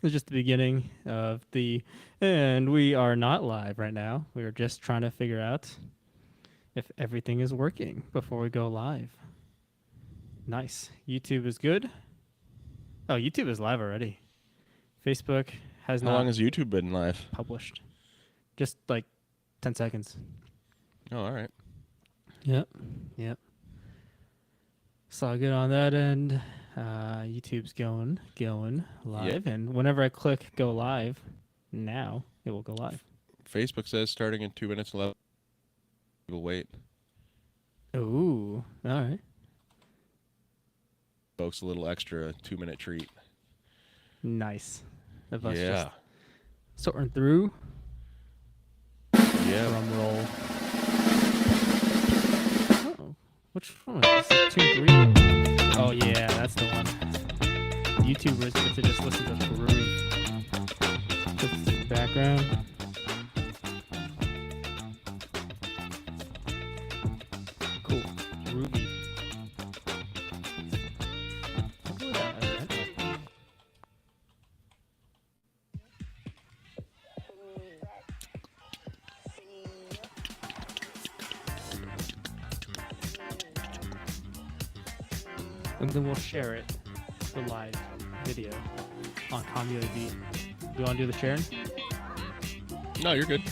was just the beginning of the, and we are not live right now. We are just trying to figure out if everything is working before we go live. Nice. YouTube is good. Oh, YouTube is live already. Facebook has How not long has YouTube been live? published. Just like 10 seconds. Oh, all right. Yep. Saw good on that end. YouTube's going live, and whenever I click go live, now it will go live. Facebook says starting in 2 minutes 11. We'll wait. Ooh, all right. Folks, a little extra 2-minute treat. Nice. Of us Yeah. just sorting through. Yeah. Drum roll. Oh, which one is this? 2 and 3? Oh yeah, that's the one. YouTubers get to just listen to the groove. Put this in the background. Cool. Groovy. And then we'll share it, the live video, on ComUAV. Do you want to do the sharing? No, you're good.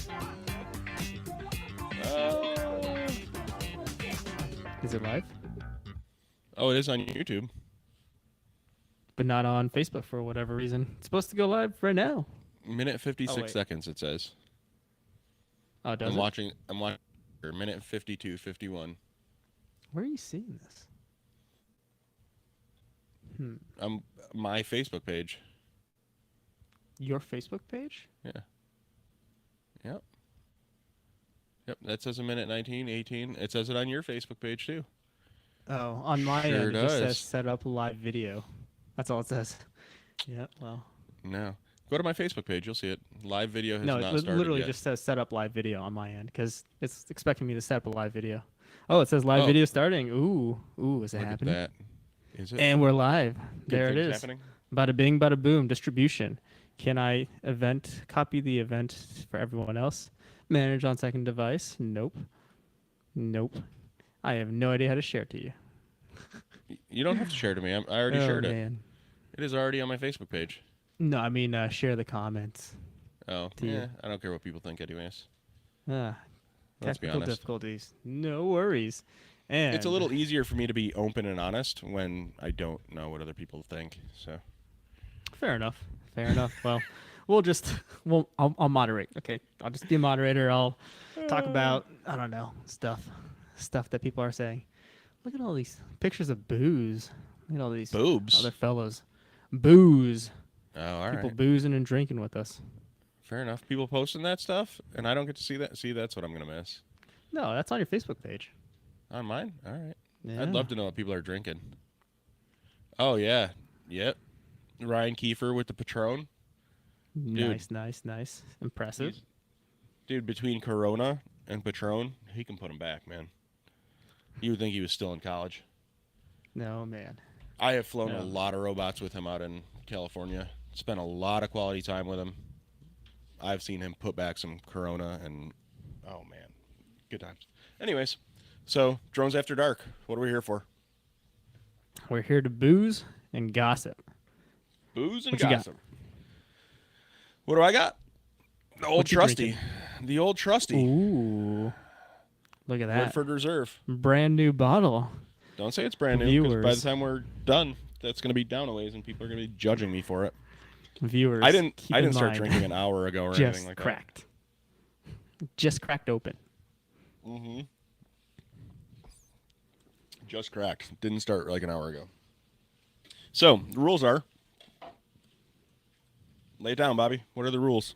Is it live? Oh, it is on YouTube. But not on Facebook for whatever reason. It's supposed to go live right now. Minute 56 wait. seconds, it says. Oh, does I'm it? watching. Minute 52:51. Where are you seeing this? My Facebook page. Your Facebook page? Yeah. Yep, that says a minute 19:18. It says it on your Facebook page too. Oh, on my Sure end, it just does. says set up live video. That's all it says. Yeah, well. No. Go to my Facebook page. You'll see it. Live video has No, not it started literally yet. just says set up live video on my end because it's expecting me to set up a live video. Oh, it says live Oh. video starting. Ooh, is it Look happening? at that. Is it? And we're live. Good There it things is. happening? Bada bing, bada boom. Distribution. Can I copy the event for everyone else? Manage on second device? Nope. I have no idea how to share it to you. You don't have to share it to me. I already shared it. Man. It is already on my Facebook page. No, I mean share the comments. Oh, To you. yeah. I don't care what people think anyways. Ah, Let's be technical honest. difficulties. No worries. And It's a little easier for me to be open and honest when I don't know what other people think. So fair enough. Well, I'll moderate. Okay, I'll just be a moderator. I'll talk about I don't know stuff that people are saying. Look at all these pictures of booze. Look at all these boobs. other fellows. Booze. Oh, all People right. boozing and drinking with us. Fair enough. People posting that stuff, and I don't get to see that. See, that's what I'm gonna miss. No, that's on your Facebook page. On mine? All right. Yeah. I'd love to know what people are drinking. Oh yeah. Yep. Ryan Kiefer with the Patron. Nice. Impressive. Dude, between Corona and Patron, he can put him back, man. You would think he was still in college. No, man. I have flown Yeah. a lot of robots with him out in California. Spent a lot of quality time with him. I've seen him put back some Corona, and oh man, good times. Anyways, so Drones After Dark. What are we here for? We're here to booze and gossip. Booze and What you got? gossip. What do I got? The old What you trusty. drinking? The old trusty. Ooh. Look at that. Woodford Reserve. Brand new bottle. Don't say it's brand new, because by Viewers. the time we're done, that's going to be down a ways, and people are going to be judging me for it. Viewers. I didn't keep in start mind, drinking an hour ago or just anything like cracked. Just cracked open. that. Mm-hmm. Just cracked. Didn't start like an hour ago. So the rules are. Lay it down, Bobby. What are the rules?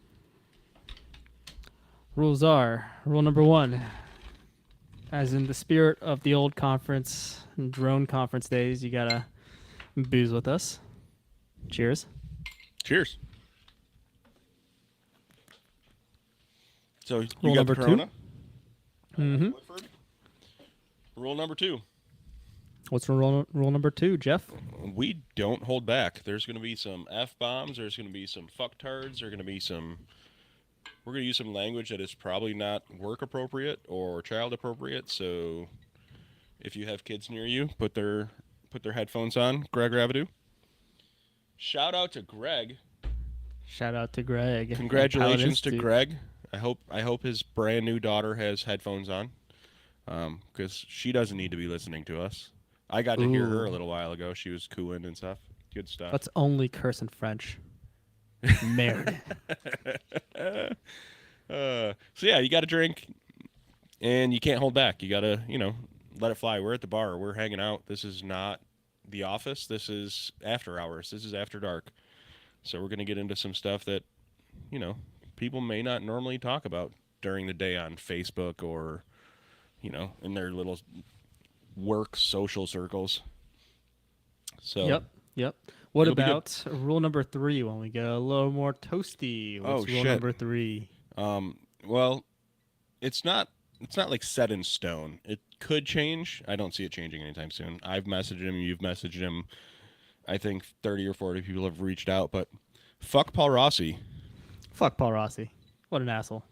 Rules are rule number 1. As in the spirit of the old conference, drone conference days, you gotta booze with us. Cheers. Cheers. So you Rule got number the 2? Corona? Mm-hmm. Woodford. Rule number 2. What's rule number 2, Jeff? We don't hold back. There's going to be some F bombs. There's going to be some fucktards. There's going to be some. We're going to use some language that is probably not work appropriate or child appropriate. So if you have kids near you, put their headphones on. Greg Ravidu. Shout out to Greg. Shout out to Greg. And Pilot Congratulations to Institute. Greg. I hope his brand new daughter has headphones on, because she doesn't need to be listening to us. I got to hear her a Ooh. little while ago. She was cooing and stuff. Good stuff. Let's only curse in French. Merde. So yeah, you got to drink, and you can't hold back. You got to, let it fly. We're at the bar. We're hanging out. This is not the office. This is after hours. This is after dark. So we're gonna get into some stuff that, you know, people may not normally talk about during the day on Facebook or, in their little work social circles. So Yep. Yep. What it'll be good. about rule number 3 when we get a little more toasty? What's Oh rule shit. number 3? Well, it's not like set in stone. It could change. I don't see it changing anytime soon. I've messaged him, you've messaged him. I think 30 or 40 people have reached out, but fuck Paul Rossi. Fuck Paul Rossi. What an asshole.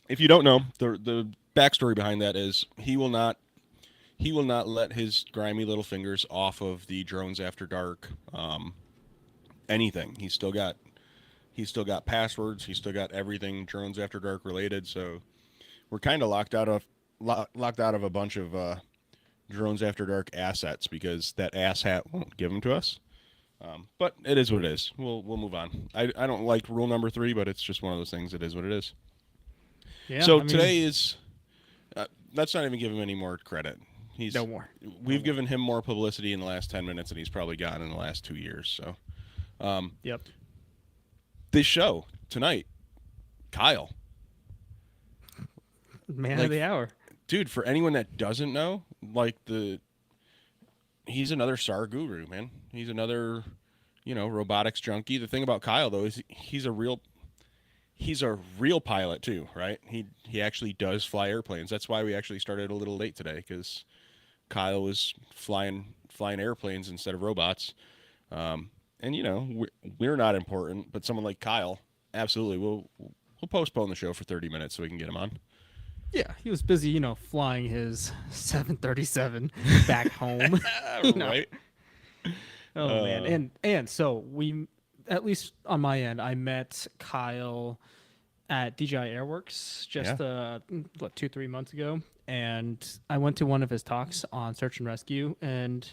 If you don't know, the backstory behind that is he will not let his grimy little fingers off of the drones after dark anything. He's still got passwords. He's still got everything drones after dark related. So we're kind of locked out of a bunch of drones after dark assets because that asshat won't give them to us. But it is what it is. We'll move on. I don't like rule number 3, but it's just one of those things. It is what it is. Yeah. So I mean, today is. Let's not even give him any more credit. no more. We've given him more publicity in the last 10 minutes than he's probably gotten in the last 2 years. So Yep. this show tonight, Kyle, Man like, of the hour. dude. For anyone that doesn't know, he's another SAR guru, man. He's another, robotics junkie. The thing about Kyle though is he's a real pilot too, right? He actually does fly airplanes. That's why we actually started a little late today, because Kyle was flying airplanes instead of robots. And we're not important, but someone like Kyle, absolutely, we'll postpone the show for 30 minutes so we can get him on. Yeah, he was busy, flying his 737 back home. Right? Oh man, and so we, at least on my end, I met Kyle at DJI Airworks just 2-3 months ago, and I went to one of his talks on search and rescue. And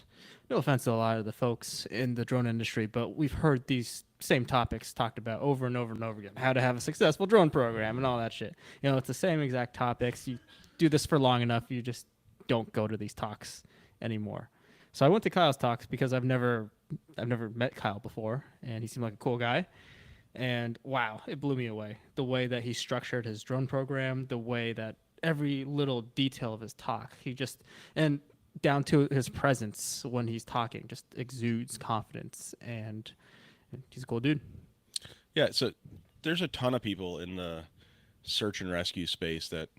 no offense to a lot of the folks in the drone industry, but we've heard these same topics talked about over and over and over again: how to have a successful drone program and all that shit. It's the same exact topics. You do this for long enough, you just don't go to these talks anymore. So I went to Kyle's talks because I've never met Kyle before, and he seemed like a cool guy. And wow, it blew me away. The way that he structured his drone program, the way that every little detail of his talk, and down to his presence when he's talking, just exudes confidence, and he's a cool dude. Yeah, so there's a ton of people in the search and rescue space that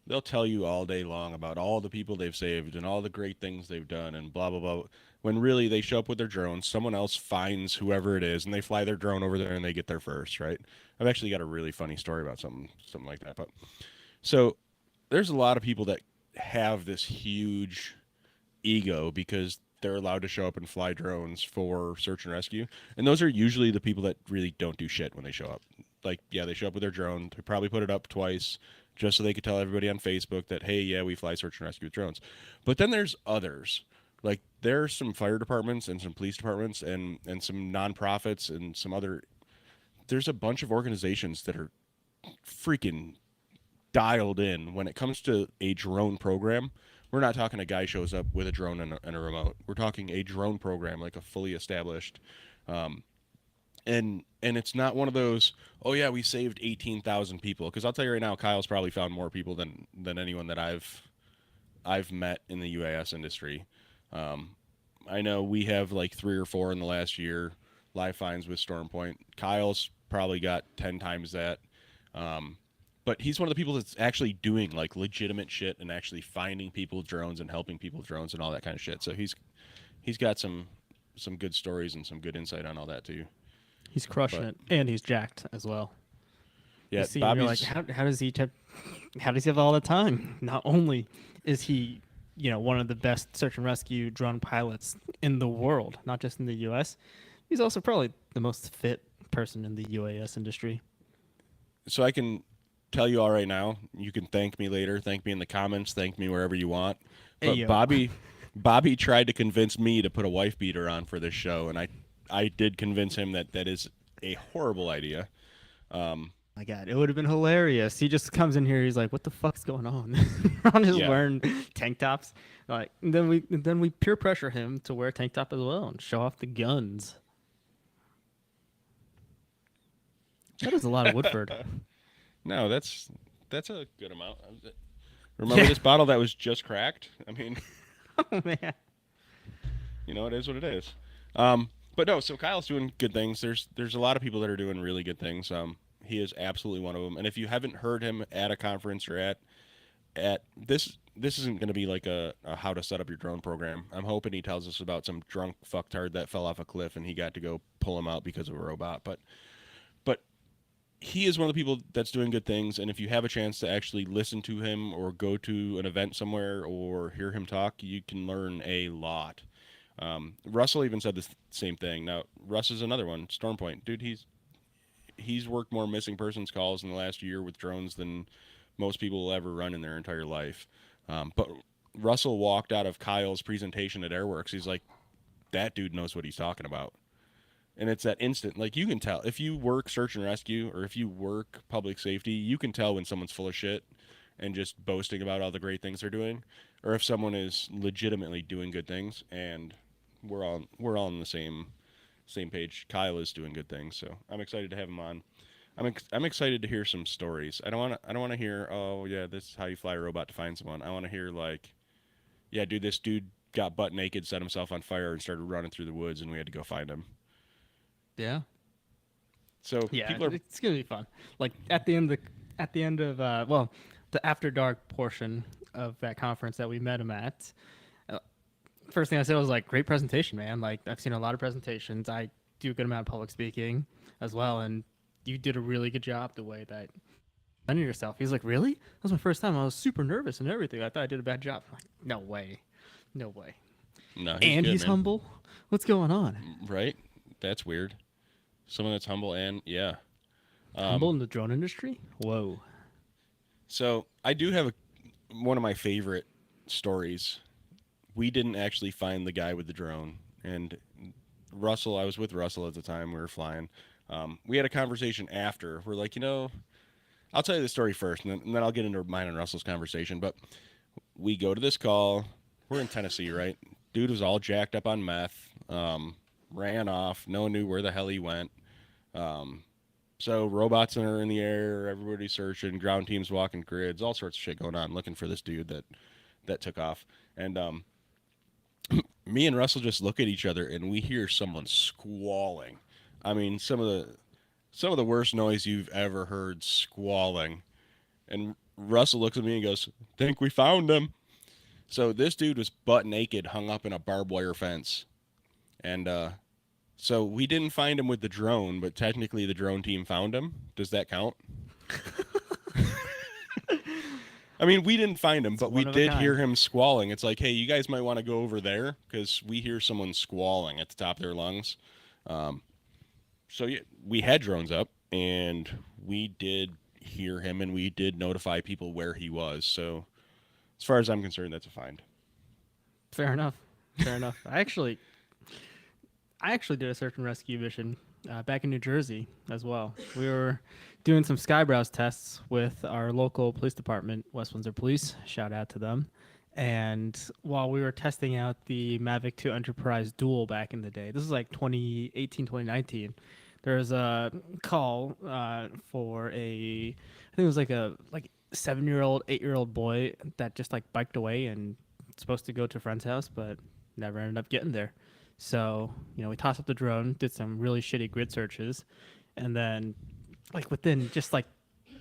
they'll tell you all day long about all the people they've saved and all the great things they've done and blah blah blah, when really they show up with their drone, someone else finds whoever it is and they fly their drone over there and they get there first, right? I've actually got a really funny story about something like that. But so there's a lot of people that have this huge ego because they're allowed to show up and fly drones for search and rescue, and those are usually the people that really don't do shit when they show up. Like, yeah, they show up with their drone, they probably put it up twice just so they could tell everybody on Facebook that, hey, yeah, we fly search and rescue with drones. But then there's others. Like, there's some fire departments and some police departments and some nonprofits and some other. There's a bunch of organizations that are freaking dialed in when it comes to a drone program. We're not talking a guy shows up with a drone and a remote. We're talking a drone program, like a fully established. And it's not one of those, oh yeah, we saved 18,000 people. Because I'll tell you right now, Kyle's probably found more people than anyone that I've met in the UAS industry. I know we have like 3 or 4 in the last year live finds with StormPoint. Kyle's probably got 10 times that. but he's one of the people that's actually doing like legitimate shit and actually finding people drones and helping people drones and all that kind of shit. So he's got some good stories and some good insight on all that too. He's crushing But it, and he's jacked as well. You yeah, see him, you're like, Bobby's how does he have all the time? Not only is he, one of the best search and rescue drone pilots in the world, not just in the U.S., he's also probably the most fit person in the UAS industry. so I can tell you all right now. You can thank me later. Thank me in the comments. Thank me wherever you want. Hey But yo, Bobby tried to convince me to put a wife beater on for this show, and I did convince him that that is a horrible idea. my God, it would have been hilarious. He just comes in here, he's like, "What the fuck's going on?" I'm just Yeah. wearing tank tops. Like, then we peer pressure him to wear a tank top as well and show off the guns. That is a lot of Woodford. No, that's a good amount. Remember Yeah. this bottle that was just cracked? I mean, Oh man. it is what it is. But no, so Kyle's doing good things. There's a lot of people that are doing really good things. He is absolutely one of them. And if you haven't heard him at a conference or at this isn't going to be like a how to set up your drone program. I'm hoping he tells us about some drunk fucktard that fell off a cliff and he got to go pull him out because of a robot. But he is one of the people that's doing good things. And if you have a chance to actually listen to him or go to an event somewhere or hear him talk, you can learn a lot. Russell even said the same thing. Now Russ is another one. Storm Point, dude. He's worked more missing persons calls in the last year with drones than most people will ever run in their entire life. But Russell walked out of Kyle's presentation at Airworks. He's like, that dude knows what he's talking about. And it's that instant, like you can tell if you work search and rescue or if you work public safety, you can tell when someone's full of shit and just boasting about all the great things they're doing, or if someone is legitimately doing good things. And we're all on the same page. Kyle is doing good things, so I'm excited to have him on. I'm excited to hear some stories. I don't want to hear, oh yeah, this is how you fly a robot to find someone. I want to hear like, yeah, dude, this dude got butt naked, set himself on fire, and started running through the woods, and we had to go find him. Yeah. So Yeah, people are, it's gonna be fun. Like at the end of the after dark portion of that conference that we met him at. Uh, First thing I said was like, "Great presentation, man!" Like I've seen a lot of presentations. I do a good amount of public speaking as well, and you did a really good job the way that you presented yourself. He's like, "Really? That was my first time. I was super nervous and everything. I thought I did a bad job." I'm like, no way, no way. no, he's And good, he's man. humble. What's going on? Right? That's weird. Someone that's humble and yeah. Humble in the drone industry? Whoa. So I do have one of my favorite stories. We didn't actually find the guy with the drone, and Russell. I was with Russell at the time. We were flying. We had a conversation after. We're like, I'll tell you the story first, and then I'll get into mine and Russell's conversation. But we go to this call. We're in Tennessee, right? Dude was all jacked up on meth. Ran off. No one knew where the hell he went. So robots are in the air. Everybody's searching. Ground teams walking grids. All sorts of shit going on, looking for this dude that took off. And me and Russell just look at each other, and we hear someone squalling. I mean, some of the worst noise you've ever heard, squalling. And Russell looks at me and goes, "Think we found him." So this dude was butt naked, hung up in a barbed wire fence, and so we didn't find him with the drone, but technically the drone team found him. Does that count? I mean, we didn't find him, It's but we one of a did hear kind. him squalling. It's like, hey, you guys might want to go over there because we hear someone squalling at the top of their lungs. Um, so yeah, we had drones up, and we did hear him, and we did notify people where he was. So as far as I'm concerned, that's a find. Fair enough. Fair enough. I actually did a search and rescue mission back in New Jersey as well. We were doing some skybrowse tests with our local police department, West Windsor Police. Shout out to them. And while we were testing out the Mavic 2 Enterprise Dual back in the day, this is like 2018, 2019. There was a call for I think it was like 7-year-old, 8-year-old boy that just like biked away and supposed to go to a friend's house, but never ended up getting there. So, we tossed up the drone, did some really shitty grid searches, and then, like, within just like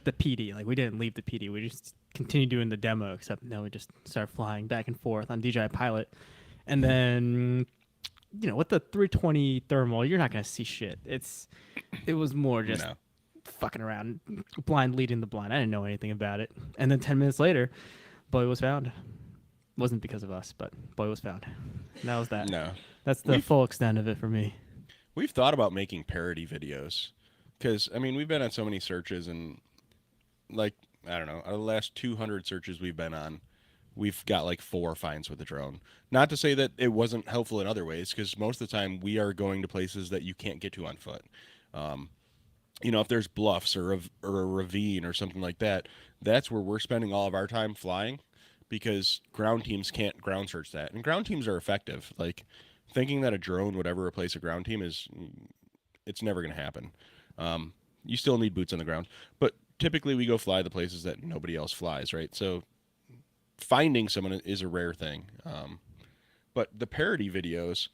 the PD. Like we didn't leave the PD. We just continued doing the demo. Except no, we just started flying back and forth on DJI Pilot, and then with the 320 thermal, you're not gonna see shit. It was more just No. fucking around, blind leading the blind. I didn't know anything about it. And then 10 minutes later, boy was found. Wasn't because of us, but boy was found. And that was that. No. That's the full extent of it for me. We've thought about making parody videos because, I mean, we've been on so many searches and, like, I don't know, out of the last 200 searches we've been on, we've got like 4 finds with the drone. Not to say that it wasn't helpful in other ways, because most of the time we are going to places that you can't get to on foot. If there's bluffs or a ravine or something like that, that's where we're spending all of our time flying, because ground teams can't ground search that. And ground teams are effective. Like, thinking that a drone would ever replace a ground team it's never going to happen. You still need boots on the ground. But typically we go fly the places that nobody else flies, right? So finding someone is a rare thing. But the parody videos,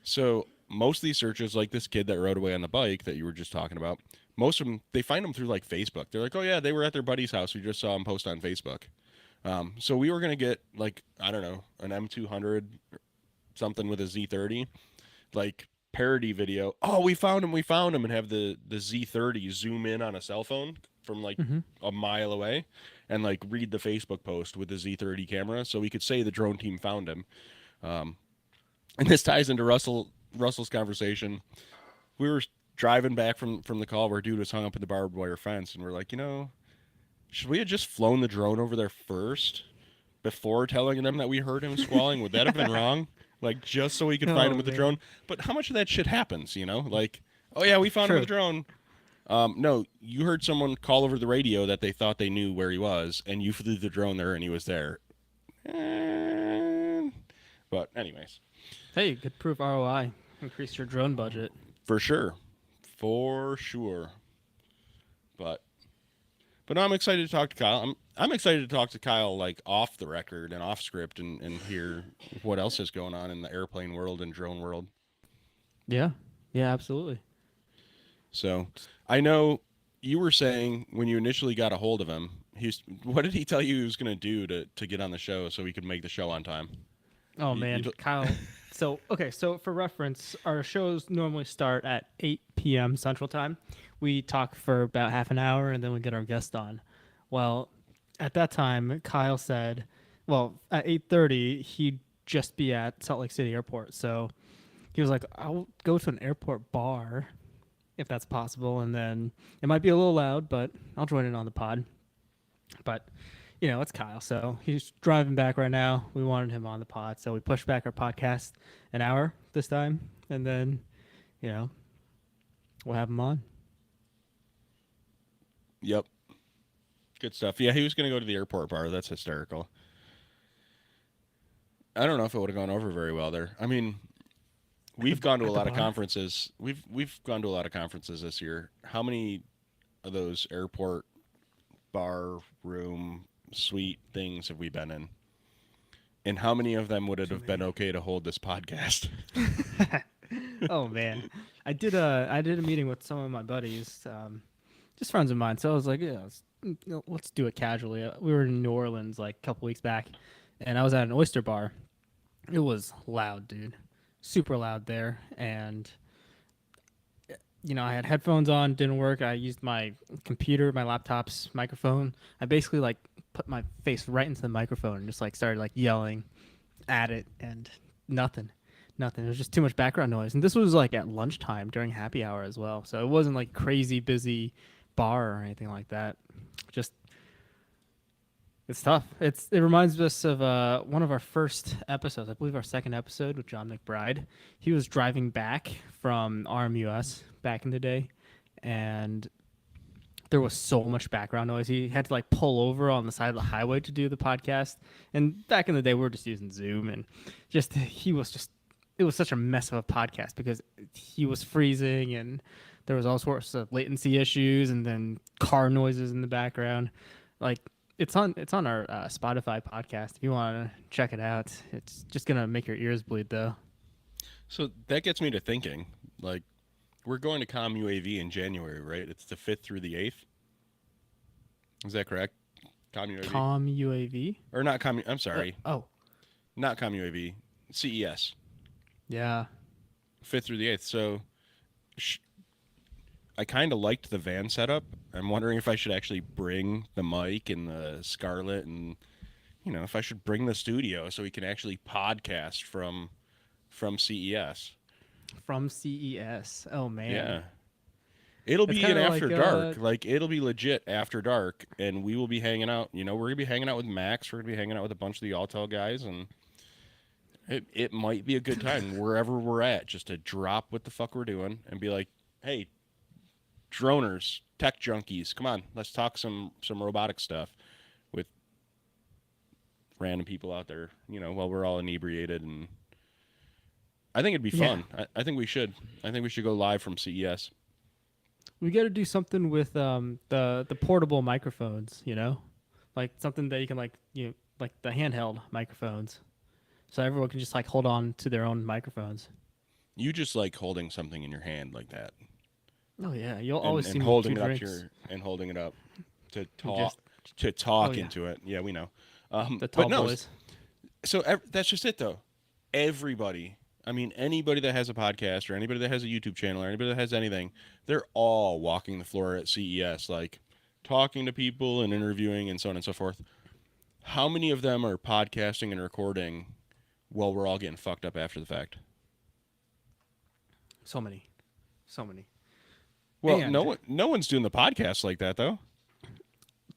so most of these searches, like this kid that rode away on the bike that you were just talking about, most of them, they find them through like Facebook. They're like, oh yeah, they were at their buddy's house. We just saw them post on Facebook. So we were going to get, like, I don't know, an M200, something with a Z30, like parody video. Oh, we found him, and have the Z30 zoom in on a cell phone from like a mile away and like read the Facebook post with the Z30 camera, so we could say the drone team found him. And this ties into Russell's conversation. We were driving back from the call where dude was hung up in the barbed wire fence, and we're like, should we have just flown the drone over there first before telling them that we heard him squalling? Would that have been wrong? Like, just so we could find him with the drone? But how much of that shit happens, Like, oh yeah, we found him with the drone. No, you heard someone call over the radio that they thought they knew where he was, and you flew the drone there and he was there. But anyways. Hey, good proof ROI. Increase your drone budget. For sure. For sure. But no, I'm excited to talk to Kyle. I'm excited to talk to Kyle, like, off the record and off script, and hear what else is going on in the airplane world and drone world. Yeah. Yeah, absolutely. So I know you were saying when you initially got a hold of him, what did he tell you he was going to do to get on the show so we could make the show on time? Oh, man, Kyle. So for reference, our shows normally start at 8 p.m. Central Time. We talk for about half an hour, and then we get our guest on. Well, at that time, Kyle said, at 8:30, he'd just be at Salt Lake City Airport. So he was like, I'll go to an airport bar if that's possible, and then it might be a little loud, but I'll join in on the pod. But it's Kyle, so he's driving back right now. We wanted him on the pod, so we pushed back our podcast an hour this time, and then, we'll have him on. Yep. Good stuff. Yeah, he was going to go to the airport bar. That's hysterical. I don't know if it would have gone over very well there. I mean, we've gone to a lot of conferences. We've gone to a lot of conferences this year. How many of those airport bar room suite things have we been in? And how many of them would it have been okay to hold this podcast? Oh man, I did a meeting with some of my buddies, just friends of mine. So I was like, let's do it casually. We were in New Orleans like a couple weeks back, and I was at an oyster bar. It was loud, dude, super loud there, and I had headphones on, didn't work. I used my computer, my laptop's microphone. I basically like put my face right into the microphone and just like started like yelling at it, and nothing. It was just too much background noise. And this was like at lunchtime during happy hour as well. So it wasn't like crazy busy bar or anything like that. Just, it's tough. It reminds us of one of our first episodes. I believe our second episode with John McBride. He was driving back from RMUS back in the day, and there was so much background noise. He had to like pull over on the side of the highway to do the podcast. And back in the day, we were just using Zoom, and it was such a mess of a podcast because he was freezing, and there was all sorts of latency issues, and then car noises in the background. Like, it's on our Spotify podcast if you want to check it out. It's just gonna make your ears bleed though. So that gets me to thinking, like, we're going to COM UAV in January, right? It's the 5th through the 8th. Is that correct? ComUAV Com UAV. or not Com? I'm sorry, Oh, not ComUAV. CES, yeah. 5th through the 8th. So I kind of liked the van setup. I'm wondering if I should actually bring the mic and the Scarlett, and if I should bring the studio so we can actually podcast from CES. From CES. Oh man, Yeah. It'll it's be kind an of after like dark. Like, it'll be legit after dark, and we will be hanging out. We're going to be hanging out with Max. We're going to be hanging out with a bunch of the Alltel guys, and it might be a good time wherever we're at, just to drop what the fuck we're doing and be like, hey, droners, tech junkies, come on, let's talk some robotic stuff with random people out there, while we're all inebriated. And I think it'd be yeah. fun. I think we should. I think we should go live from CES. We got to do something with the portable microphones. Like something that you can like the handheld microphones, so everyone can just like hold on to their own microphones. You just like holding something in your hand like that, Oh yeah, you'll and, always see and me with holding two it up drinks. and holding it up to talk Just oh yeah, into it. Yeah, we know. the But tall no, boys. so that's just it though. Everybody, I mean, anybody that has a podcast or anybody that has a YouTube channel or anybody that has anything, they're all walking the floor at CES, like talking to people and interviewing and so on and so forth. How many of them are podcasting and recording while we're all getting fucked up after the fact? So many, so many. Well, And no one's doing the podcast like that though.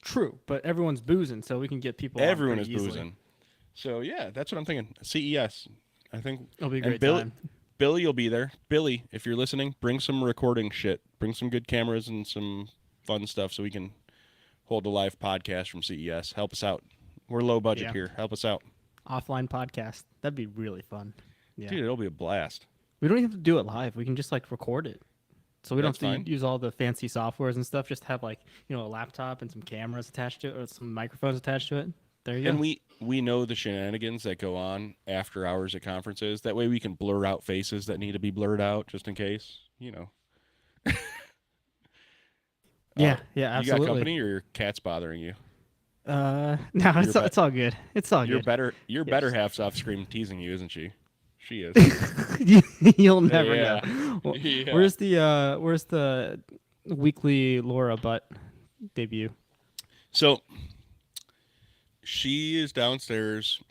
true, but everyone's boozing, so we can get people on Everyone is pretty easily. boozing. So yeah, that's what I'm thinking. CES, I think. It'll be a And great time. Billy will be there. Billy, if you're listening, bring some recording shit. Bring some good cameras and some fun stuff so we can hold a live podcast from CES. Help us out. We're low budget Yeah. here. Help us out. Offline podcast. That'd be really fun. Yeah. Dude, it'll be a blast. We don't even have to do it live. We can just like record it. So we don't That's have to fine. use all the fancy softwares and stuff. Just have like, a laptop and some cameras attached to it or some microphones attached to it. There you And go. we know the shenanigans that go on after hours at conferences. That way we can blur out faces that need to be blurred out just in case, Yeah, Oh, yeah, you got absolutely. company or your cat's bothering you? No, Your it's all good. It's all Your good. better Yes. half's off screen teasing you, isn't she? She is. You'll never Yeah. know. Well, Yeah. Where's the weekly Laura Butt debut? So she is downstairs.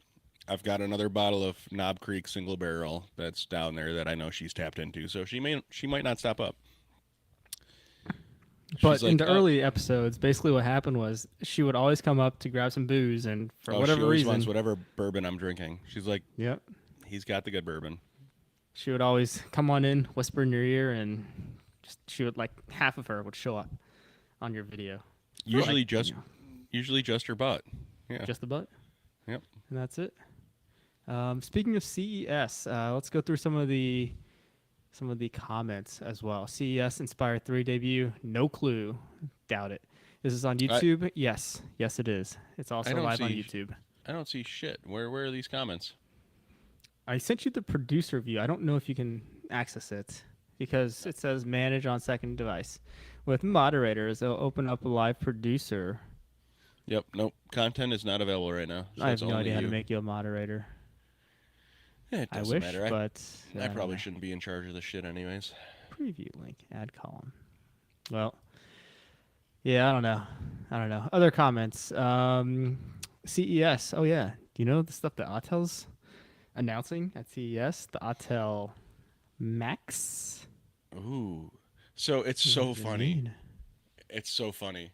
I've got another bottle of Knob Creek single barrel that's down there that I know she's tapped into. So she might not stop up. But She's in like, the early episodes, basically what happened was she would always come up to grab some booze, and for she whatever always reason, wants whatever bourbon I'm drinking. She's like, yep, he's got the good bourbon. she would always come on in, whisper in your ear, and she would like half of her would show up on your video. Usually like, just usually just her butt. Yeah. Just the butt, Yep. and that's it. Speaking of CES, let's go through some of the comments as well. CES Inspire 3 debut, no clue, doubt it. Is this on YouTube? Yes, it is. It's also don't live on see- YouTube. I don't see shit. Where are these comments? I sent you the producer view. I don't know if you can access it because it says manage on second device. With moderators, it'll open up a live producer. Yep. Nope. Content is not available right now. So I it's have no only idea how to you. make you a moderator. Yeah, it I doesn't wish, matter. but I don't probably know. shouldn't be in charge of this shit anyways. Preview link, add column. Well, yeah, I don't know. Other comments. CES. Oh yeah. Do you know the stuff that Autel's announcing at CES? The Autel Max. Ooh. So it's What so does it funny. mean? It's so funny.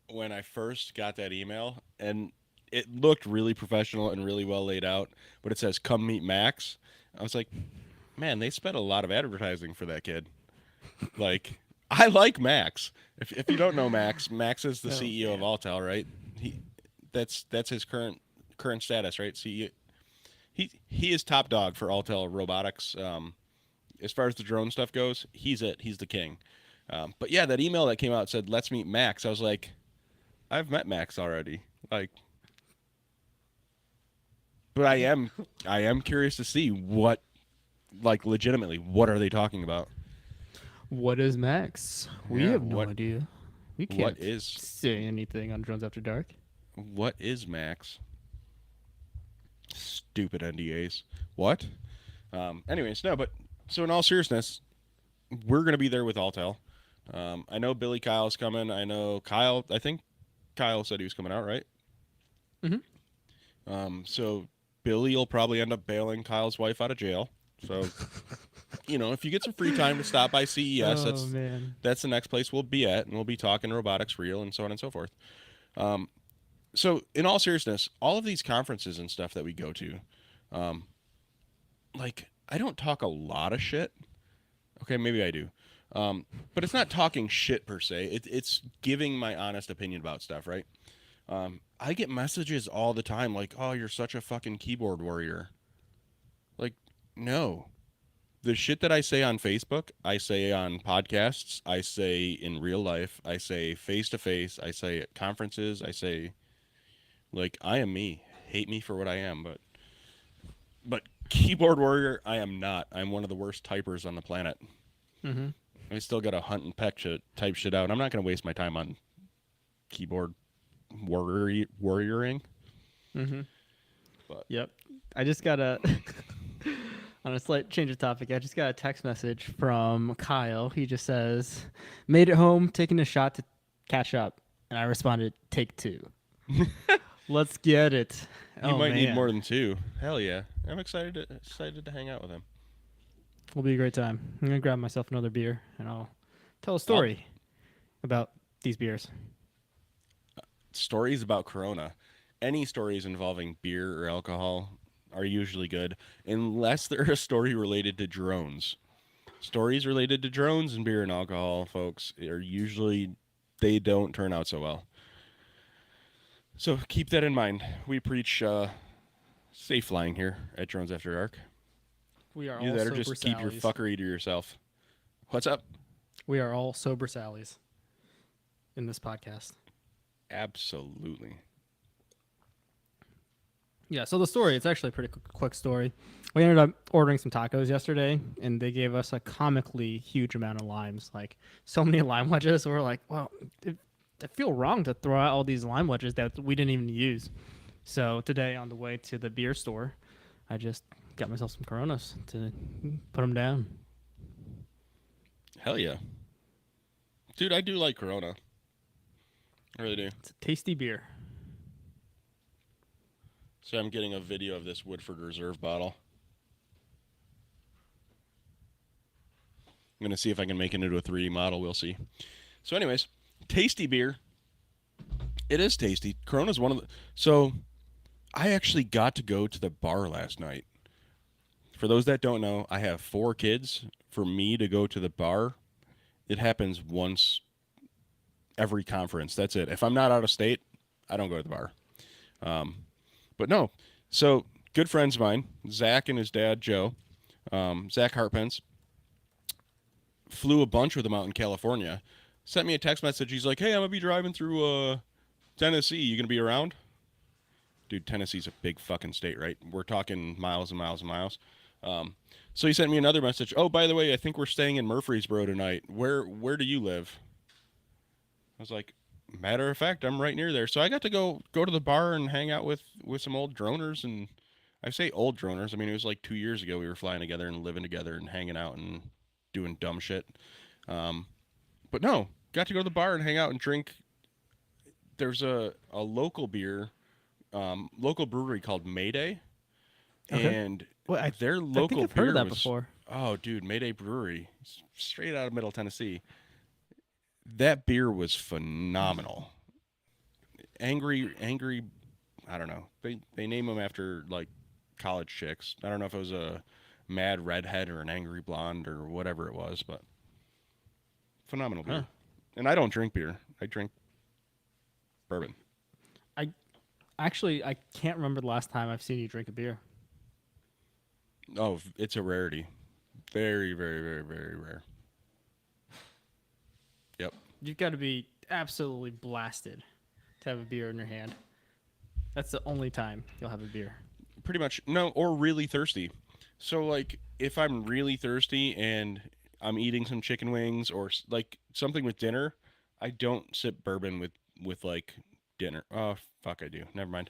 When I first got that email, and it looked really professional and really well laid out, but it says "Come meet Max." I was like, man, they spent a lot of advertising for that kid. Like, I like Max. If you don't know Max, Max is the Oh, CEO of yeah. Alltel, right? That's his current status, right? CEO. He is top dog for Alltel Robotics. As far as the drone stuff goes, he's it. He's the king. But yeah, that email that came out said, "Let's meet Max." I was like, I've met Max already. Like, but I am curious to see what, like, legitimately, what are they talking about? What is Max? We Yeah, have no what- idea. We What can't is say anything on Drones After Dark. Max? Stupid NDAs. What? Anyways, no, but so in all seriousness, we're gonna be there with Altel. I know Billy Kyle's coming. I know Kyle. I think Kyle said he was coming out, right? Mhm. So Billy will probably end up bailing Kyle's wife out of jail. So if you get some free time to stop by CES, Oh man. that's the next place we'll be at, and we'll be talking robotics real and so on and so forth. So in all seriousness, all of these conferences and stuff that we go to, like I don't talk a lot of shit. Okay, maybe I do. But it's not talking shit per se. It's giving my honest opinion about stuff, right? I get messages all the time like, "Oh, you're such a fucking keyboard warrior." Like, no. The shit that I say on Facebook, I say on podcasts, I say in real life, I say face to face, I say at conferences, I say like I am me. Hate me for what I am, but keyboard warrior, I am not. I'm one of the worst typers on the planet. Mhm. I still got to hunt and peck shit, type shit out. I'm not going to waste my time on keyboard warrioring. Mhm. But Yep. I just got a on a slight change of topic. I just got a text message from Kyle. He just says, "Made it home, taking a shot to catch up," and I responded, "Take two." Let's get it. he Oh might need more man, than two. Hell yeah! I'm excited to hang out with him. will be a great time. I'm gonna grab myself another beer and I'll tell a I'll, story about these beers. stories about Corona. Any stories involving beer or alcohol are usually good, unless they're a story related to drones. Stories related to drones and beer and alcohol, folks, are usually they don't turn out so well. So keep that in mind. We preach safe flying here at Drones After Dark. We are Either all that or sober just keep your Sallies. fuckery to yourself. What's up? We are all sober Sallies in this podcast. Absolutely. Yeah, so the story, it's actually a pretty quick story. We ended up ordering some tacos yesterday, and they gave us a comically huge amount of limes, like so many lime wedges. So we're like, well, I feel wrong to throw out all these lime wedges that we didn't even use. So today, on the way to the beer store, I just got myself some Coronas to put them down. Hell yeah. Dude, I do like Corona. I really do. It's a tasty beer. So I'm getting a video of this Woodford Reserve bottle. I'm going to see if I can make it into a 3D model. We'll see. So anyways, tasty beer. It is tasty. Corona's one of the... So I actually got to go to the bar last night. For those that don't know, I have 4 kids. For me to go to the bar, it happens once every conference. That's it. If I'm not out of state, I don't go to the bar. But no. So good friends of mine, Zach and his dad, Joe, Zach Harpence, flew a bunch with him out in California. Sent me a text message. He's like, "Hey, I'm going to be driving through Tennessee. You going to be around?" Dude, Tennessee's a big fucking state, right? We're talking miles and miles and miles. So he sent me another message. "Oh, by the way, I think we're staying in Murfreesboro tonight. Where do you live?" I was like, "Matter of fact, I'm right near there." So I got to go to the bar and hang out with some old droners. And I say old droners. I mean, it was like 2 years ago we were flying together and living together and hanging out and doing dumb shit. But no, got to go to the bar and hang out and drink. There's a local beer, local brewery called Mayday. Okay. And Well, their I think local I've heard beer of that was, before. oh, dude, Mayday Brewery, straight out of Middle Tennessee. That beer was phenomenal. Angry. I don't know. They name them after like college chicks. I don't know if it was a mad redhead or an angry blonde or whatever it was, but phenomenal beer. Huh. And I don't drink beer. I drink bourbon. I actually I can't remember the last time I've seen you drink a beer. Oh, it's a rarity. Very, very, very, very rare. Yep. You've got to be absolutely blasted to have a beer in your hand. That's the only time you'll have a beer. Pretty much. No, or really thirsty. So, like, if I'm really thirsty and I'm eating some chicken wings or like something with dinner, I don't sip bourbon with like dinner. Oh fuck, I do. Never mind.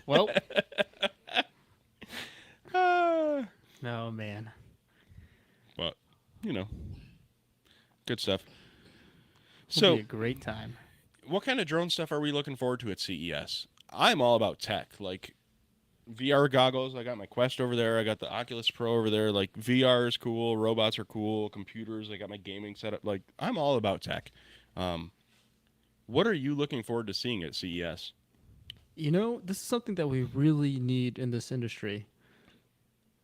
Well, Ah, oh man, but you know, good stuff. will be So, a great time. what kind of drone stuff are we looking forward to at CES? I'm all about tech, like VR goggles. I got my Quest over there. I got the Oculus Pro over there. Like VR is cool. Robots are cool. Computers. I got my gaming setup. Like I'm all about tech. Um, what are you looking forward to seeing at CES? You know, this is something that we really need in this industry.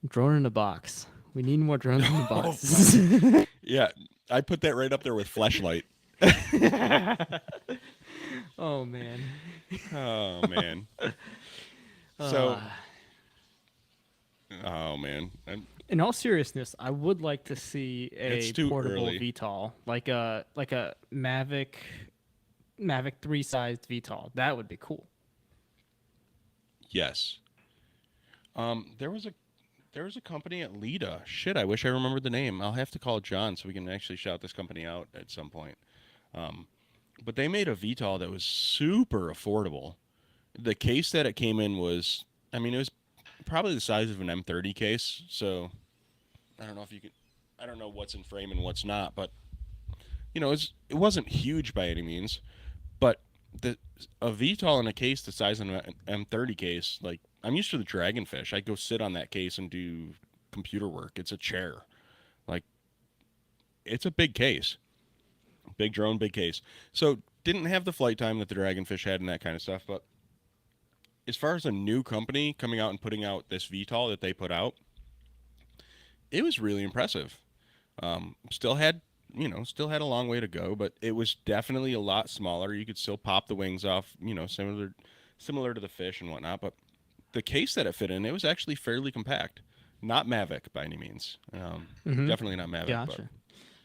Drone in a box. We need more drones in the Oh boxes. yeah, I put that right up there with Fleshlight. Oh man. Oh man. Uh, So, oh man, in all seriousness, I would like to see it's a too portable early. VTOL, like a Mavic 3 sized VTOL. That would be cool. Yes. There was a company at Lida. Shit, I wish I remembered the name. I'll have to call John so we can actually shout this company out at some point. Um, but they made a VTOL that was super affordable. The case that it came in was, I mean, it was probably the size of an M30 case. So I don't know if you could, I don't know what's in frame and what's not, but it wasn't huge by any means. But the a VTOL in a case the size of an M30 case, like I'm used to the Dragonfish. I go sit on that case and do computer work. It's a chair. Like it's a big case. Big drone, big case. So didn't have the flight time that the Dragonfish had and that kind of stuff. But as far as a new company coming out and putting out this VTOL that they put out, it was really impressive. Still had a long way to go, but it was definitely a lot smaller. You could still pop the wings off, similar to the fish and whatnot. But the case that it fit in, it was actually fairly compact. Not Mavic by any means. Mm-hmm. Definitely not Mavic, but Gotcha.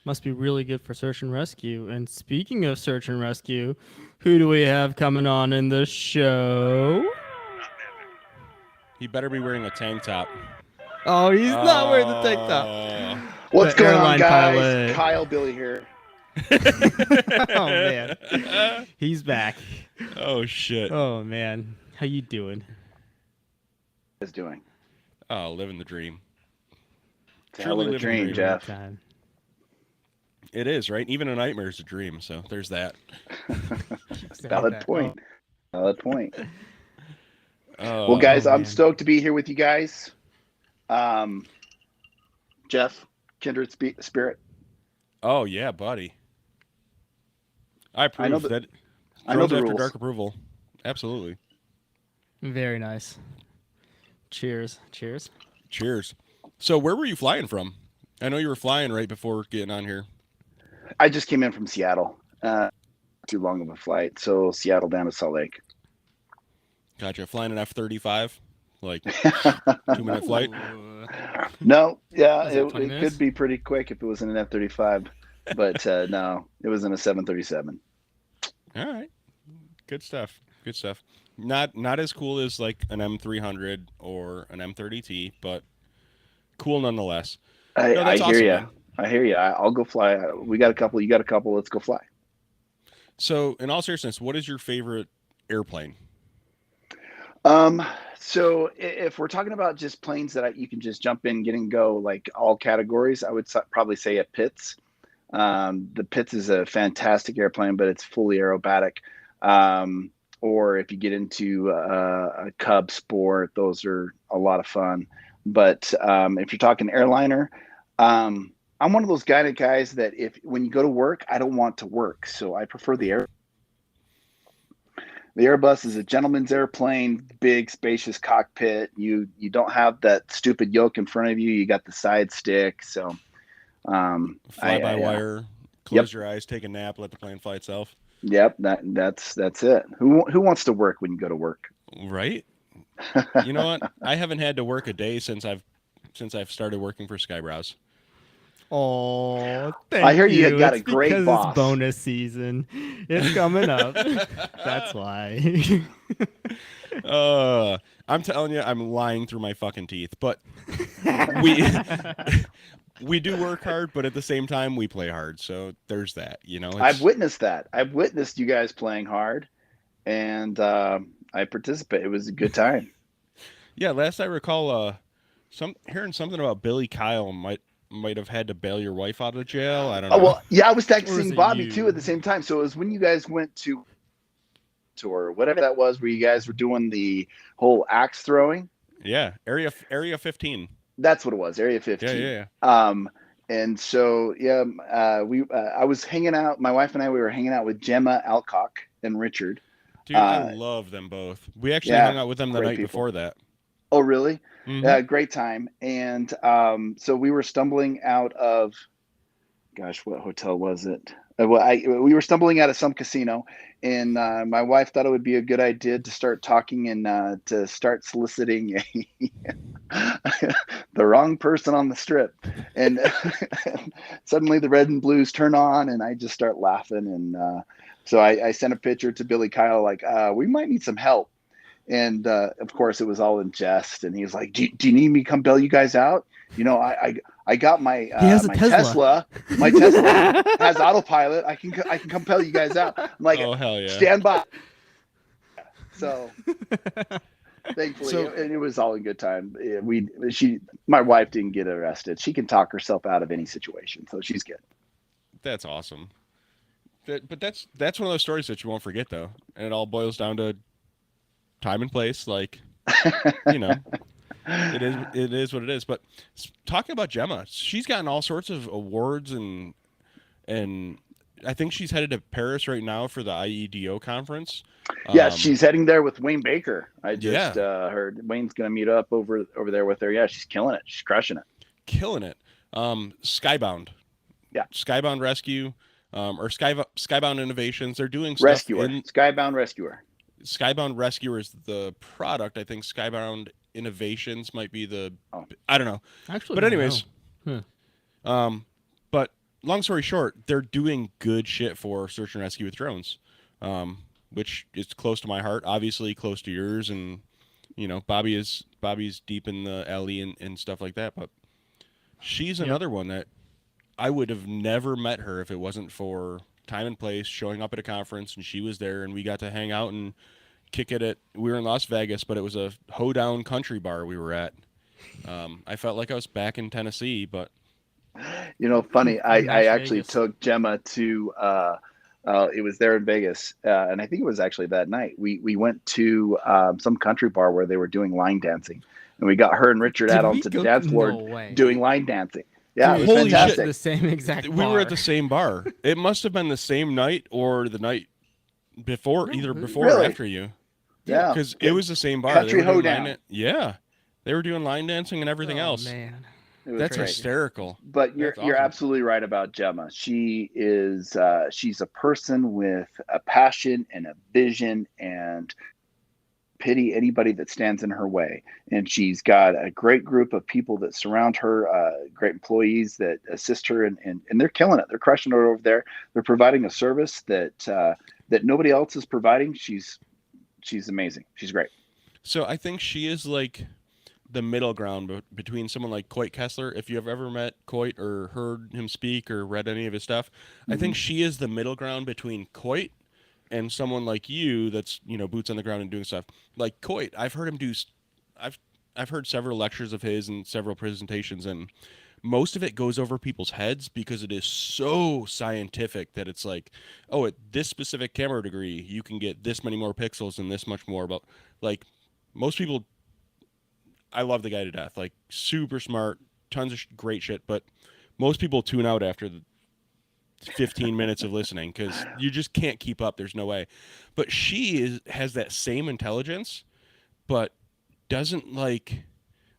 Must be really good for search and rescue. And speaking of search and rescue, who do we have coming on in the show? he better be wearing a tank top. Oh, he's not wearing the tank top. Oh, What's The going on, airline guys? pilot. Kyle Billy here. Oh man, he's back. oh shit. Oh man, how you doing? Is doing. Oh, living the dream. It's a Truly hell of a living the dream, dream. Jeff. Time. It is, right? Even a nightmare is a dream. So there's that. Valid point. Valid point. Oh, Well, guys, Oh, I'm man. stoked to be here with you guys. Jeff, kindred spirit. oh yeah, buddy. I I know approve that. I know Drones the after rules. dark approval. Absolutely. Very nice. Cheers. Cheers. Cheers. So where were you flying from? I know you were flying right before getting on here. I just came in from Seattle. Too long of a flight, so Seattle down to Salt Lake. Gotcha. Flying an F-35, like 2-minute flight. Ooh. No, yeah, Was it 20 it minutes? could be pretty quick if it was in an F-35, but no, it was in a 737. All right. Good stuff. Good stuff. Not as cool as like an M300 or an M30T, but cool nonetheless. I No, that's hear awesome, you. man. I hear you. I'll go fly. We got a couple. You got a couple. Let's go fly. So, in all seriousness, what is your favorite airplane? So if we're talking about just planes that you can just jump in, get and go, like all categories, I would probably say a Pitts. The Pitts is a fantastic airplane, but it's fully aerobatic. Or if you get into a Cub Sport, those are a lot of fun. But if you're talking airliner, I'm one of those guys that when you go to work, I don't want to work, so I prefer the air. The Airbus is a gentleman's airplane, big, spacious cockpit. You don't have that stupid yoke in front of you. You got the side stick. So, Fly by wire, close your eyes, take a nap, let the plane fly itself. Yep, that's it. Who wants to work when you go to work? Right? You know what? I haven't had to work a day since I've started working for Skybrowse. Oh, thank I hear you got It's a great because boss. It's bonus season. It's coming up. That's why. I'm telling you, I'm lying through my fucking teeth. But we we do work hard, but at the same time we play hard. So there's that. I've witnessed that. I've witnessed you guys playing hard, and I participate. It was a good time. Yeah. Last I recall, hearing something about Billy Kyle might have had to bail your wife out of jail. I don't Oh know. well, yeah, I was Or is texting it Bobby you? too at the same time. So it was when you guys went to or whatever that was, where you guys were doing the whole axe throwing. Yeah, Area 15. That's what it was, Area Yeah, 15. yeah, yeah. And so yeah, I was hanging out. My wife and I, we were hanging out with Gemma Alcock and Richard. Dude, I love them both. We actually Yeah, hung out with them the great night people. before that. Oh, really? Mhm. Great time. And so we were stumbling out of, gosh, what hotel was it? We were stumbling out of some casino, and my wife thought it would be a good idea to start talking and to start soliciting the wrong person on the strip. And suddenly the red and blues turn on, and I just start laughing. And so I sent a picture to Billy Kyle, like, we might need some help. And of course, it was all in jest. And he was like, "Do you need me to come bail you guys out? I got my He has a my Tesla. My Tesla has autopilot. I can come bail you guys out." I'm like, Oh hell yeah! "Stand by." So thankfully, So- and it was all in good time. My wife didn't get arrested. She can talk herself out of any situation, so she's good. That's awesome. But that's one of those stories that you won't forget though, and it all boils down to time and place. Like, it is what it is. But talking about Gemma, she's gotten all sorts of awards and I think she's headed to Paris right now for the IEDO conference. Yeah, she's heading there with Wayne Baker. I just Yeah. heard Wayne's going to meet up over there with her. Yeah, she's killing it. She's crushing it. Killing it. Skybound. Yeah. Skybound Rescue, or Skybound Innovations. They're doing stuff Rescuer. Skybound Rescuer. Skybound Rescuer is the product. I think Skybound Innovations might be the. Oh. I don't know. Actually, But I don't anyways, know. but long story short, they're doing good shit for search and rescue with drones, which is close to my heart. Obviously, close to yours, and Bobby's deep in the alley and stuff like that. But she's another one that I would have never met her if it wasn't for time and place, showing up at a conference, and she was there, and we got to hang out and kick it at. We were in Las Vegas, but it was a hoedown country bar we were at. I felt like I was back in Tennessee, but Funny. I Las actually Vegas. took Gemma to. It was there in Vegas, and I think it was actually that night. We went to some country bar where they were doing line dancing, and we got her and Richard Did out we onto the go- dance floor No way. doing line dancing. Yeah, Dude, it was holy shit. fantastic. The same exact we were at bar. the same bar. It must have been the same night or the night before, No, either it- before or Really? after you. Yeah, Because it was the same bar. Country They were doing hoedown. Yeah, they were doing line dancing and everything Oh, else. man. it was That's great. hysterical. But you're That's awesome. absolutely right about Gemma. She is she's a person with a passion and a vision, and pity anybody that stands in her way. And she's got a great group of people that surround her, great employees that assist her, and they're killing it. They're crushing it over there. They're providing a service that that nobody else is providing. She's amazing. She's great. So I think she is like the middle ground between someone like Coit Kessler. If you have ever met Coit or heard him speak or read any of his stuff, I think she is the middle ground between Coit and someone like you that's, boots on the ground and doing stuff. Like Coit, I've heard him do I've heard several lectures of his and several presentations, and most of it goes over people's heads because it is so scientific that it's like, oh, at this specific camera degree, you can get this many more pixels and this much more. But like most people, I love the guy to death. Like super smart, tons of great shit. But most people tune out after the 15 minutes of listening because you just can't keep up. There's no way. But she has that same intelligence, but doesn't like.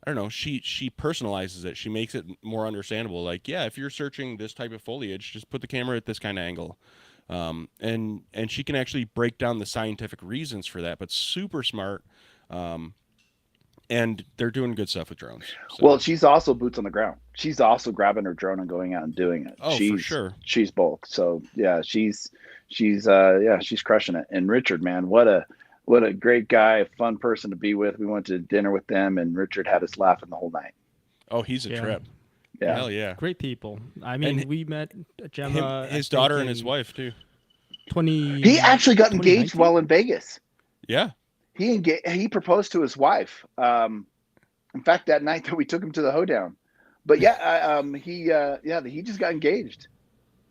I don't know. She personalizes it. She makes it more understandable. Like, yeah, if you're searching this type of foliage, just put the camera at this kind of angle, and she can actually break down the scientific reasons for that. But super smart, and they're doing good stuff with drones. So. Well, she's also boots on the ground. She's also grabbing her drone and going out and doing it. Oh, for sure. She's both. So yeah, she's crushing it. And Richard, man, what a great guy, fun person to be with. We went to dinner with them, and Richard had us laughing the whole night. Oh, he's a trip. Yeah. Hell yeah. Great people. I mean, And we met Gemma. His daughter and his wife too. 20. He actually got engaged 2019? while in Vegas. Yeah. He proposed to his wife. In fact, that night that we took him to the hoedown. But yeah, he just got engaged.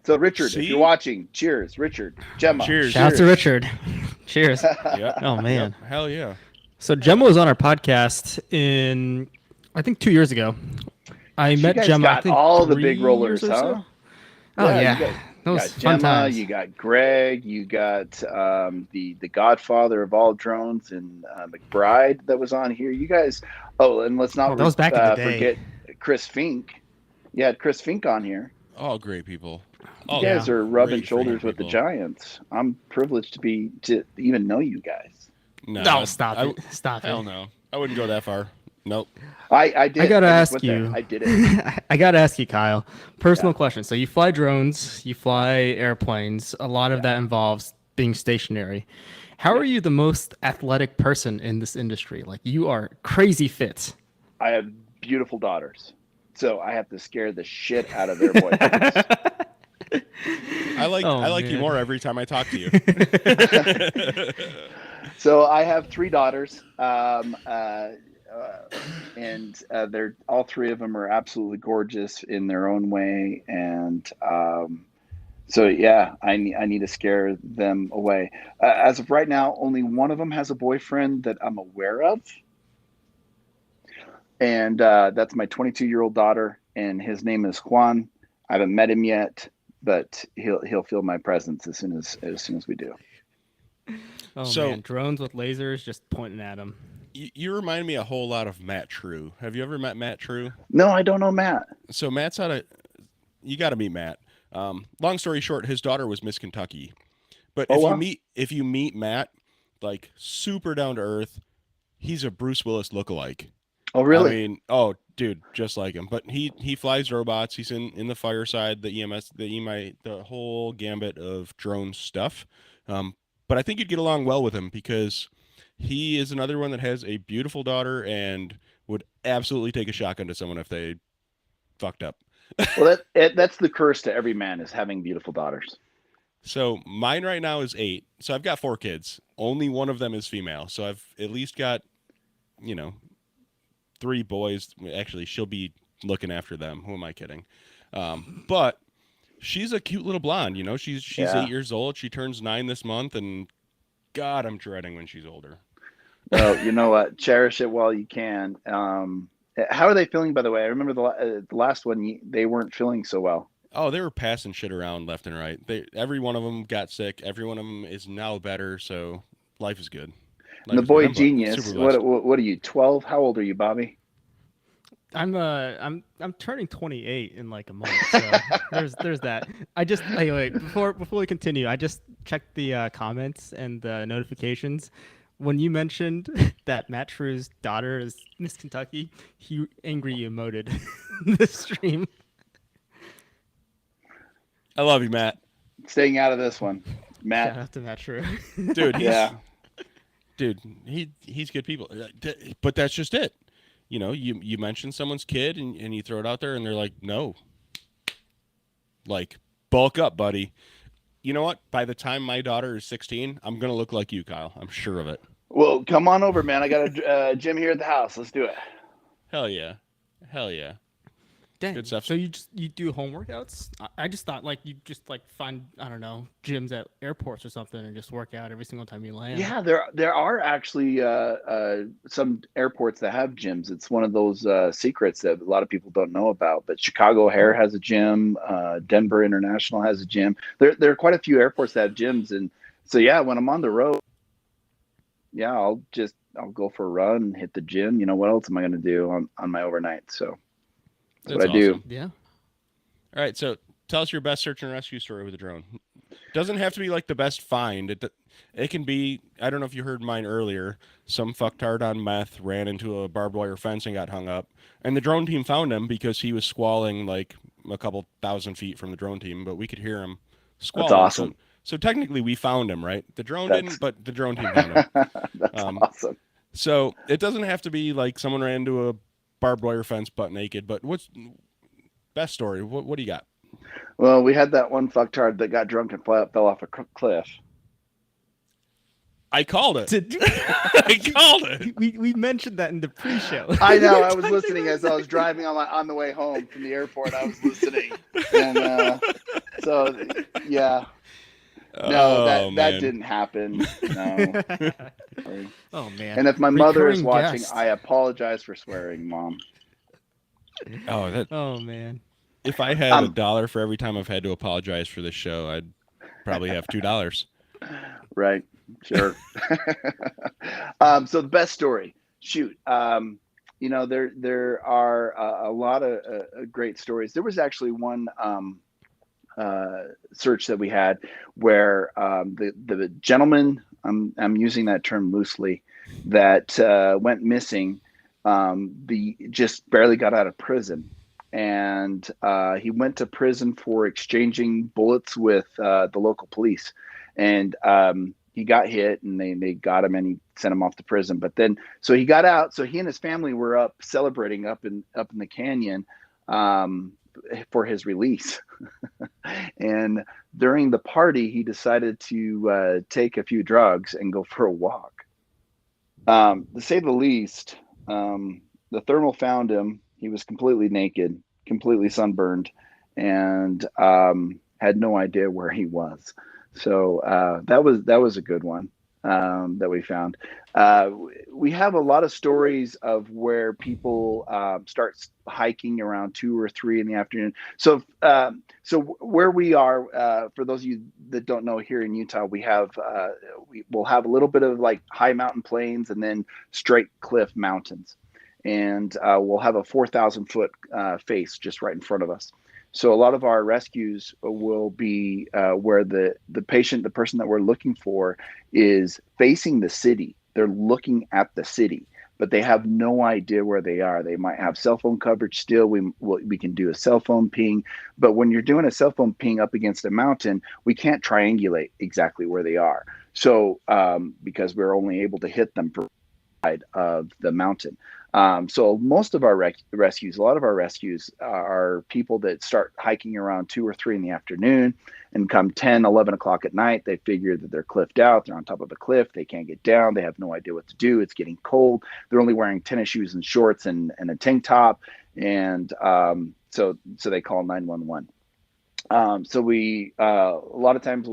So Richard, if you're watching, cheers, Richard, Gemma. Cheers. Shout out to Richard. Cheers. Yeah. Oh man. Yep. Hell yeah. So Gemma was on our podcast in, I think, 2 years ago. I met guys Gemma. got I think all the 3 big rollers, years or huh? so. Oh yeah, You those got fun Gemma, times. you got Greg, you got the godfather of all drones, and McBride that was on here. You guys. Oh, and let's not that was back in the day. forget Chris Fink. You had Chris Fink on here. All great people. You guys are rubbing great shoulders freaking with the people. Giants. I'm privileged to even know you guys. No, stop it. Stop Hell it. no. I wouldn't go that far. Nope. I did. I gotta just ask went there. you. I did it. I gotta ask you, Kyle. Personal question. So you fly drones, you fly airplanes. A lot of that involves being stationary. How are you the most athletic person in this industry? Like, you are crazy fit. I have beautiful daughters, so I have to scare the shit out of their boyfriends. I like you man. more every time I talk to you. So I have 3 daughters, and they're all 3 of them are absolutely gorgeous in their own way, and so yeah, I need to scare them away. As of right now, only one of them has a boyfriend that I'm aware of, and that's my 22-year-old daughter, and his name is Juan. I haven't met him yet, but he'll feel my presence as soon as we do. Oh So- man, drones with lasers just pointing at them. You remind me a whole lot of Matt True. Have you ever met Matt True? No, I don't know Matt. So Matt's you got to meet Matt. Long story short, his daughter was Miss Kentucky. But Oh, wow. if you meet Matt, like super down to earth, he's a Bruce Willis lookalike. Oh, really? I mean, oh, dude, just like him. But he flies robots. He's in the fireside, the EMS, the EMI, the whole gambit of drone stuff. But I think you'd get along well with him because he is another one that has a beautiful daughter and would absolutely take a shotgun to someone if they fucked up. Well, that's the curse to every man, is having beautiful daughters. So mine right now is 8. So I've got 4 kids. Only one of them is female. So I've at least got, 3 boys. Actually, she'll be looking after them. Who am I kidding? But she's a cute little blonde. She's Yeah. 8 years old. She turns 9 this month, and God, I'm dreading when she's older. Well, you know what? Cherish it while you can. How are they feeling, by the way? I remember the last one, they weren't feeling so well. Oh, they were passing shit around left and right. Every one of them got sick. Every one of them is now better. So life is good. And the Life is boy good. I'm genius. super blessed. What are you? 12? How old are you, Bobby? I'm turning 28 in like a month. So there's that. Wait, before we continue, I just checked the comments and the notifications. When you mentioned that Matt True's daughter is Miss Kentucky, he angry emoted the stream. I love you, Matt. Staying out of this one, Shout Matt. out to Matt True. Dude, Yeah. Dude, he's good people. But that's just it. You mention someone's kid and you throw it out there and they're like, no. Like, bulk up, buddy. You know what? By the time my daughter is 16, I'm going to look like you, Kyle. I'm sure of it. Well, come on over, man. I got a gym here at the house. Let's do it. Hell yeah. Hell yeah. Dang. Good stuff. So you do home workouts? I just thought like you just like find, I don't know, gyms at airports or something and just work out every single time you land. Yeah, there are actually some airports that have gyms. It's one of those secrets that a lot of people don't know about. But Chicago O'Hare has a gym. Denver International has a gym. There are quite a few airports that have gyms, and so yeah, when I'm on the road, yeah, I'll go for a run, hit the gym. What else am I going to do on my overnight? So that's what I do. awesome. Yeah. All right, so tell us your best search and rescue story with a drone. Doesn't have to be like the best find. It can be, I don't know if you heard mine earlier, some fucktard on meth ran into a barbed wire fence and got hung up. And the drone team found him because he was squalling like a couple thousand feet from the drone team, but we could hear him squalling. That's awesome. So technically we found him, right? The drone didn't, but the drone team found him. That's awesome. So it doesn't have to be like someone ran into a barbed wire fence butt naked, but Best story. What do you got? Well, we had that one fucktard that got drunk and fell off a cliff. I called it. Did I called it. we mentioned that in the pre-show? I know. We I was talked listening about as I was driving on the way home from the airport. I was listening, and so yeah, no, Oh that man. didn't happen. No. that. Oh man! And if my mother is Recurring watching, guest. I apologize for swearing, Mom. Oh, that. Oh man! If I had $1 for every time I've had to apologize for this show, I'd probably have $2. Right. Sure. So the best story. Shoot. There are a lot of great stories. There was actually one search that we had where the gentleman, I'm using that term loosely, that went missing, just barely got out of prison. And he went to prison for exchanging bullets with the local police. And he got hit and they got him and he sent him off to prison. But then, so he got out. So he and his family were up celebrating up in the canyon for his release. And during the party, he decided to take a few drugs and go for a walk. To say the least, the thermal found him. He was completely naked, completely sunburned, and had no idea where he was. So that was a good one that we found. We have a lot of stories of where people start hiking around 2 or 3 in the afternoon. So where we are, for those of you that don't know, here in Utah, we'll have a little bit of like high mountain plains and then straight cliff mountains, and we'll have a 4,000 foot face just right in front of us. So a lot of our rescues will be where the person that we're looking for is facing the city. They're looking at the city, but they have no idea where they are. They might have cell phone coverage still. We can do a cell phone ping, but when you're doing a cell phone ping up against a mountain, we can't triangulate exactly where they are. So because we're only able to hit them from the side of the mountain. So most of our rescues, a lot of our rescues are people that start hiking around 2 or 3 in the afternoon, and come 10, 11 o'clock at night, they figure that they're cliffed out. They're on top of a cliff. They can't get down. They have no idea what to do. It's getting cold. They're only wearing tennis shoes and shorts and a tank top. And so they call 911. So we, a lot of times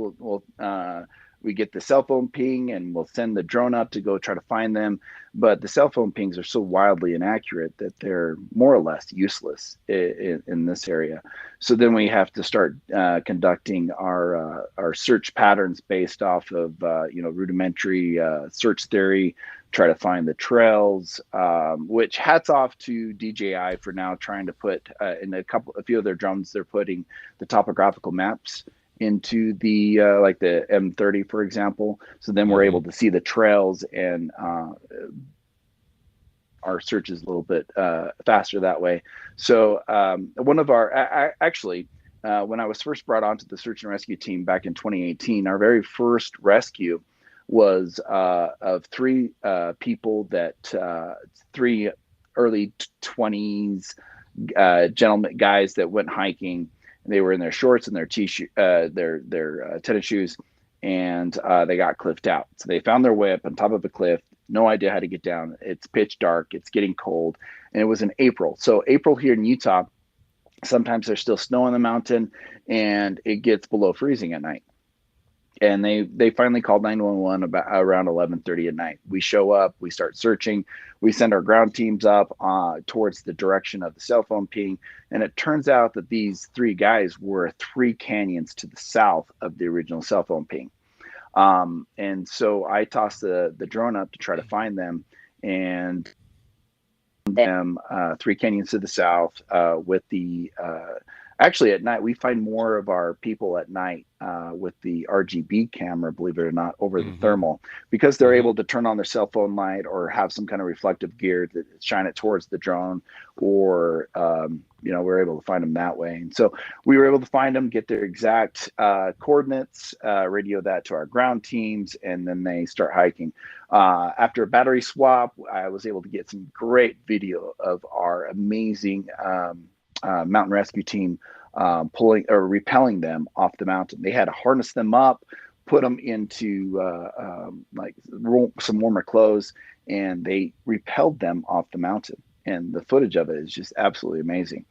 we get the cell phone ping and we'll send the drone up to go try to find them. But the cell phone pings are so wildly inaccurate that they're more or less useless in this area. So then we have to start conducting our search patterns based off of rudimentary search theory, try to find the trails, which hats off to DJI for now trying to put in a few of their drones, they're putting the topographical maps into the like the M30, for example. So then we're able to see the trails, and our search is a little bit faster that way. So one of our actually when I was first brought onto the search and rescue team back in 2018, our very first rescue was of 3 people that 3 early 20s gentlemen, guys that went hiking. They were in their shorts and their their tennis shoes, and they got cliffed out. So they found their way up on top of a cliff. No idea how to get down. It's pitch dark. It's getting cold, and it was in April. So April here in Utah, sometimes there's still snow on the mountain, and it gets below freezing at night. And they finally called 911 about around 11:30 at night. We show up, we start searching, we send our ground teams up towards the direction of the cell phone ping, and it turns out that these 3 guys were 3 canyons to the south of the original cell phone ping. And so I tossed the drone up to try to find them, and them 3 canyons to the south with the actually at night we find more of our people at night with the RGB camera, believe it or not, over the thermal, because they're able to turn on their cell phone light or have some kind of reflective gear to shine it towards the drone, or we're able to find them that way. And so we were able to find them, get their exact coordinates, radio that to our ground teams, and then they start hiking. After a battery swap, I was able to get some great video of our amazing mountain rescue team pulling or repelling them off the mountain. They had to harness them up, put them into like some warmer clothes, and they repelled them off the mountain. And the footage of it is just absolutely amazing.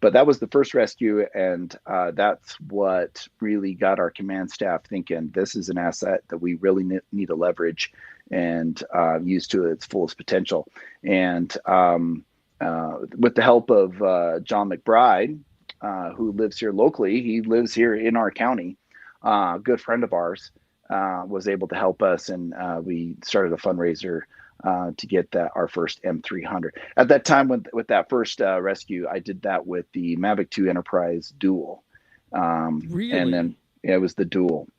But that was the first rescue, and that's what really got our command staff thinking this is an asset that we really need to leverage and use to its fullest potential. And with the help of John McBride, who lives here locally, he lives here in our county, a good friend of ours, was able to help us, and we started a fundraiser to get our first M300. At that time, with that first rescue, I did that with the Mavic 2 Enterprise Dual. Really? And then it was the Dual.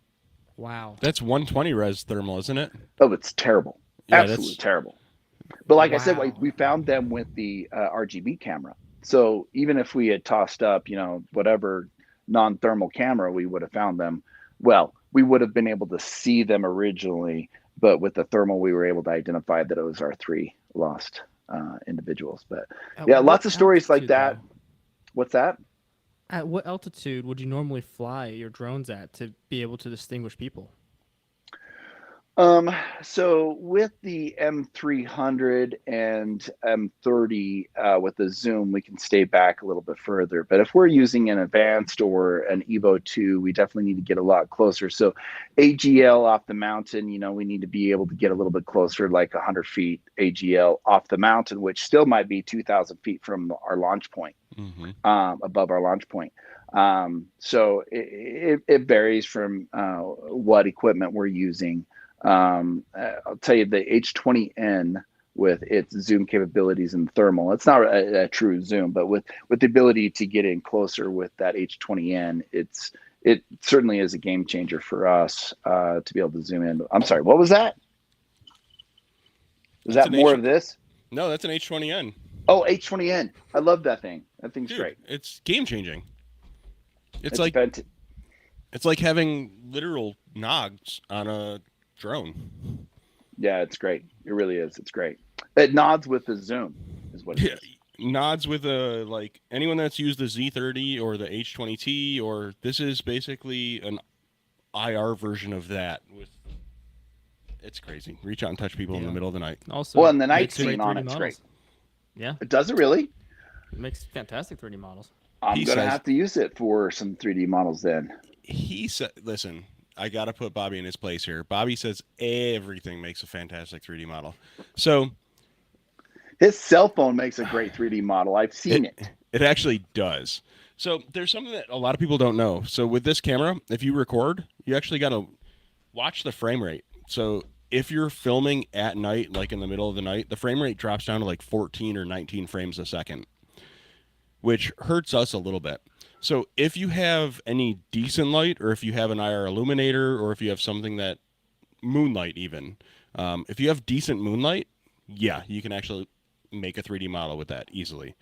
Wow. That's 120 res thermal, isn't it? Oh, it's terrible. Yeah, Absolutely terrible. But like I said, Wow. we found them with the RGB camera. So even if we had tossed up, whatever non-thermal camera, we would have found them. Well, we would have been able to see them originally, but with the thermal, we were able to identify that it was our 3 lost individuals. But yeah, lots of stories like that. Though? What's that? At what altitude would you normally fly your drones at to be able to distinguish people? So with the M300 and M30, with the zoom, we can stay back a little bit further. But if we're using an advanced or an Evo 2, we definitely need to get a lot closer. So AGL off the mountain, we need to be able to get a little bit closer, like 100 feet AGL off the mountain, which still might be 2,000 feet from our launch point, above our launch point. So it varies from what equipment we're using. I'll tell you the H20N with its zoom capabilities and thermal, it's not a true zoom, but with the ability to get in closer with that H20N, it certainly is a game changer for us to be able to zoom in. I'm sorry, what was that? Was that more of this? No, that's an H20N. Oh, H20N. I love that thing. That thing's great. It's game changing. It's like having literal nods on a drone. Yeah, it's great. It really is. It's great. It nods with the zoom is what it is. Nods with anyone that's used the Z30 or the H20T, or this is basically an IR version of that. It's crazy. Reach out and touch people in the middle of the night. Also, and the night scene on it's great. Yeah. Does it really? It makes fantastic 3D models. I'm going to have to use it for some 3D models then. He said, listen, I got to put Bobby in his place here. Bobby says everything makes a fantastic 3D model. So his cell phone makes a great 3D model. I've seen it. It actually does. So there's something that a lot of people don't know. So with this camera, if you record, you actually got to watch the frame rate. So if you're filming at night, like in the middle of the night, the frame rate drops down to like 14 or 19 frames a second, which hurts us a little bit. So if you have any decent light, or if you have an IR illuminator, or if you have something that moonlight even, if you have decent moonlight, yeah, you can actually make a 3D model with that easily.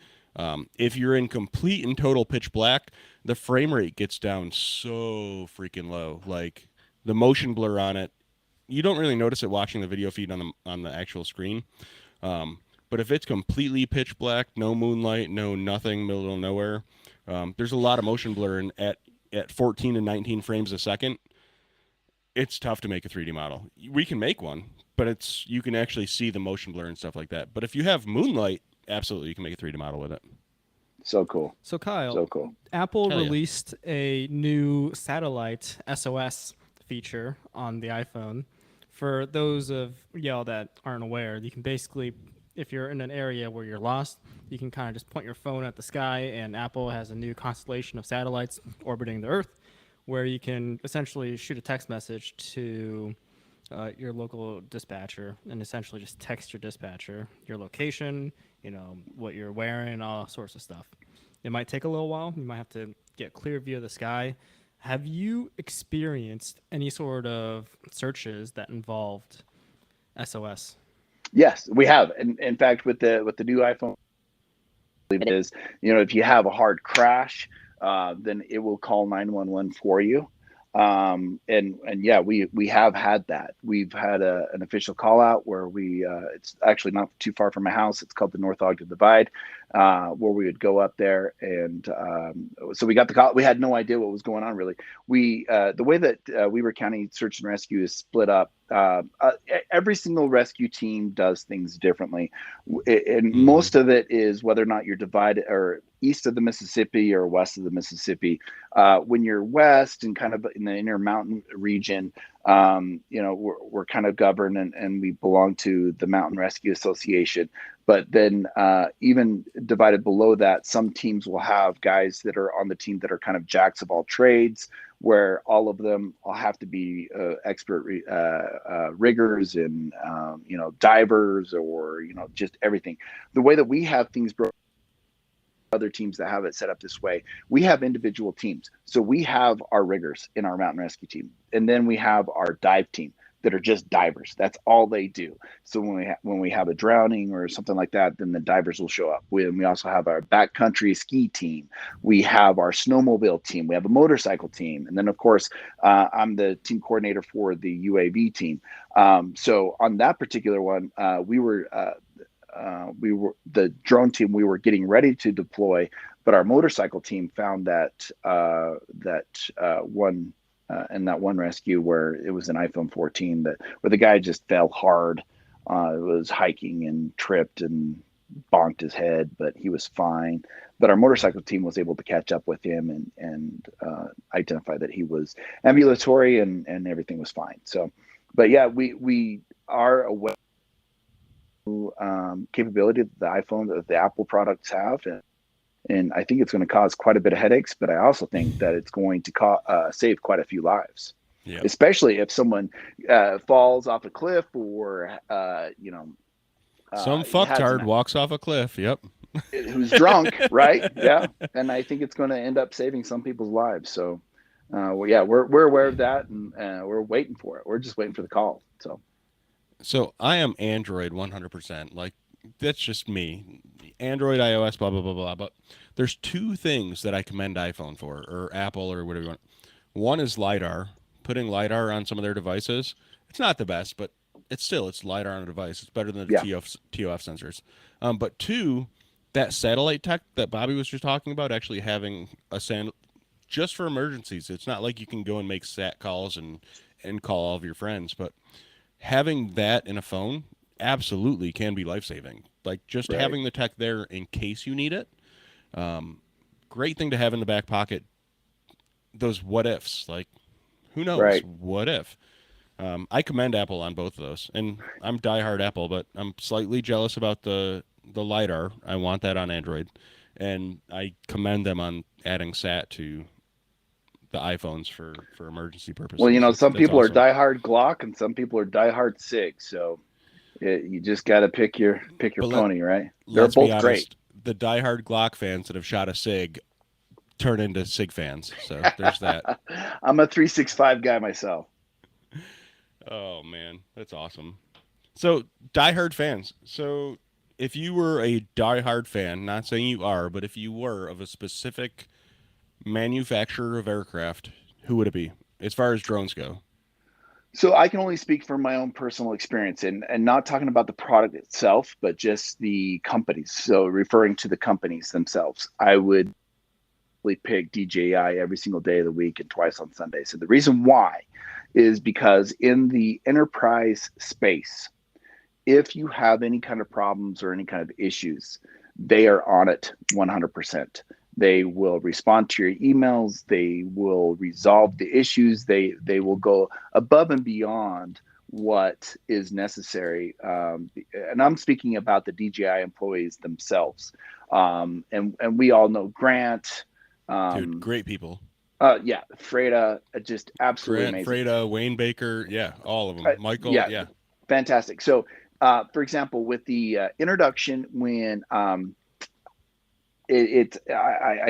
If you're in complete and total pitch black, the frame rate gets down so freaking low. Like the motion blur on it, you don't really notice it watching the video feed on the actual screen. But if it's completely pitch black, no moonlight, no nothing, middle of nowhere, there's a lot of motion blur, and at 14 and 19 frames a second, it's tough to make a 3D model. We can make one, but you can actually see the motion blur and stuff like that. But if you have moonlight, absolutely, you can make a 3D model with it. So cool. So Kyle, so cool. Apple released a new satellite SOS feature on the iPhone. For those of y'all that aren't aware, you can basically, if you're in an area where you're lost, you can kind of just point your phone at the sky, and Apple has a new constellation of satellites orbiting the Earth, where you can essentially shoot a text message to your local dispatcher and essentially just text your dispatcher your location, what you're wearing, all sorts of stuff. It might take a little while. You might have to get a clear view of the sky. Have you experienced any sort of searches that involved SOS? Yes, we have. In fact, with the new iPhone, it is, if you have a hard crash, then it will call 911 for you. And yeah, we have had that. We've had an official call out where it's actually not too far from my house. It's called the North Ogden Divide. where we would go up there, and so we got the call. We had no idea what was going on really. The way that Weber County Search and Rescue is split up. Every single rescue team does things differently, and most of it is whether or not you're divided or east of the Mississippi or west of the Mississippi. When you're west and kind of in the Intermountain region, we're kind of governed, and we belong to the Mountain Rescue Association. But then even divided below that, some teams will have guys that are on the team that are kind of jacks of all trades, where all of them will have to be expert riggers and divers, or just everything. The way that we have things broken, other teams that have it set up this way, we have individual teams. So we have our riggers in our mountain rescue team, and then we have our dive team that are just divers. That's all they do. So when we have a drowning or something like that, then the divers will show up. We also have our backcountry ski team. We have our snowmobile team. We have a motorcycle team, and then of course I'm the team coordinator for the UAV team. So on that particular one, we were the drone team. We were getting ready to deploy, but our motorcycle team found that one. In that one rescue where it was an iPhone 14 where the guy just fell hard. Was hiking and tripped and bonked his head, but he was fine. But our motorcycle team was able to catch up with him and identify that he was ambulatory and everything was fine. So, but yeah, we are aware of capability that the iPhone, that the Apple products have, and I think it's going to cause quite a bit of headaches, but I also think that it's going to save quite a few lives, especially if someone falls off a cliff or, some fucktard walks off a cliff. Yep. Who's drunk, right? Yeah. And I think it's going to end up saving some people's lives. So, we're aware of that, and we're waiting for it. We're just waiting for the call. So I am Android 100%. Like, that's just me. Android, iOS, blah, blah, blah, blah. But there's two things that I commend iPhone for, or Apple, or whatever you want. One is LiDAR. Putting LiDAR on some of their devices. It's not the best, but it's LiDAR on a device. It's better than the TOF sensors. But two, that satellite tech that Bobby was just talking about, actually having just for emergencies. It's not like you can go and make sat calls and call all of your friends, but having that in a phone absolutely can be life-saving. Like, just having the tech there in case you need it. Great thing to have in the back pocket. Those what ifs, like, who knows? Right. What if? I commend Apple on both of those, and I'm diehard Apple, but I'm slightly jealous about the LiDAR. I want that on Android, and I commend them on adding SAT to the iPhones for emergency purposes. Well, some people awesome. are diehard Glock, and some people are diehard SIG. So you just got to pick your pony, right? They're both great. The diehard Glock fans that have shot a SIG turn into SIG fans. So there's that. I'm a 365 guy myself. Oh man, that's awesome. So diehard fans. So if you were a diehard fan, not saying you are, but if you were of a specific manufacturer of aircraft, who would it be as far as drones go? So I can only speak from my own personal experience, and not talking about the product itself, but just the companies. So referring to the companies themselves, I would pick DJI every single day of the week and twice on Sundays. And the reason why is because in the enterprise space, if you have any kind of problems or any kind of issues, they are on it 100%. They will respond to your emails. They will resolve the issues. They will go above and beyond what is necessary. And I'm speaking about the DJI employees themselves. And we all know Grant. Dude, great people. Freda, just absolutely Grant, amazing. Freda, Wayne Baker, all of them. Michael, fantastic. So, for example, with the introduction, when I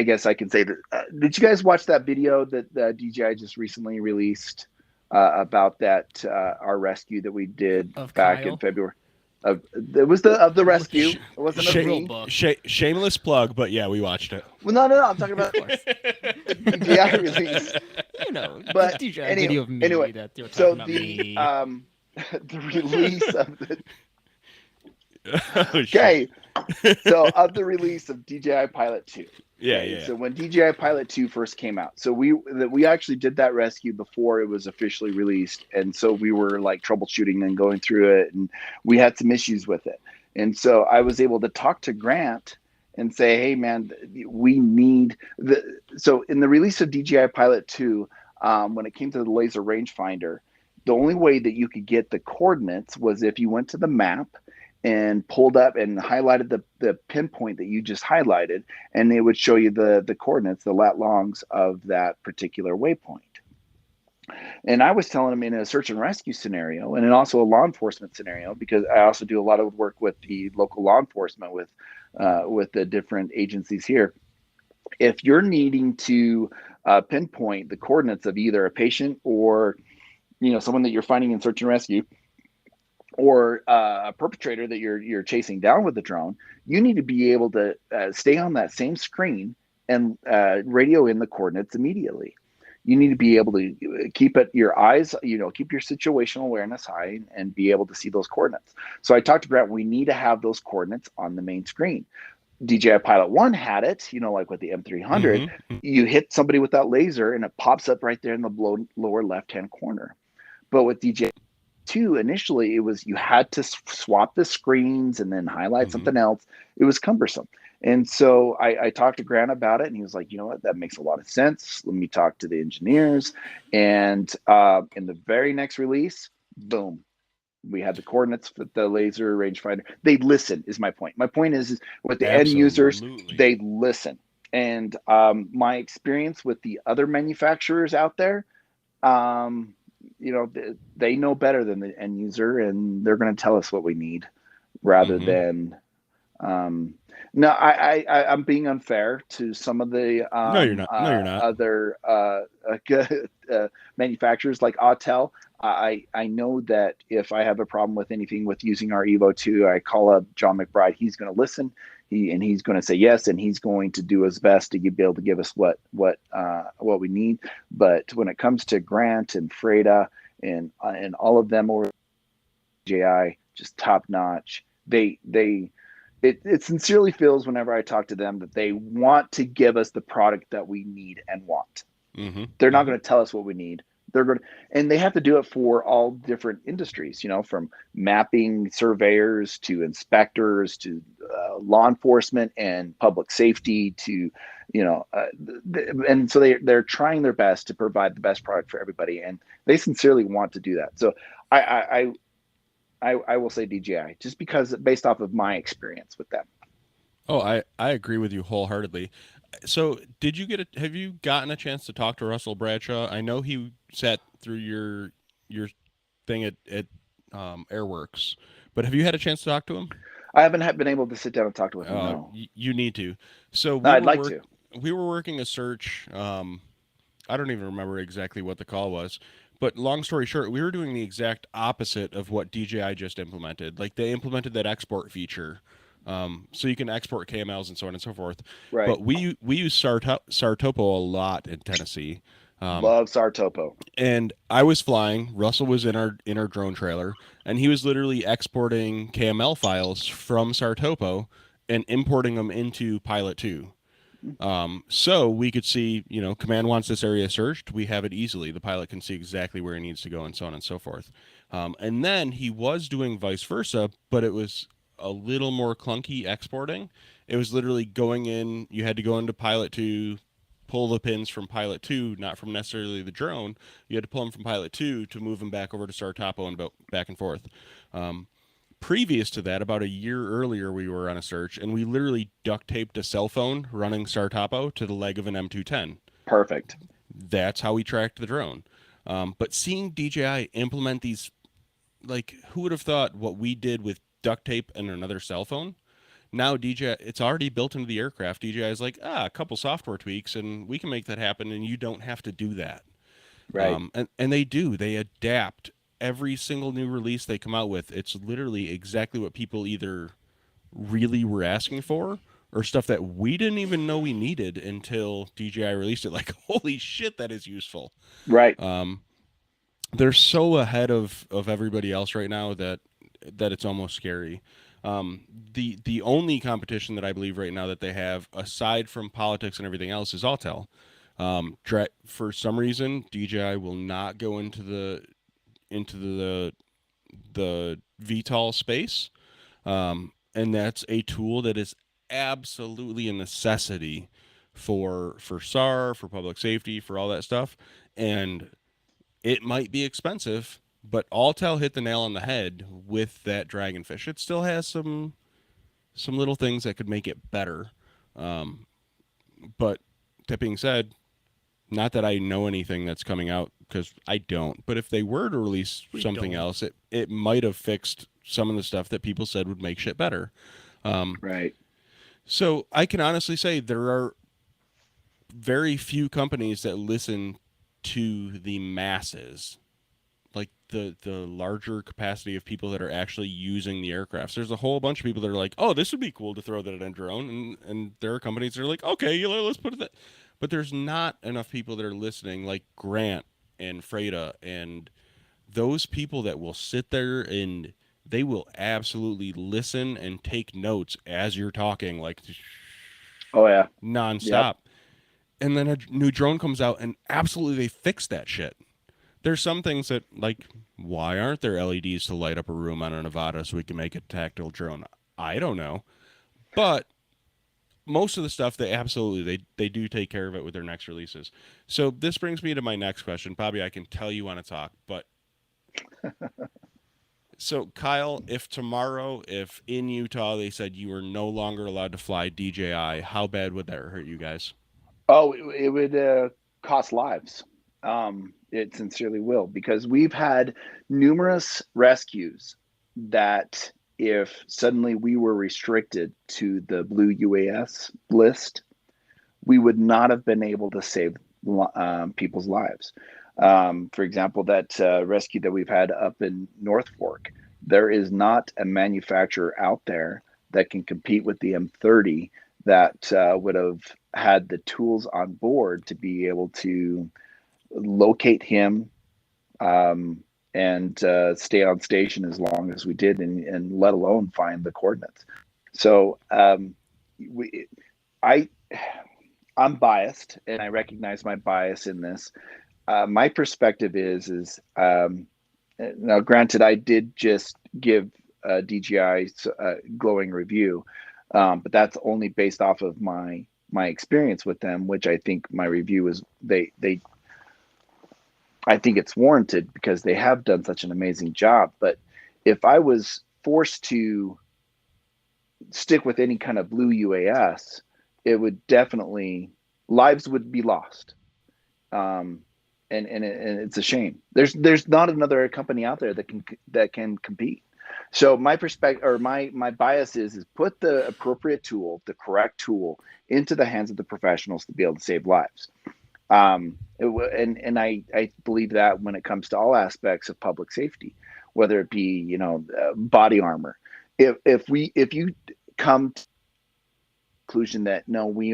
guess I can say that. Did you guys watch that video that DJI just recently released about that our rescue that we did back in February? It was of the rescue. It wasn't a real book. Shameless plug, but yeah, we watched it. Well, no. I'm talking about the DJI release. But DJI video of me that you're talking about me. The release of the Oh shit. Okay, so of the release of DJI Pilot 2. Yeah, Okay, yeah. so when DJI Pilot 2 first came out, so we actually did that rescue before it was officially released, and so we were like troubleshooting and going through it, and we had some issues with it, and so I was able to talk to Grant and say, hey man, we need the so in the release of DJI Pilot 2, when it came to the laser rangefinder, the only way that you could get the coordinates was if you went to the map and pulled up and highlighted the pinpoint that you just highlighted, and it would show you the coordinates, the lat longs of that particular waypoint. And I was telling him in a search and rescue scenario, and then also a law enforcement scenario, because I also do a lot of work with the local law enforcement with the different agencies here. If you're needing to pinpoint the coordinates of either a patient or someone that you're finding in search and rescue, or a perpetrator that you're chasing down with the drone, you need to be able to stay on that same screen and radio in the coordinates immediately. You need to be able to keep your eyes, keep your situational awareness high and be able to see those coordinates. So I talked to Grant, we need to have those coordinates on the main screen. DJI Pilot 1 had it, like with the M300, you hit somebody with that laser and it pops up right there in the lower left-hand corner. But with DJI 2, initially, it was you had to swap the screens and then highlight something else. It was cumbersome. And so I talked to Grant about it, and he was like, you know what, that makes a lot of sense. Let me talk to the engineers. And in the very next release, boom, we had the coordinates with the laser rangefinder. They listen, is my point. My point is with the end users, they listen. And my experience with the other manufacturers out there, they know better than the end user, and they're going to tell us what we need rather than no, I'm being unfair to some of the No, you're not. No, you're not. other manufacturers like Autel. I know that if I have a problem with anything with using our Evo 2, I call up John McBride. He's going to listen. He's going to say yes, and he's going to do his best to be able to give us what we need. But when it comes to Grant and Freda and all of them over DJI, just top notch. It sincerely feels whenever I talk to them that they want to give us the product that we need and want. They're not going to tell us what we need. They're going to, and they have to do it for all different industries, from mapping surveyors to inspectors to law enforcement and public safety to, and so they're trying their best to provide the best product for everybody, and they sincerely want to do that. So I will say DJI, just because based off of my experience with them. Oh, I agree with you wholeheartedly. So, have you gotten a chance to talk to Russell Bradshaw? I know he sat through your thing at Airworks, but have you had a chance to talk to him? I haven't been able to sit down and talk to him. No. You need to. So I'd like to. We were working a search. I don't even remember exactly what the call was. But long story short, we were doing the exact opposite of what DJI just implemented. Like, they implemented that export feature, so you can export KMLs and so on and so forth. Right. But we use SAR Topo a lot in Tennessee. Love SAR Topo. And I was flying. Russell was in our drone trailer, and he was literally exporting KML files from SAR Topo and importing them into Pilot 2. So we could see, command wants this area searched. We have it easily. The pilot can see exactly where he needs to go and so on and so forth. And then he was doing vice versa, but it was a little more clunky exporting. It was literally going in. You had to go into Pilot 2, pull the pins from Pilot 2, not from necessarily the drone. You had to pull them from Pilot 2 to move them back over to SAR Topo and back and forth. Previous to that, about a year earlier, we were on a search, and we literally duct taped a cell phone running SAR Topo to the leg of an M210. Perfect. That's how we tracked the drone. But seeing DJI implement these, like, who would have thought what we did with duct tape and another cell phone? Now DJI, it's already built into the aircraft. DJI is like, a couple software tweaks, and we can make that happen, and you don't have to do that. Right. And they do. They adapt. Every single new release they come out with, it's literally exactly what people either really were asking for or stuff that we didn't even know we needed until DJI released it. Like, holy shit, that is useful. Right. They're so ahead of everybody else right now that it's almost scary. The only competition that I believe right now that they have, aside from politics and everything else, is Autel. For some reason, DJI will not go into the VTOL space, and that's a tool that is absolutely a necessity for SAR, for public safety, for all that stuff, and it might be expensive, but Autel hit the nail on the head with that Dragonfish. It still has some little things that could make it better, but that being said, not that I know anything that's coming out, because I don't. But if they were to release something else, it might have fixed some of the stuff that people said would make shit better. Right. So I can honestly say there are very few companies that listen to the masses, like the larger capacity of people that are actually using the aircrafts. There's a whole bunch of people that are like, oh, this would be cool to throw that at a drone, and there are companies that are like, okay, let's put it that. But there's not enough people that are listening, like Grant and Freda and those people that will sit there and they will absolutely listen and take notes as you're talking, like Oh yeah. nonstop. Yep. And then a new drone comes out and absolutely they fix that shit. There's some things that, like, why aren't there LEDs to light up a room on a Nevada so we can make a tactile drone? I don't know. But most of the stuff, they do take care of it with their next releases. So this brings me to my next question. Bobby, I can tell you want to talk, but so Kyle, if tomorrow, if in Utah they said you were no longer allowed to fly DJI, how bad would that hurt you guys? Oh, it would cost lives. It sincerely will, because we've had numerous rescues that if suddenly we were restricted to the blue UAS list, we would not have been able to save people's lives. For example, that rescue that we've had up in North Fork, there is not a manufacturer out there that can compete with the M30 that would have had the tools on board to be able to locate him, and stay on station as long as we did, and let alone find the coordinates. So we, I, I'm biased, and I recognize my bias in this. My perspective is now. Granted, I did just give DJI glowing review, but that's only based off of my experience with them, which I think my review is they I think it's warranted because they have done such an amazing job. But if I was forced to stick with any kind of blue UAS, it would definitely, lives would be lost. And it's a shame. There's not another company out there that can compete. So my perspective, or my bias is put the appropriate tool, the correct tool, into the hands of the professionals to be able to save lives. And I believe that when it comes to all aspects of public safety, whether it be body armor, if you come to the conclusion that no, we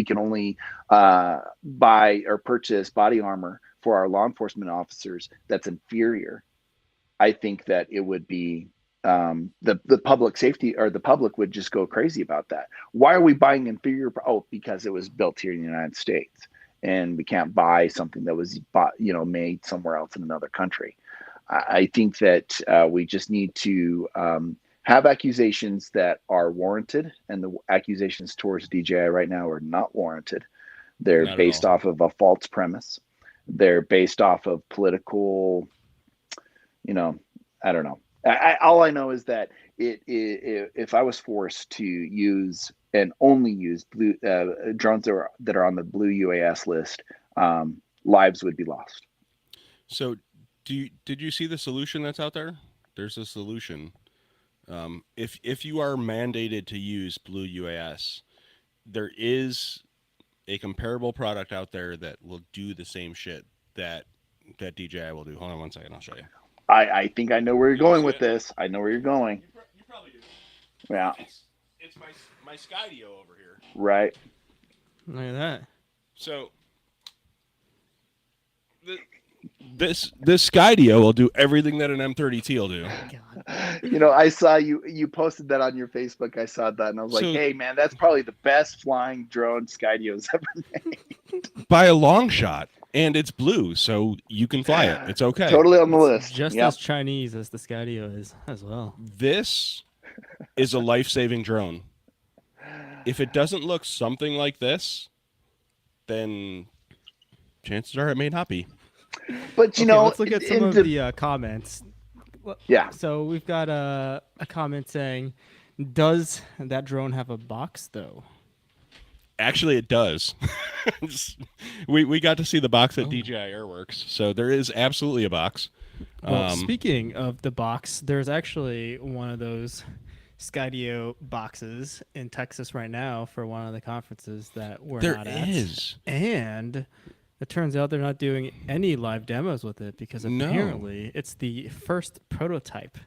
can only buy or purchase body armor for our law enforcement officers that's inferior, I think that it would be the public safety, or the public would just go crazy about that. Why are we buying inferior? Oh, because it was built here in the United States, and we can't buy something that was made somewhere else in another country. I think that we just need to have accusations that are warranted, and the accusations towards DJI right now are not warranted. They're Not at based all. off of a false premise. They're based off of political, I don't know. All I know is that if I was forced to use and only use blue drones that are on the blue UAS list, lives would be lost. So, did you see the solution that's out there? There's a solution. If you are mandated to use Blue UAS, there is a comparable product out there that will do the same shit that DJI will do. Hold on one second, I'll show you. I think I know where you're Can you going see with it? this. I know where you're going. You probably do. Yeah. It's my Skydio over here. Right. Look at that. So This Skydio will do everything that an M30T will do. God. You know, I saw you posted that on your Facebook. I saw that and I was like, So- hey man, that's probably the best flying drone Skydio's ever made. By a long shot, and it's blue, so you can fly it. It's okay. Totally on the It's list. just Yep. as Chinese as the Skydio is as well. This is a life-saving drone. If it doesn't look something like this, then chances are it may not be. But you Okay, know, let's look at some of the comments. yeah. So we've got a comment saying, "Does that drone have a box though?" Actually, it does. we got to see the box at DJI Airworks, so there is absolutely a box. Well, speaking of the box, there's actually one of those Skydio boxes in Texas right now for one of the conferences that we're There not at. is. And it turns out they're not doing any live demos with it because No. apparently it's the first prototype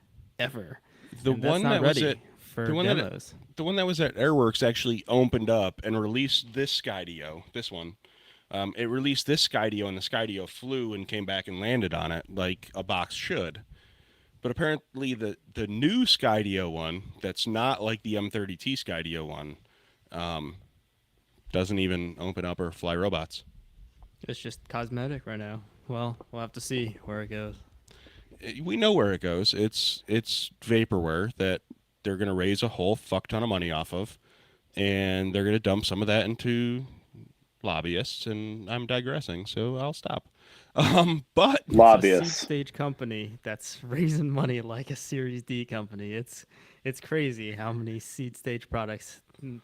ever. The and that's one not that was ready at for the one that- demos. the one that was at Airworks actually opened up and released this Skydio. This one, it released this Skydio, and the Skydio flew and came back and landed on it like a box should. But apparently, the new Skydio one, that's not like the M30T Skydio one, doesn't even open up or fly robots. It's just cosmetic right now. Well, we'll have to see where it goes. We know where it goes. It's vaporware that they're going to raise a whole fuck ton of money off of, and they're going to dump some of that into lobbyists. And I'm digressing, so I'll stop. But It's a Lobbyists. seed stage company that's raising money like a Series D company. It's crazy how many seed stage products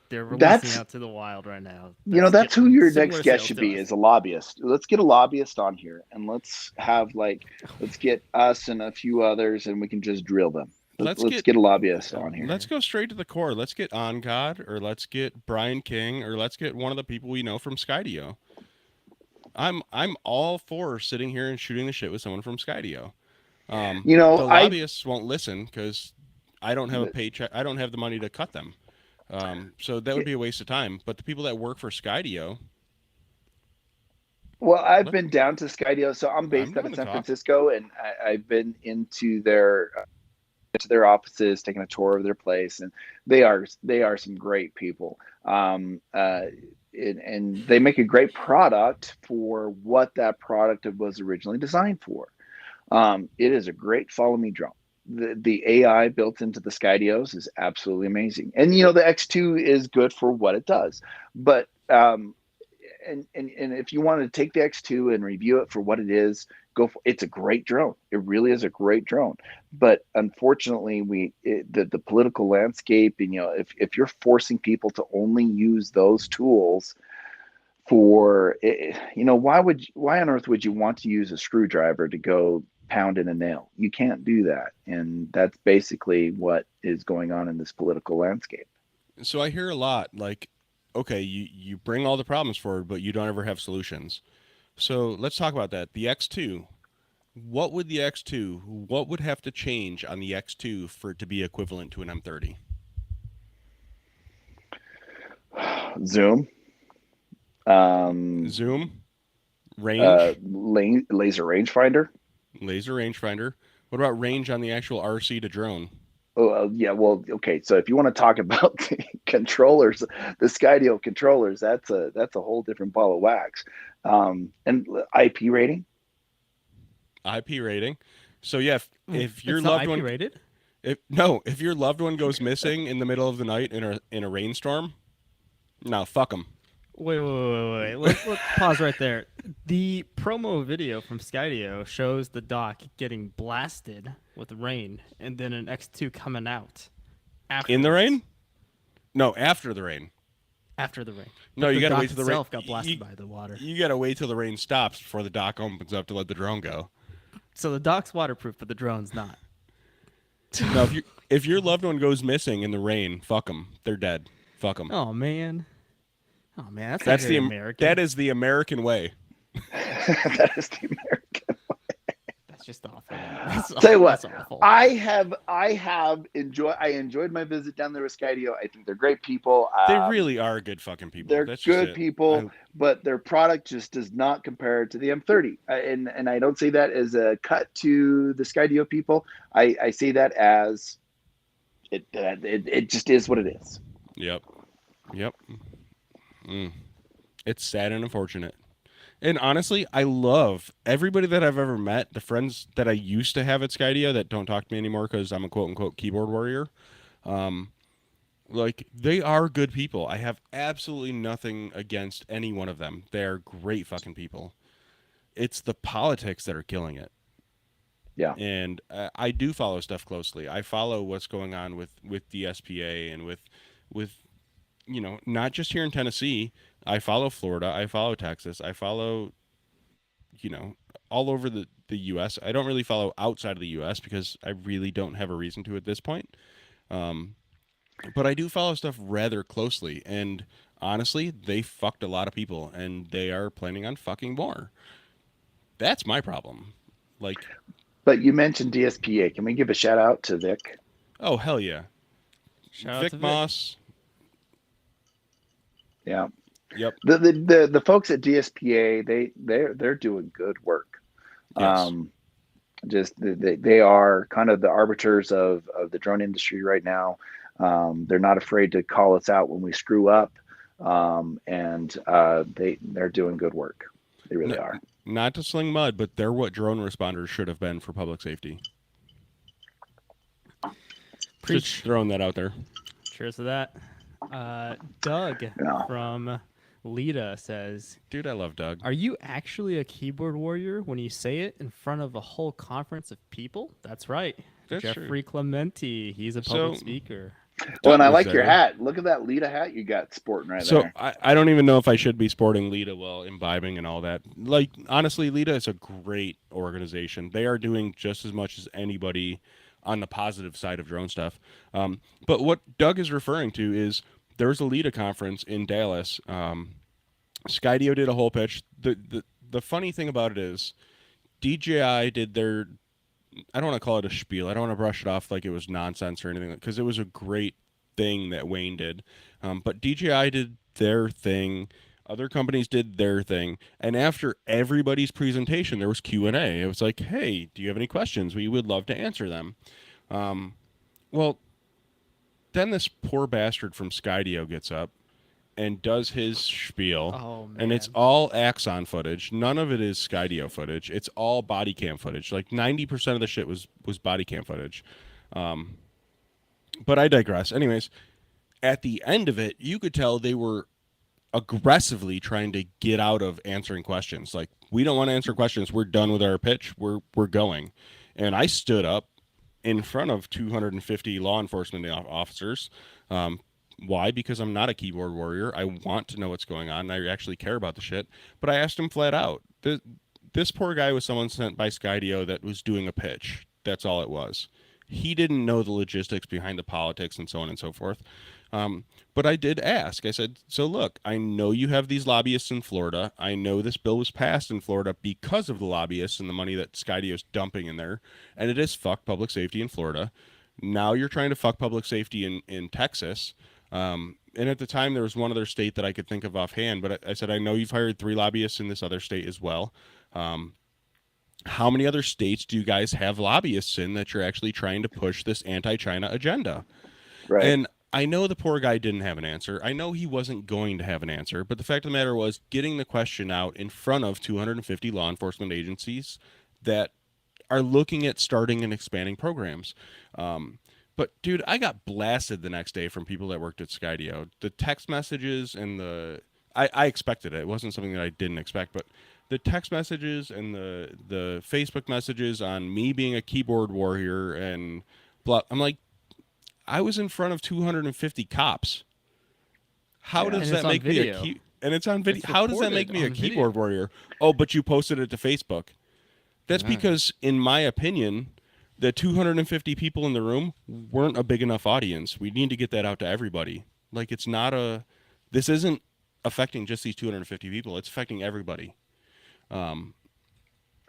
they're releasing That's- out to the wild right now. You know, that's who your similar next guest sales should to be, us. is a lobbyist. Let's get a lobbyist on here and let's get us and a few others and we can just drill them. Let's get a lobbyist on here. Let's go straight to the core. Let's get On God, or let's get Brian King, or let's get one of the people we know from Skydio. I'm all for sitting here and shooting the shit with someone from Skydio. You know, the lobbyists won't listen because I don't have a paycheck. I don't have the money to cut them. So that would be a waste of time. But the people that work for Skydio, Well, I've been down to Skydio, so I'm based I'm out down of to San talk. Francisco, and I've been into their offices, taking a tour of their place, and they are some great people. And they make a great product for what that product was originally designed for. It is a great follow me drone. The AI built into the Skydios is absolutely amazing, and you know the X2 is good for what it does, but and if you want to take the X2 and review it for what it is, it's a great drone. It really is a great drone. But unfortunately, the political landscape, and you know, if you're forcing people to only use those tools for, you know, why on earth would you want to use a screwdriver to go pound in a nail? You can't do that, and that's basically what is going on in this political landscape. so I hear a lot like, okay, you bring all the problems forward, but you don't ever have solutions. So let's talk about that. The X2, what would have to change on the X2 for it to be equivalent to an M30? Zoom, Zoom, range, laser rangefinder. laser rangefinder. What about range on the actual RC to drone? Oh, yeah. Well, okay. So if you want to talk about the controllers, the Skydio controllers, that's a whole different ball of wax. And IP rating. IP rating. So yeah, if your It's not loved IP one, rated? if your loved one goes missing in the middle of the night in a rainstorm, no, fuck them. Wait. Let's pause right there. The promo video from Skydio shows the dock getting blasted with rain and then an X2 coming out. In the afterwards. rain? No, after the rain. After the rain. No, But you the gotta dock wait till the rain. itself got blasted by the water. You gotta wait till the rain stops before the dock opens up to let the drone go. So the dock's waterproof, but the drone's not. No, if your loved one goes missing in the rain, fuck them. They're dead. Fuck them. Oh man, that's That's not the very American. that is the American way. That is the American. just awful. That's, Tell you what, that's awful. I enjoyed my visit down there with Skydio. I think they're great people. They really are good fucking people. They're That's just good it. people, but their product just does not compare to the M30. And I don't say that as a cut to the Skydio people. I say that as it just is what it is. Yep. It's sad and unfortunate. And honestly, I love everybody that I've ever met, the friends that I used to have at Skydio that don't talk to me anymore because I'm a quote-unquote keyboard warrior. Like, they are good people. I have absolutely nothing against any one of them. They are great fucking people. It's the politics that are killing it. Yeah. And I do follow stuff closely. I follow what's going on with the SPA and with not just here in Tennessee. I follow Florida. I follow Texas. I follow, all over the U.S. I don't really follow outside of the U.S. because I really don't have a reason to at this point. But I do follow stuff rather closely. And honestly, they fucked a lot of people, and they are planning on fucking more. That's my problem. Like, but you mentioned DSPA. Can we give a shout out to Vic? Oh, hell yeah. Shout out Vic to Vic. Moss. Yeah. Yep. The folks at DSPA, they're doing good work. Yes. They are kind of the arbiters of the drone industry right now. They're not afraid to call us out when we screw up, and they're doing good work. They really are. Not to sling mud, but they're what drone responders should have been for public safety. Preach. Just throwing that out there. Cheers to that. Doug from Lita says, Dude, I love Doug. "Are you actually a keyboard warrior when you say it in front of a whole conference of people?" That's right. That's Jeffrey true. Clementi. He's a public speaker. Well, and I was like your there. hat. Look at that Lita hat you got sporting right So there. I don't even know if I should be sporting Lita while imbibing and all that. Like, honestly, Lita is a great organization. They are doing just as much as anybody on the positive side of drone stuff. But what Doug is referring to is there was a Lita conference in Dallas. Skydio did a whole pitch. The funny thing about it is DJI did their, I don't want to call it a spiel. I don't want to brush it off like it was nonsense or anything, because it was a great thing that Wayne did. But DJI did their thing. Other companies did their thing. And after everybody's presentation, there was Q&A. It was like, hey, do you have any questions? We would love to answer them. Well, then this poor bastard from Skydio gets up and does his spiel. Oh, man. And it's all Axon footage. None of it is Skydio footage. It's all body cam footage. Like 90% of the shit was body cam footage. But I digress. Anyways, at the end of it, you could tell they were aggressively trying to get out of answering questions. Like, we don't want to answer questions. We're done with our pitch. We're going. And I stood up in front of 250 law enforcement officers. Why? Because I'm not a keyboard warrior. I want to know what's going on. I actually care about the shit. But I asked him flat out. This poor guy was someone sent by Skydio that was doing a pitch. That's all it was. He didn't know the logistics behind the politics and so on and so forth. But I did ask. I said, so look, I know you have these lobbyists in Florida. I know this bill was passed in Florida because of the lobbyists and the money that Skydio is dumping in there. And it is fuck public safety in Florida. Now you're trying to fuck public safety in Texas. And at the time, there was one other state that I could think of offhand. But I said, I know you've hired 3 lobbyists in this other state as well. How many other states do you guys have lobbyists in that you're actually trying to push this anti-China agenda? Right. And I know the poor guy didn't have an answer. I know he wasn't going to have an answer. But the fact of the matter was getting the question out in front of 250 law enforcement agencies that are looking at starting and expanding programs. But, dude, I got blasted the next day from people that worked at Skydio. The text messages and I expected it. It wasn't something that I didn't expect, but the text messages and the Facebook messages on me being a keyboard warrior and blah. I'm like, I was in front of 250 cops. How does that make me a and it's on video. How does that make me a keyboard warrior? Oh, but you posted it to Facebook. That's because, in my opinion, the 250 people in the room weren't a big enough audience. We need to get that out to everybody. Like, this isn't affecting just these 250 people. It's affecting everybody.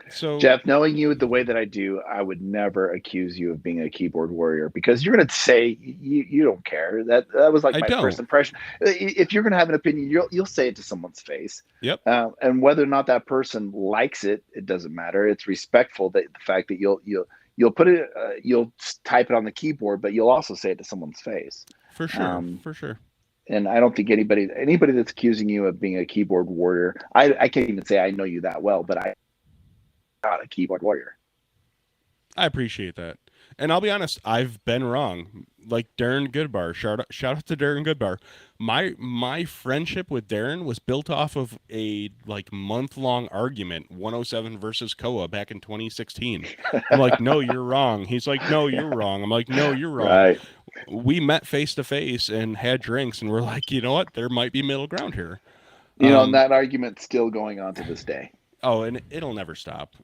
So Jeff, knowing you the way that I do, I would never accuse you of being a keyboard warrior because you're going to say you don't care. That was like I my first don't. impression. If you're going to have an opinion, you'll say it to someone's face. Yep. And whether or not that person likes it, it doesn't matter. It's respectful that the fact that you'll put it, you'll type it on the keyboard, but you'll also say it to someone's face. For sure. For sure. And I don't think anybody that's accusing you of being a keyboard warrior, I can't even say I know you that well, but I'm not a keyboard warrior. I appreciate that. And I'll be honest, I've been wrong. Like Darren Goodbar, shout out to Darren Goodbar. My friendship with Darren was built off of a like month-long argument, 107 versus Koa back in 2016. I'm like, no, you're wrong. He's like, no, you're wrong. I'm like, no, you're wrong. Right. We met face to face and had drinks, and we're like, you know what? There might be middle ground here. And that argument's still going on to this day. Oh, and it'll never stop.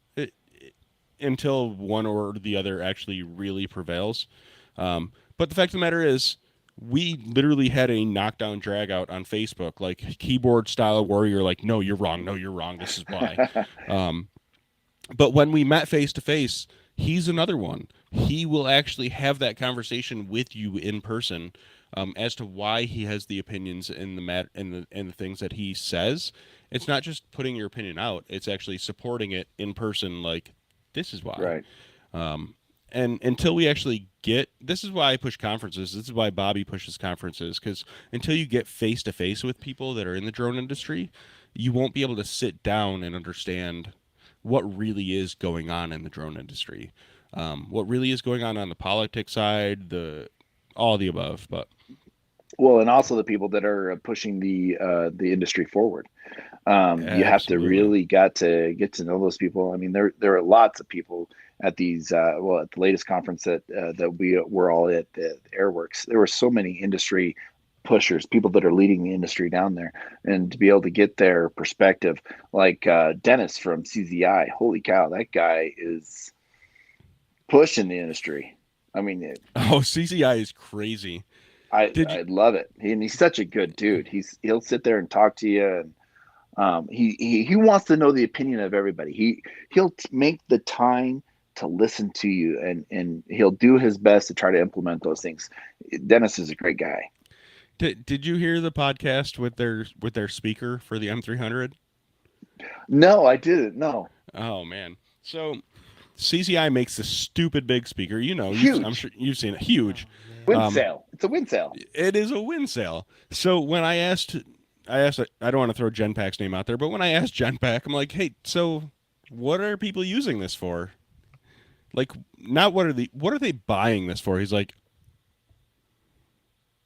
Until one or the other actually really prevails. But the fact of the matter is, we literally had a knockdown drag out on Facebook, like keyboard style warrior, like, no, you're wrong. No, you're wrong. This is why. But when we met face to face, he's another one. He will actually have that conversation with you in person as to why he has the opinions in the things that he says. It's not just putting your opinion out. It's actually supporting it in person, like, this is why. Right. And until we actually this is why I push conferences. This is why Bobby pushes conferences, because until you get face to face with people that are in the drone industry, you won't be able to sit down and understand what really is going on in the drone industry, what really is going on the politics side, all the above. But well, and also the people that are pushing the industry forward. You have to really get to know those people. I mean, there are lots of people at these at the latest conference that we were all at, the Airworks. There were so many industry pushers, people that are leading the industry down there, and to be able to get their perspective, like Dennis from CZI. Holy cow, that guy is pushing the industry. I mean, CZI is crazy. I love it, and he's such a good dude. He'll sit there and talk to you, and he wants to know the opinion of everybody. He'll make the time to listen to you, and he'll do his best to try to implement those things. Dennis is a great guy. Did you hear the podcast with their speaker for the M300? No, I didn't. No. Oh man. So CZI makes this stupid big speaker. Huge. I'm sure you've seen it. Huge. Wind sail. It's a wind sail. It is a wind sail. So when I asked, I don't want to throw Genpac's name out there, but when I asked Genpac, I'm like, hey, so what are people using this for? Like, not what are they buying this for? He's like,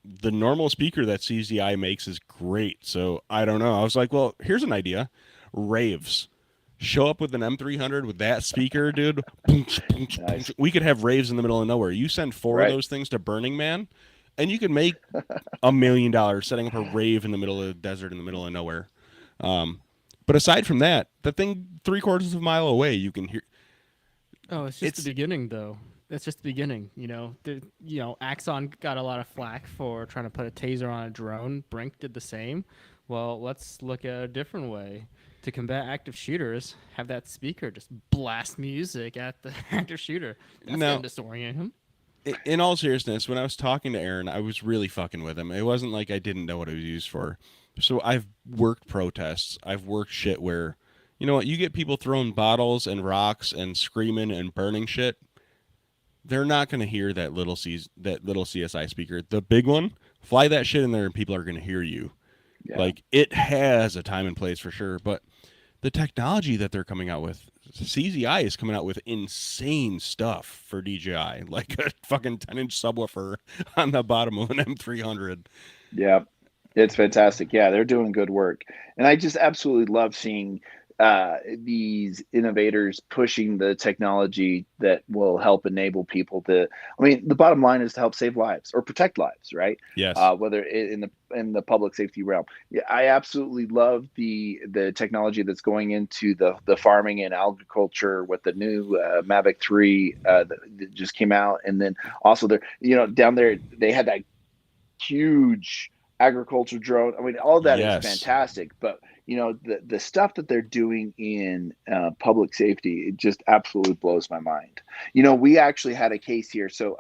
the normal speaker that CZI makes is great. So I don't know. I was like, well, here's an idea. Raves. Show up with an M300 with that speaker, dude. Nice. We could have raves in the middle of nowhere. You send four of those things to Burning Man, and you could make $1 million setting up a rave in the middle of the desert in the middle of nowhere. But aside from that, the thing 3/4 of a mile away, you can hear. Oh, it's just the beginning, though. It's just the beginning. Axon got a lot of flack for trying to put a taser on a drone. Brink did the same. Well, let's look at a different way. To combat active shooters, have that speaker just blast music at the active shooter. That's going to disorient him. In all seriousness, when I was talking to Aaron, I was really fucking with him. It wasn't like I didn't know what it was used for. So I've worked protests. I've worked shit where, you know what, you get people throwing bottles and rocks and screaming and burning shit. They're not going to hear that little CSI speaker. The big one, fly that shit in there and people are going to hear you. Yeah. Like, it has a time and place for sure, but the technology that they're coming out with, CZI is coming out with insane stuff for DJI, like a fucking 10-inch subwoofer on the bottom of an M300. Yeah, it's fantastic. Yeah, they're doing good work. And I just absolutely love seeing these innovators pushing the technology that will help enable people to, the bottom line is to help save lives or protect lives, right? Yes. Whether in the public safety realm. Yeah, I absolutely love the technology that's going into the farming and agriculture with the new Mavic 3 that just came out. And then also down there, they had that huge agriculture drone. All of that is fantastic, but the stuff that they're doing in public safety, it just absolutely blows my mind. We actually had a case here. So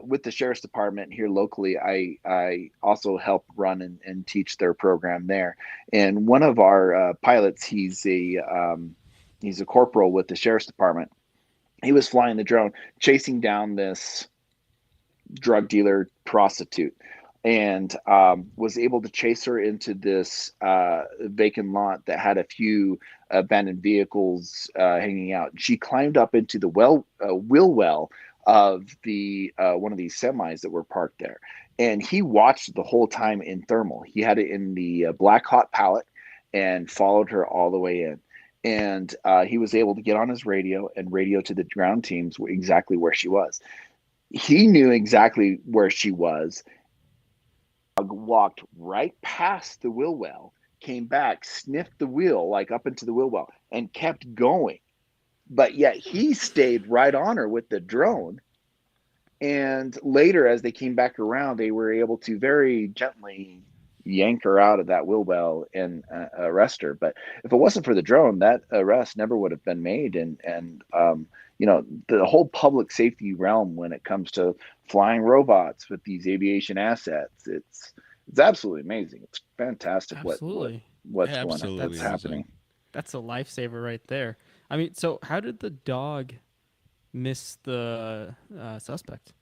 with the sheriff's department here locally, I also help run and teach their program there. And one of our pilots, he's a corporal with the sheriff's department. He was flying the drone, chasing down this drug dealer prostitute, and was able to chase her into this vacant lot that had a few abandoned vehicles hanging out. She climbed up into the wheel well of the one of these semis that were parked there, and he watched the whole time in thermal. He had it in the black hot palette and followed her all the way in. And he was able to get on his radio and radio to the ground teams exactly where she was. He knew exactly where she was, walked right past the wheel well, came back, sniffed the wheel, like up into the wheel well, and kept going. But yet he stayed right on her with the drone. And later, as they came back around, they were able to very gently yank her out of that wheel well and arrest her. But if it wasn't for the drone, that arrest never would have been made. And the whole public safety realm when it comes to flying robots with these aviation assets, it's absolutely amazing. It's fantastic. Absolutely. What's Absolutely going on, that's happening. That's a lifesaver right there. I mean, so how did the dog miss the suspect?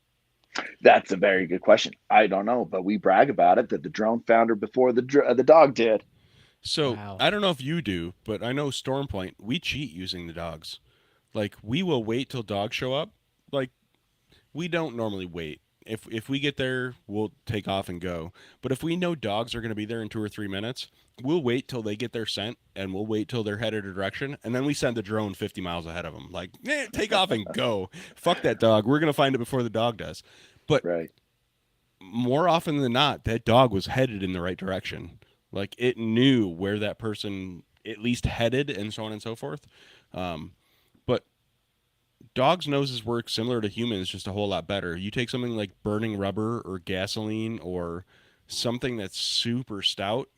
That's a very good question. I don't know, but we brag about it that the drone found her before the dog did. So Wow. I don't know if you do, but I know Storm Point, we cheat using the dogs. Like, we will wait till dogs show up. Like, we don't normally wait. If we get there, we'll take off and go. But if we know dogs are going to be there in 2 or 3 minutes, we'll wait till they get their scent, and we'll wait till they're headed a direction, and then we send the drone 50 miles ahead of them. Like, take off and go. Fuck that dog. We're going to find it before the dog does. But Right. more often than not, that dog was headed in the right direction. Like, it knew where that person at least headed, and so on and so forth. But dogs' noses work similar to humans, just a whole lot better. You take something like burning rubber or gasoline or something that's super stout,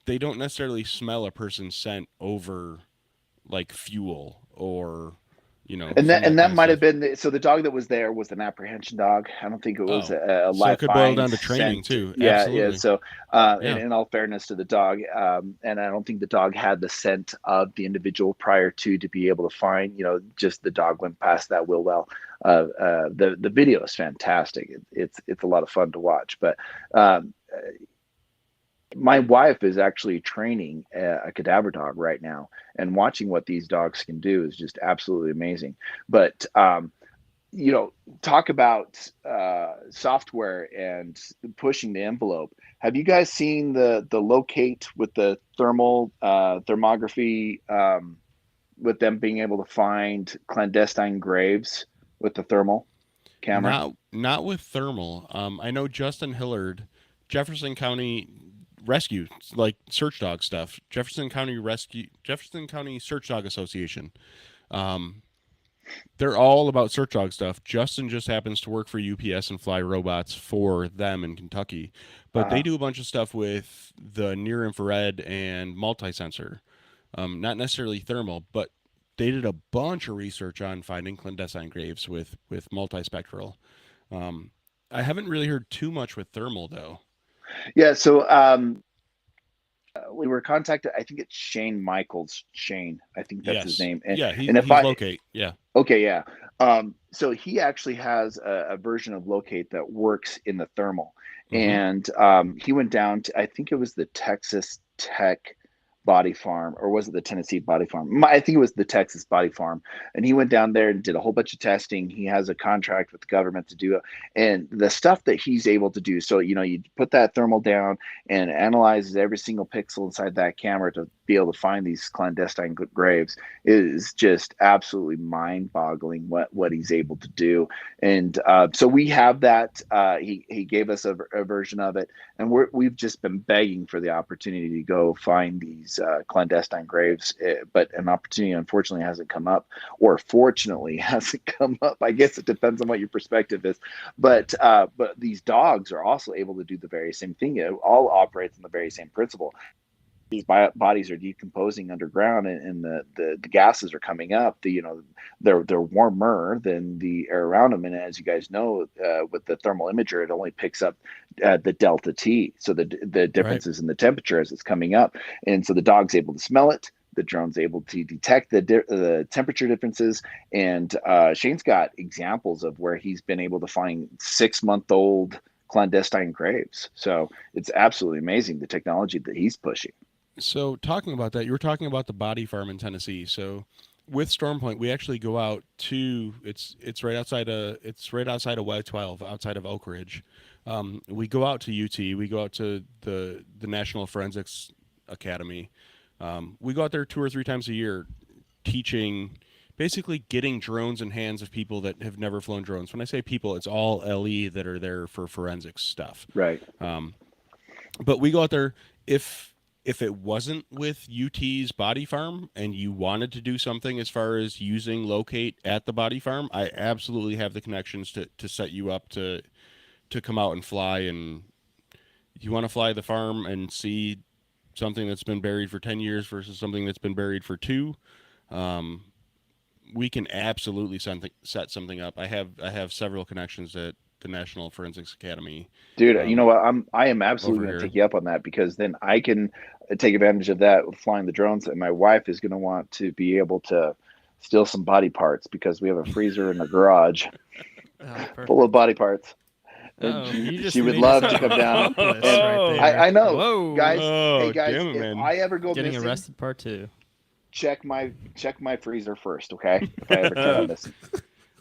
they don't necessarily smell a person's scent over like fuel or And some that of that might kind have of stuff. been so the dog that was there was an apprehension dog. I don't think it was Oh, a so it live could boil find down to training scent. too. Yeah. Absolutely. So, Yeah. in all fairness to the dog, and I don't think the dog had the scent of the individual prior to be able to find. Just the dog went past that wheel well. The video is fantastic. It's a lot of fun to watch. But my wife is actually training a cadaver dog right now, and watching what these dogs can do is just absolutely amazing. But talk about software and pushing the envelope. Have you guys seen the locate with the thermography, with them being able to find clandestine graves with the thermal camera? Not with thermal. I know Justin Hillard, Jefferson County Rescue, like search dog stuff. Jefferson County Search Dog Association. They're all about search dog stuff. Justin just happens to work for UPS and fly robots for them in Kentucky, but they do a bunch of stuff with the near infrared and multi-sensor. Not necessarily thermal, but they did a bunch of research on finding clandestine graves with multispectral. I haven't really heard too much with thermal though. Yeah. So we were contacted. I think it's Shane Michaels. Shane, I think that's his Yes, name. yeah, And if he's I locate. Yeah. Okay, yeah. So he actually has a version of Locate that works in the thermal, Mm-hmm. and he went down to, I think it was the Texas Tech body farm, or was it the Tennessee body farm? I think it was the Texas body farm, and he went down there and did a whole bunch of testing. He has a contract with the government to do it, and the stuff that he's able to do. So you put that thermal down and analyzes every single pixel inside that camera to be able to find these clandestine graves is just absolutely mind-boggling what he's able to do. And so we have that. He gave us a version of it, and we've just been begging for the opportunity to go find these clandestine graves, but an opportunity unfortunately hasn't come up, or fortunately hasn't come up. I guess it depends on what your perspective is. But these dogs are also able to do the very same thing. It all operates on the very same principle. bodies are decomposing underground, and the gases are coming up. They're warmer than the air around them, and as you guys know, with the thermal imager, it only picks up the delta T, so the differences in the temperature as it's coming up, and so the dog's able to smell it. The drone's able to detect the temperature differences, and Shane's got examples of where he's been able to find 6-month-old clandestine graves. So it's absolutely amazing the technology that he's pushing. So talking about that, you were talking about the body farm in Tennessee. So with Storm Point, we actually go out to it's right outside of Y12, outside of Oak Ridge. We go out to UT. We go out to the National Forensics Academy. We go out there 2 or 3 times a year, teaching, basically getting drones in hands of people that have never flown drones. When I say people, it's all LE that are there for forensics stuff. Right. But we go out there if it wasn't with UT's body farm and you wanted to do something as far as using locate at the body farm, I absolutely have the connections to set you up to come out and fly. And you want to fly the farm and see something that's been buried for 10 years versus something that's been buried for 2, we can absolutely set something up. I have several connections at the National Forensics Academy. Dude, you know what? I am absolutely going to take you up on that, because then I can take advantage of that with flying the drones, and my wife is going to want to be able to steal some body parts, because we have a freezer in the garage full of body parts. She would love to come down. I know. Whoa. Guys, Oh, hey guys, damn it, if man. I ever go Getting missing, arrested part 2. check my freezer first, okay? If I ever come missing.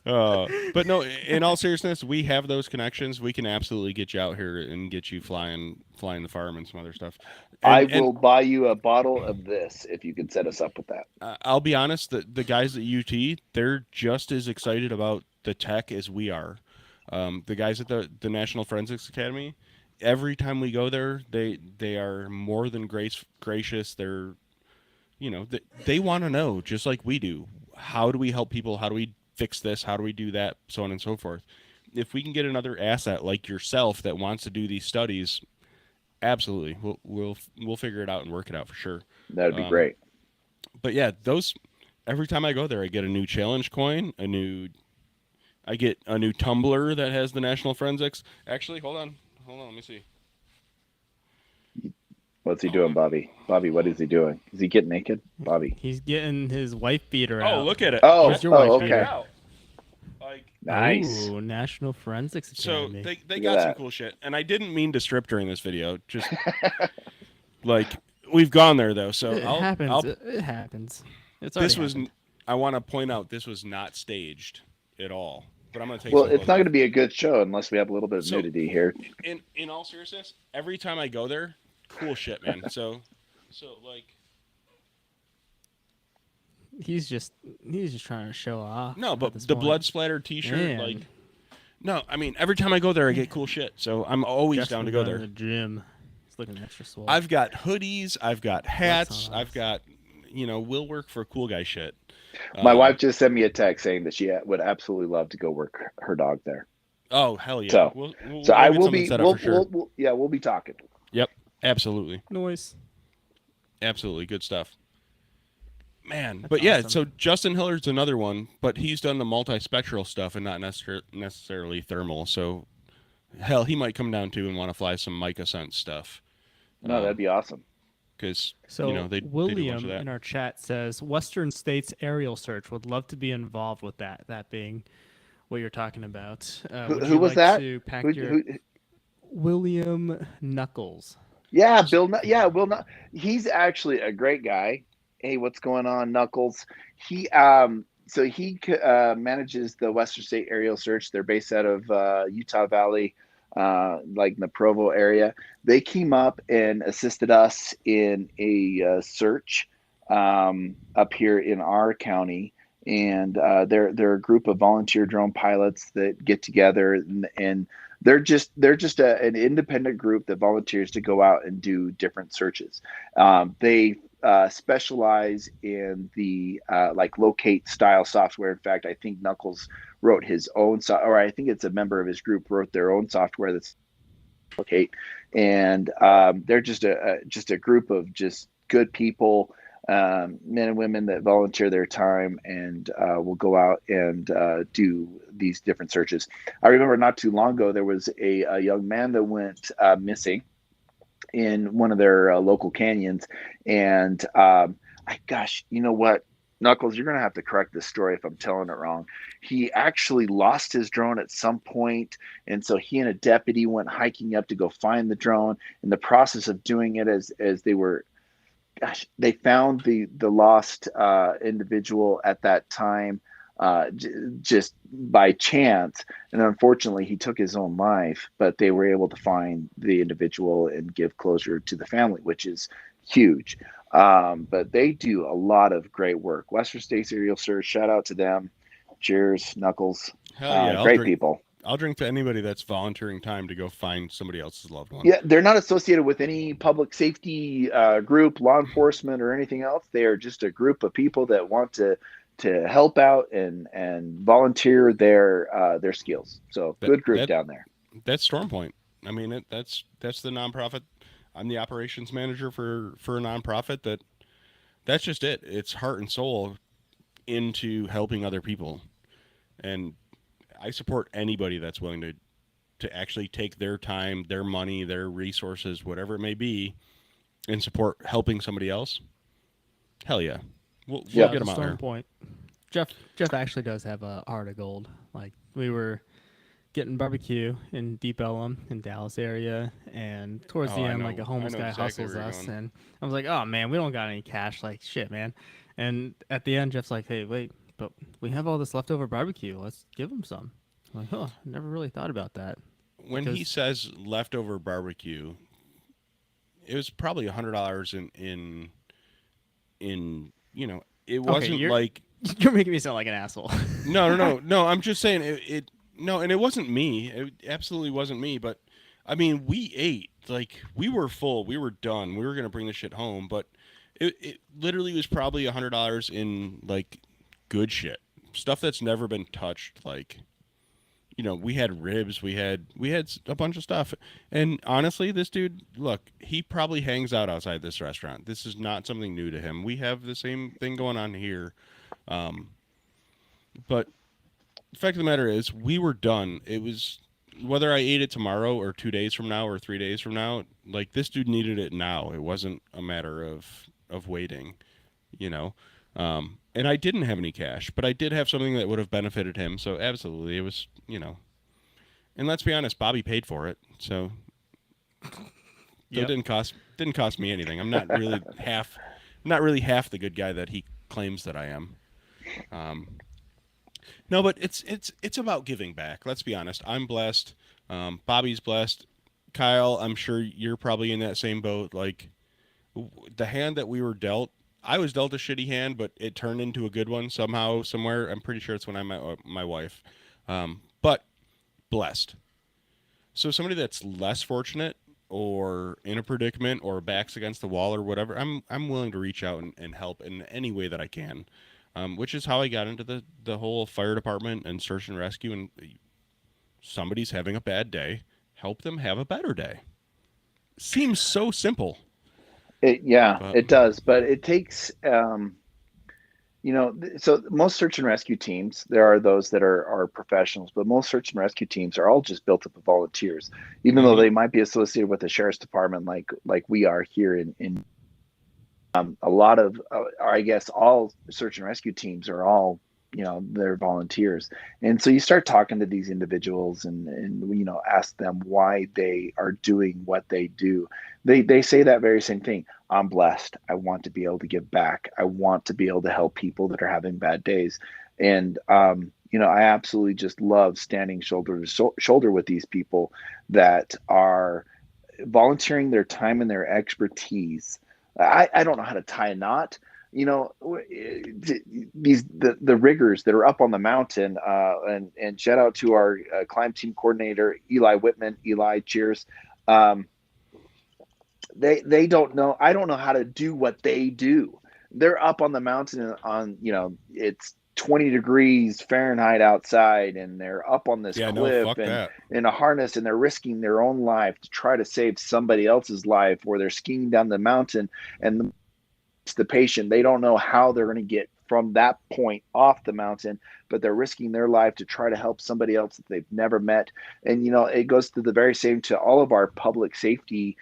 But no, in all seriousness, we have those connections. We can absolutely get you out here and get you flying the farm and some other stuff. I will buy you a bottle of this if you can set us up with that. I'll be honest, the guys at UT, they're just as excited about the tech as we are. The guys at the National Forensics Academy, every time we go there, they are more than gracious. They're, they want to know, just like we do, how do we help people? How do we fix this? How do we do that? So on and so forth. If we can get another asset like yourself that wants to do these studies, absolutely, we'll figure it out and work it out for sure. That'd be great. But yeah, every time I go there, I get a new challenge coin, I get a new tumbler that has the National Forensics. Actually, hold on, let me see. What's he doing, Bobby? Bobby, what is he doing? Is he getting naked, Bobby? He's getting his wife beater out. Oh, look at it. Oh, Where's your wife okay. Like, Nice. Ooh, National Forensics Academy. So they got some cool shit, and I didn't mean to strip during this video. Just like we've gone there though, so it happens. It happens. I want to point out this was not staged at all. But I'm going to take. Well, it's not going to be a good show unless we have a little bit of nudity here. In all seriousness, every time I go there, cool shit, man. So like. He's just trying to show off. No, but the blood splatter T-shirt, man. Like, no, I mean every time I go there, I get cool shit. So I'm always down to go there. The gym, he's looking extra swole. I've got hoodies, I've got hats, I've got, we'll work for cool guy shit. My wife just sent me a text saying that she would absolutely love to go work her dog there. Oh hell yeah! So, we'll I will be. Sure. We'll be talking. Yep, absolutely. Noise. Absolutely good stuff. Man, but yeah, so Justin Hillard's another one, but he's done the multispectral stuff and not necessarily thermal. So, hell, he might come down too and want to fly some mica scent stuff. No, that'd be awesome. Because William in our chat says Western States aerial search would love to be involved with that. That being what you're talking about. Who was that? William Knuckles. Yeah, Bill. Yeah, Will. He's actually a great guy. Hey, what's going on, Knuckles? He manages the Western State Aerial Search. They're based out of Utah Valley, like in the Provo area. They came up and assisted us in a search up here in our county, and they're a group of volunteer drone pilots that get together, and they're just an independent group that volunteers to go out and do different searches. They specialize in the like locate style software. In fact, I think Knuckles wrote his own or I think it's a member of his group wrote their own software that's locate, and they're just a group of just good people, men and women that volunteer their time and will go out and do these different searches. I remember not too long ago, there was a young man that went missing in one of their local canyons. And gosh, you know what? Knuckles, you're going to have to correct this story if I'm telling it wrong. He actually lost his drone at some point, and so he and a deputy went hiking up to go find the drone. In the process of doing it, as they were, gosh, they found the lost individual at that time, just by chance. And unfortunately, he took his own life, but they were able to find the individual and give closure to the family, which is huge. But they do a lot of great work. Western States Aerial Search, shout out to them. Cheers, Knuckles. Hell yeah, great people. I'll drink to anybody that's volunteering time to go find somebody else's loved one. Yeah, they're not associated with any public safety group, law enforcement, or anything else. They are just a group of people that want to help out and volunteer their skills. So good group down there. That's Storm Point. I mean, that's the nonprofit. I'm the operations manager for a nonprofit that's just it. It's heart and soul into helping other people. And I support anybody that's willing to actually take their time, their money, their resources, whatever it may be, and support helping somebody else. Hell yeah. We'll get them out there. Point. Jeff actually does have a heart of gold. Like, we were getting barbecue in Deep Ellum in Dallas area, and towards the end, like, a homeless guy hustles us, and I was like, oh man, we don't got any cash, like, shit, man. And at the end, Jeff's like, hey, wait, but we have all this leftover barbecue, let's give him some. I'm like, oh, never really thought about that. When he says leftover barbecue, it was probably $100 in you know, it wasn't like you're making me sound like an asshole. No. I'm just saying it. No, and it wasn't me. It absolutely wasn't me. But I mean, we ate, like, we were full. We were done. We were gonna bring the shit home. But it literally was probably $100 in, like, good shit, stuff that's never been touched. Like, you know, we had ribs. We had a bunch of stuff. And honestly, this dude, look, he probably hangs out outside this restaurant. This is not something new to him. We have the same thing going on here. But the fact of the matter is, we were done. It was, whether I ate it tomorrow or 2 days from now or 3 days from now, like, this dude needed it now. It wasn't a matter of waiting, you know. And I didn't have any cash, but I did have something that would have benefited him. So absolutely, it was, you know. And let's be honest, Bobby paid for it, so it didn't cost me anything. I'm not really half the good guy that he claims that I am. No, but it's about giving back. Let's be honest. I'm blessed. Bobby's blessed. Kyle, I'm sure you're probably in that same boat. Like, the hand that we were dealt, I was dealt a shitty hand, but it turned into a good one somehow, somewhere. I'm pretty sure it's when I met my wife. But blessed. So somebody that's less fortunate or in a predicament or backs against the wall or whatever, I'm willing to reach out and help in any way that I can. Which is how I got into the whole fire department and search and rescue. And somebody's having a bad day, help them have a better day. Seems so simple. It does, but it takes, you know, so most search and rescue teams, there are those that are professionals, but most search and rescue teams are all just built up of volunteers, even though they might be associated with the sheriff's department, like we are here in a lot of, I guess all search and rescue teams are all, you know, they're volunteers. And so you start talking to these individuals and you know, ask them why they are doing what they do. They say that very same thing. I'm blessed. I want to be able to give back. I want to be able to help people that are having bad days. And, you know, I absolutely just love standing shoulder to shoulder with these people that are volunteering their time and their expertise. I don't know how to tie a knot, you know, the riggers that are up on the mountain, and shout out to our climb team coordinator, Eli Whitman. Eli, cheers. They don't know. I don't know how to do what they do. They're up on the mountain on, you know, it's 20 degrees Fahrenheit outside, and they're up on this cliff in a harness, and they're risking their own life to try to save somebody else's life, or they're skiing down the mountain, and the patient. They don't know how they're going to get from that point off the mountain, but they're risking their life to try to help somebody else that they've never met. And, it goes to the very same to all of our public safety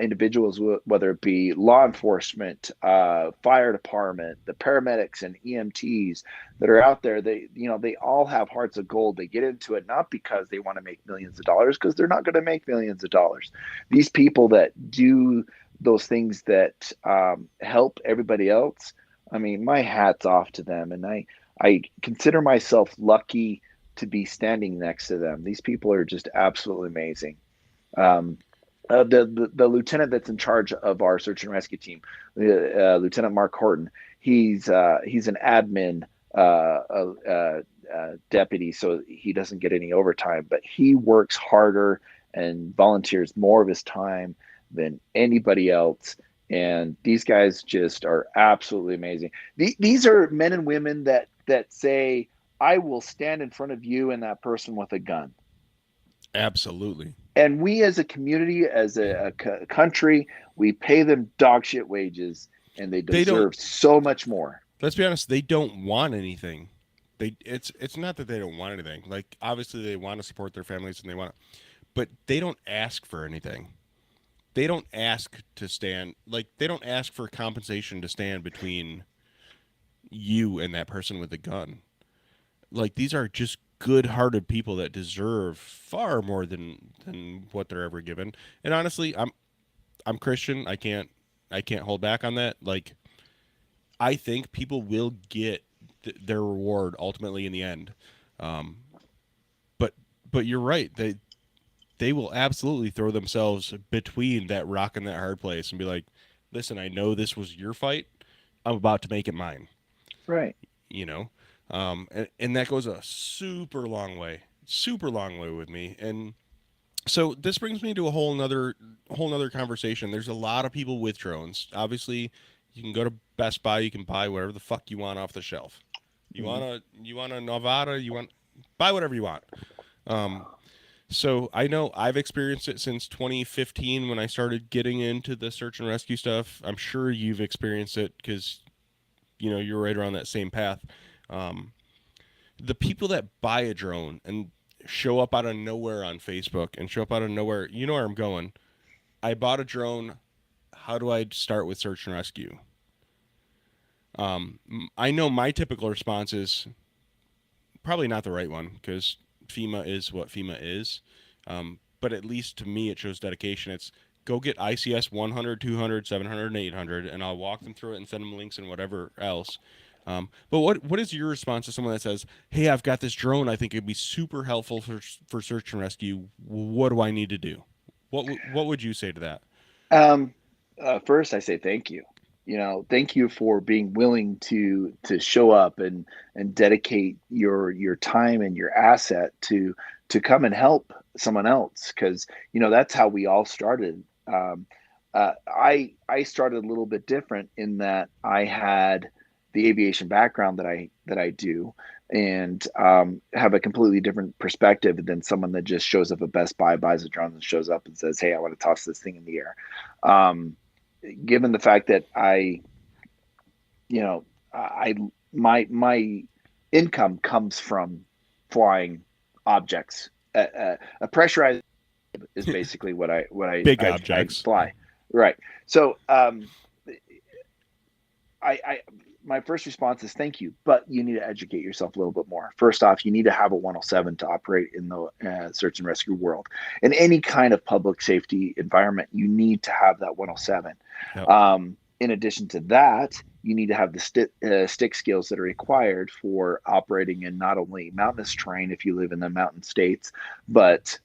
individuals, whether it be law enforcement, fire department, the paramedics and EMTs that are out there. They all have hearts of gold. They get into it not because they want to make millions of dollars, because they're not going to make millions of dollars. These people that do those things that help everybody else, I mean, my hat's off to them. And I consider myself lucky to be standing next to them. These people are just absolutely amazing. The lieutenant that's in charge of our search and rescue team, Lieutenant Mark Horton, he's an admin deputy, so he doesn't get any overtime, but he works harder and volunteers more of his time than anybody else. And these guys just are absolutely amazing. These are men and women that say, I will stand in front of you and that person with a gun. Absolutely. And we as a community, as a country, we pay them dog shit wages, and they deserve so much more. Let's be honest, they don't want anything. It's not that they don't want anything. Like, obviously they want to support their families and but they don't ask for anything. They don't ask to stand, like, they don't ask for compensation to stand between you and that person with a gun. Like, these are just good-hearted people that deserve far more than what they're ever given. And honestly, I'm Christian. I can't hold back on that. Like, I think people will get their reward ultimately in the end. But you're right. They will absolutely throw themselves between that rock and that hard place and be like, listen, I know this was your fight. I'm about to make it mine. Right. And that goes a super long way with me. And so this brings me to a whole nother conversation. There's a lot of people with drones. Obviously, you can go to Best Buy, you can buy whatever the fuck you want off the shelf. You want a Novata, buy whatever you want. So I know I've experienced it since 2015 when I started getting into the search and rescue stuff. I'm sure you've experienced it because, you're right around that same path. The people that buy a drone and show up out of nowhere on Facebook and show up out of nowhere, you know where I'm going. I bought a drone. How do I start with search and rescue? I know my typical response is probably not the right one because FEMA is what FEMA is. But at least to me, it shows dedication. It's go get ICS 100, 200, 700, and 800, and I'll walk them through it and send them links and whatever else. But what is your response to someone that says, hey, I've got this drone. I think it'd be super helpful for search and rescue. What do I need to do? What would you say to that? First, I say thank you. Thank you for being willing to show up and dedicate your time and your asset to come and help someone else. Because, that's how we all started. I started a little bit different in that I had the aviation background that I do, and have a completely different perspective than someone that just shows up at Best Buy, buys a drone, and shows up and says, hey, I want to toss this thing in the air. Given the fact that my income comes from flying objects, a pressurized is basically what I big objects fly. Right. So, my first response is thank you, but you need to educate yourself a little bit more. First off, you need to have a 107 to operate in the search and rescue world. In any kind of public safety environment, you need to have that 107. Yep. In addition to that, you need to have the stick skills that are required for operating in not only mountainous terrain if you live in the mountain states, but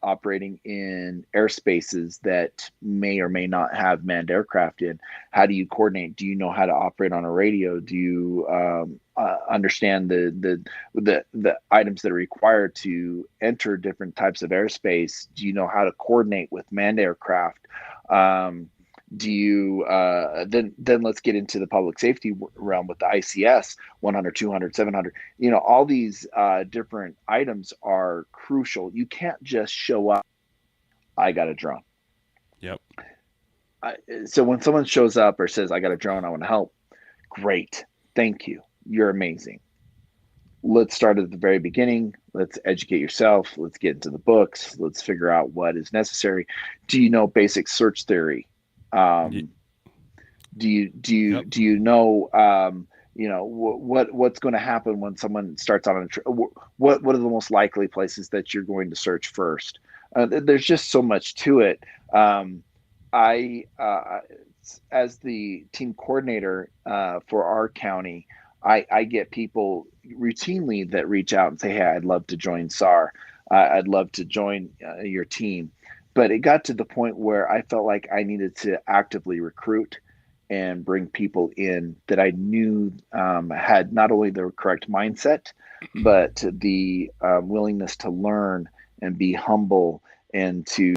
operating in airspaces that may or may not have manned aircraft in. How do you coordinate? Do you know how to operate on a radio? Do you understand the items that are required to enter different types of airspace? Do you know how to coordinate with manned aircraft? Do you then let's get into the public safety realm with the ICS 100, 200, 700. All these different items are crucial. You can't just show up, I got a drone. Yep. So when someone shows up or says, I got a drone, I want to help, great. Thank you. You're amazing. Let's start at the very beginning. Let's educate yourself. Let's get into the books. Let's figure out what is necessary. Do you know basic search theory? Y- Um, Yep. do you know what's going to happen when someone starts on what are the most likely places that you're going to search first? There's just so much to it. I As the team coordinator for our county, I get people routinely that reach out and say, hey, I'd love to join SAR. I'd love to join your team. But it got to the point where I felt like I needed to actively recruit and bring people in that I knew had not only the correct mindset, but the willingness to learn and be humble and to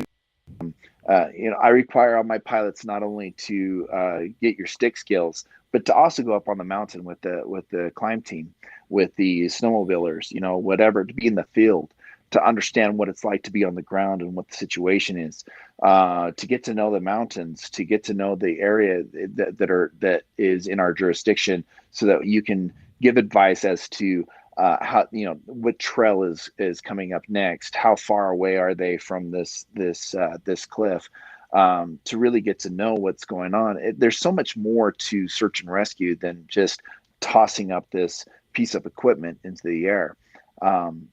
I require all my pilots not only to get your stick skills, but to also go up on the mountain with the climb team, with the snowmobilers, whatever, to be in the field, to understand what it's like to be on the ground and what the situation is, to get to know the mountains, to get to know the area that is in our jurisdiction, so that you can give advice as to how what trail is coming up next, how far away are they from this cliff, to really get to know what's going on. There's so much more to search and rescue than just tossing up this piece of equipment into the air. um,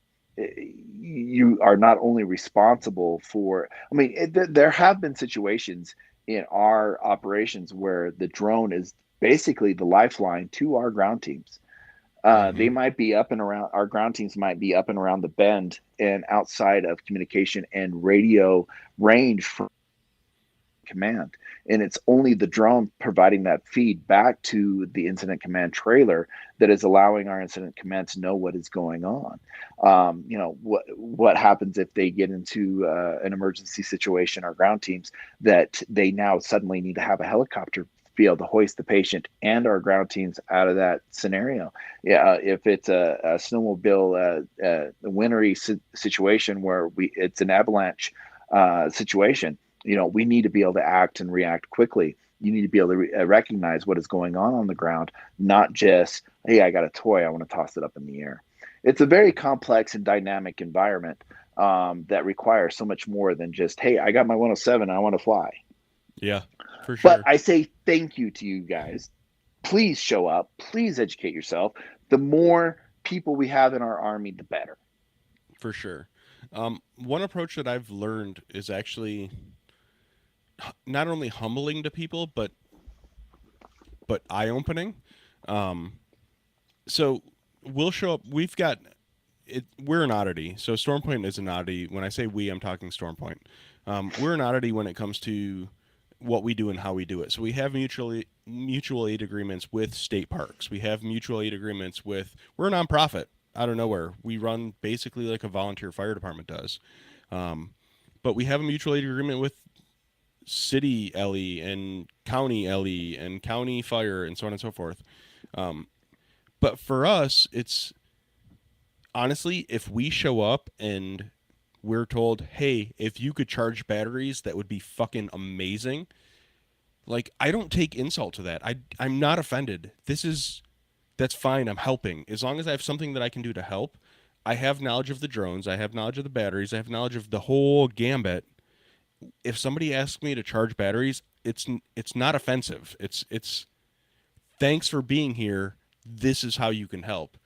you are not only responsible for, I mean, there have been situations in our operations where the drone is basically the lifeline to our ground teams. They Mm-hmm. might be up and around, our ground teams might be up and around the bend and outside of communication and radio range for command. And it's only the drone providing that feed back to the incident command trailer that is allowing our incident command to know what is going on. What happens if they get into an emergency situation, our ground teams, that they now suddenly need to have a helicopter be able to hoist the patient and our ground teams out of that scenario. Yeah, if it's a snowmobile, wintry situation where it's an avalanche situation, we need to be able to act and react quickly. You need to be able to recognize what is going on the ground, not just, hey, I got a toy, I want to toss it up in the air. It's a very complex and dynamic environment that requires so much more than just, hey, I got my 107, I want to fly. Yeah, for But sure. I say thank you to you guys. Please show up. Please educate yourself. The more people we have in our army, the better. For sure. One approach that I've learned is actually not only humbling to people, but eye opening. Um, so we'll show up. We've got it. We're an oddity. So Storm Point is an oddity. When I say we, I'm talking Storm Point. We're an oddity when it comes to what we do and how we do it. So we have mutual aid agreements with state parks. We have mutual aid agreements with. We're a nonprofit out of nowhere. We run basically like a volunteer fire department does. Um, but we have a mutual aid agreement with city LE and county LE and county fire and so on and so forth. Um, but for us, it's honestly, if we show up and we're told, hey, if you could charge batteries, that would be fucking amazing. Like, I don't take insult to that. I'm not offended. That's fine. I'm helping. As long as I have something that I can do to help, I have knowledge of the drones. I have knowledge of the batteries. I have knowledge of the whole gambit. If somebody asks me to charge batteries, it's not offensive. It's thanks for being here. This is how you can help.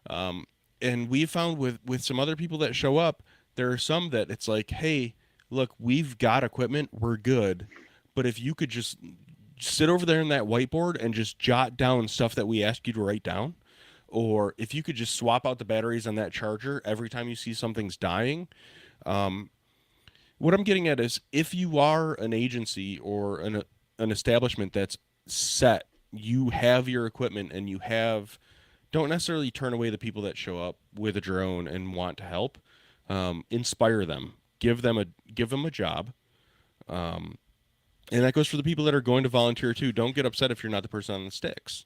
Um, and we found with some other people that show up, there are some that it's like, hey, look, we've got equipment, we're good, but if you could just sit over there in that whiteboard and just jot down stuff that we ask you to write down, or if you could just swap out the batteries on that charger every time you see something's dying. Um, what I'm getting at is if you are an agency or an establishment that's set, you have your equipment and you have don't necessarily turn away the people that show up with a drone and want to help. Inspire them, give them a job, um, and that goes for the people that are going to volunteer too. Don't get upset if you're not the person on the sticks.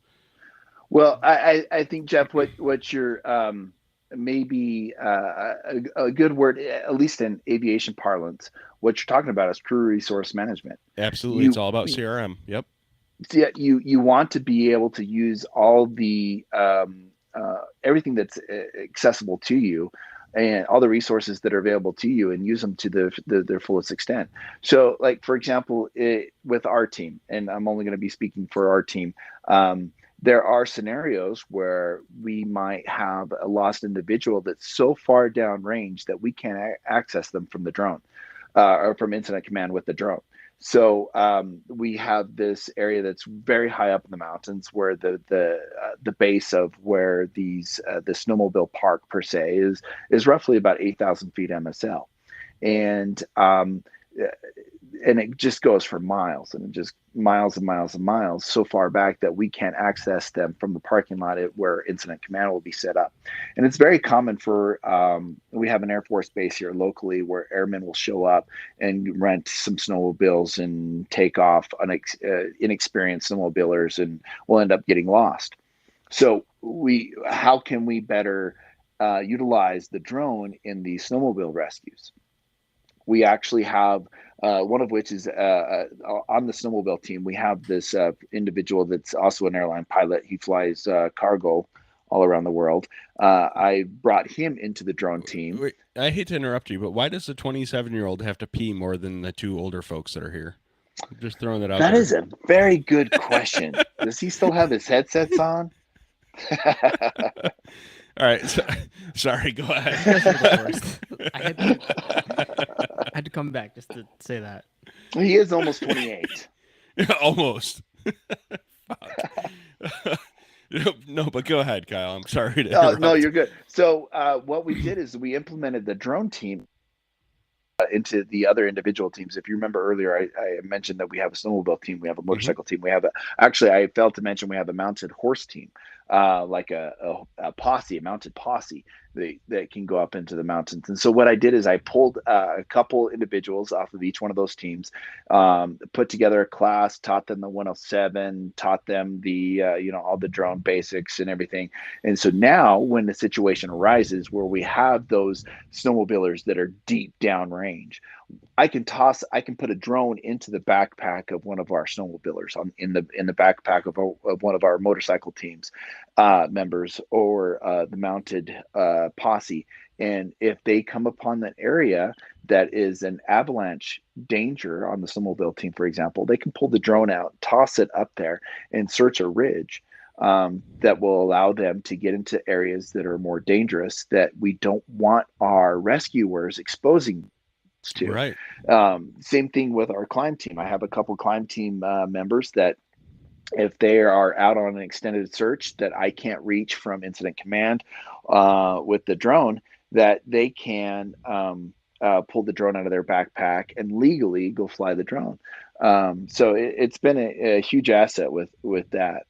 Well, I think, Jeff, what you're maybe a good word, at least in aviation parlance. What you're talking about is crew resource management. Absolutely, it's You all about CRM. Yep. yeah, you want to be able to use all the everything that's accessible to you and all the resources that are available to you and use them to their fullest extent. So like for example with our team, and I'm only going to be speaking for our team, there are scenarios where we might have a lost individual that's so far down range that we can't access them from the drone or from incident command with the drone. So we have this area that's very high up in the mountains, where the base of where the snowmobile park per se is roughly about 8,000 feet MSL, and and it just goes for miles, and just miles and miles and miles, so far back that we can't access them from the parking lot where incident command will be set up. And it's very common for we have an Air Force base here locally where airmen will show up and rent some snowmobiles and take off inexperienced snowmobilers, and we'll end up getting lost. So how can we better utilize the drone in the snowmobile rescues? We actually have one of which is on the snowmobile team. We have this individual that's also an airline pilot. He flies cargo all around the world. I brought him into the drone team. Wait, I hate to interrupt you, but why does the 27-year-old have to pee more than the two older folks that are here? Just throwing that out That there. is a very good question. Does he still have his headsets on? All right. So, sorry. Go You ahead. guys were the worst. I had to come back just to say that. He is almost 28. Almost. No, but go ahead, Kyle. I'm sorry to No, interrupt. no, you're good. So what we did is we implemented the drone team into the other individual teams. If you remember earlier, I mentioned that we have a snowmobile team, we have a motorcycle team, we have actually, I failed to mention, we have a mounted horse team, like a posse, a mounted posse that can go up into the mountains. And so what I did is I pulled a couple individuals off of each one of those teams, put together a class, taught them the 107, taught them the all the drone basics and everything. And so now when the situation arises where we have those snowmobilers that are deep down range, I can put a drone into the backpack of one of our snowmobilers in the backpack of one of our motorcycle teams members, or the mounted posse. And if they come upon that area that is an avalanche danger on the snowmobile team, for example, they can pull the drone out, toss it up there, and search a ridge that will allow them to get into areas that are more dangerous, that we don't want our rescuers exposing to. Right. Same thing with our climb team. I have a couple climb team members that if they are out on an extended search that I can't reach from incident command with the drone, that they can pull the drone out of their backpack and legally go fly the drone. So it's been a huge asset with that.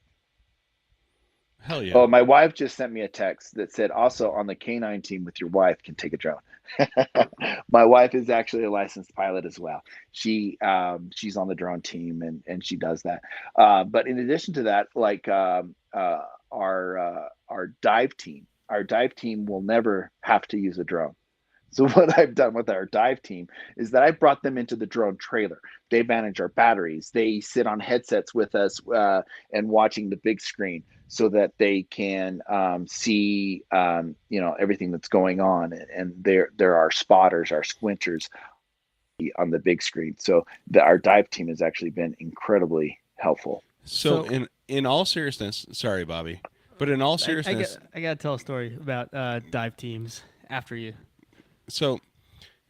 Hell yeah. Oh, my wife just sent me a text that said, also on the K9 team with your wife can take a drone. My wife is actually a licensed pilot as well. She's on the drone team, and she does that. But in addition to that, like our dive team will never have to use a drone. So what I've done with our dive team is that I brought them into the drone trailer. They manage our batteries. They sit on headsets with us and watching the big screen so that they can see everything that's going on. And there are spotters, our squinters on the big screen. So our dive team has actually been incredibly helpful. So, So- in all seriousness, sorry, Bobby, but in all seriousness, I gotta tell a story about dive teams after you. so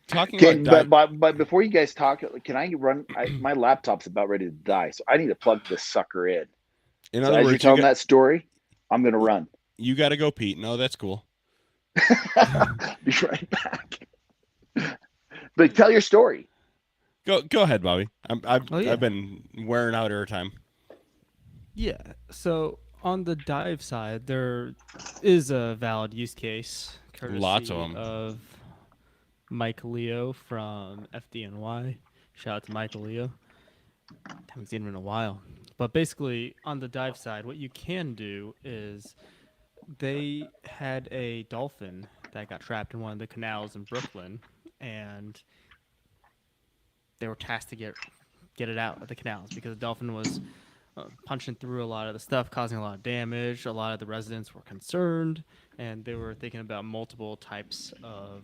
talking Okay, about but before you guys talk, can I run? My laptop's about ready to die, so I need to plug this sucker in. in So other as you're words, you telling got that story, I'm gonna run. you got to go, Pete. No, that's cool. Be right back. But tell your story. Go ahead, Bobby. Oh, yeah. I've been wearing out airtime. Yeah. So on the dive side, there is a valid use case, courtesy Lots of 'em. of Mike Leo from FDNY. Shout out to Mike Leo. Haven't seen him in a while. But basically, on the dive side, what you can do is they had a dolphin that got trapped in one of the canals in Brooklyn, and they were tasked to get it out of the canals because the dolphin was punching through a lot of the stuff, causing a lot of damage. A lot of the residents were concerned, and they were thinking about multiple types of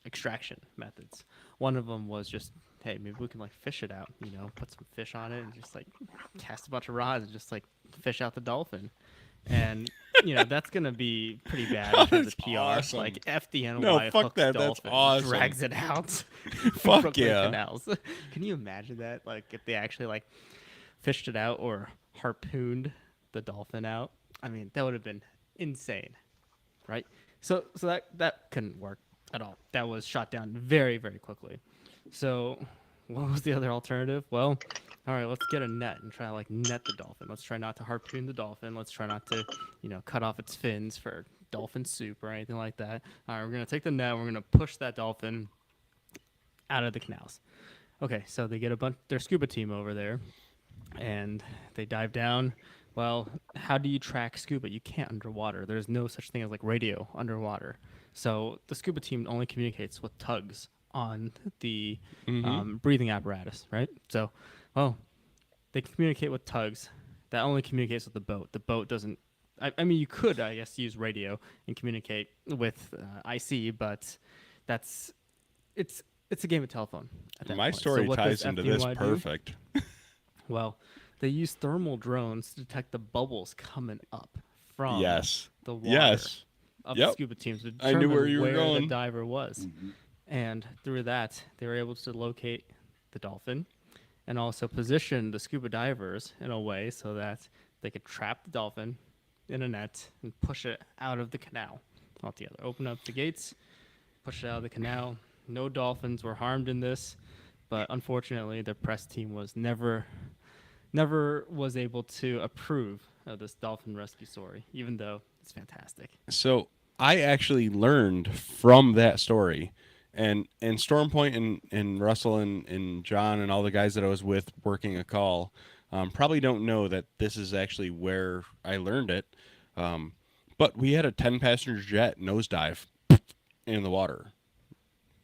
extraction methods. One of them was just, hey, maybe we can like fish it out, put some fish on it and just like cast a bunch of rods and just like fish out the dolphin. And that's gonna be pretty bad in terms That's of PR. awesome. Like FDNY No, fuck hooks that. That's dolphin, awesome. drags it out Fuck Brooklyn yeah. canals. Can you imagine that? Like if they actually like fished it out or harpooned the dolphin out. I mean, that would have been insane, right? So that couldn't work at all. That was shot down very, very quickly. So what was the other alternative? Well, all right, let's get a net and try to like net the dolphin. Let's try not to harpoon the dolphin. Let's try not to, cut off its fins for dolphin soup or anything like that. All right, we're gonna take the net. We're gonna push that dolphin out of the canals. Okay, so they get their scuba team over there, and they dive down. Well, how do you track scuba? You can't underwater. There's no such thing as like radio underwater. So the scuba team only communicates with tugs on the breathing apparatus, right? So, well, they can communicate with tugs. That only communicates with the boat. The boat doesn't. I mean, you could, I guess, use radio and communicate with IC, but it's a game of telephone. At that My point. story what ties does into FDNY this do? perfect. Well, they use thermal drones to detect the bubbles coming up from Yes. the water Yes. of Yep. the scuba teams to I determine knew where you were the going. diver was. And through that, they were able to locate the dolphin and also position the scuba divers in a way so that they could trap the dolphin in a net and push it out of the canal altogether. Open up the gates, push it out of the canal. No dolphins were harmed in this, but unfortunately, the press team was never was able to approve of this dolphin rescue story, even though it's fantastic. So I actually learned from that story, and Storm Point and Russell and John and all the guys that I was with working a call probably don't know that this is actually where I learned it. But we had a 10-passenger jet nosedive in the water.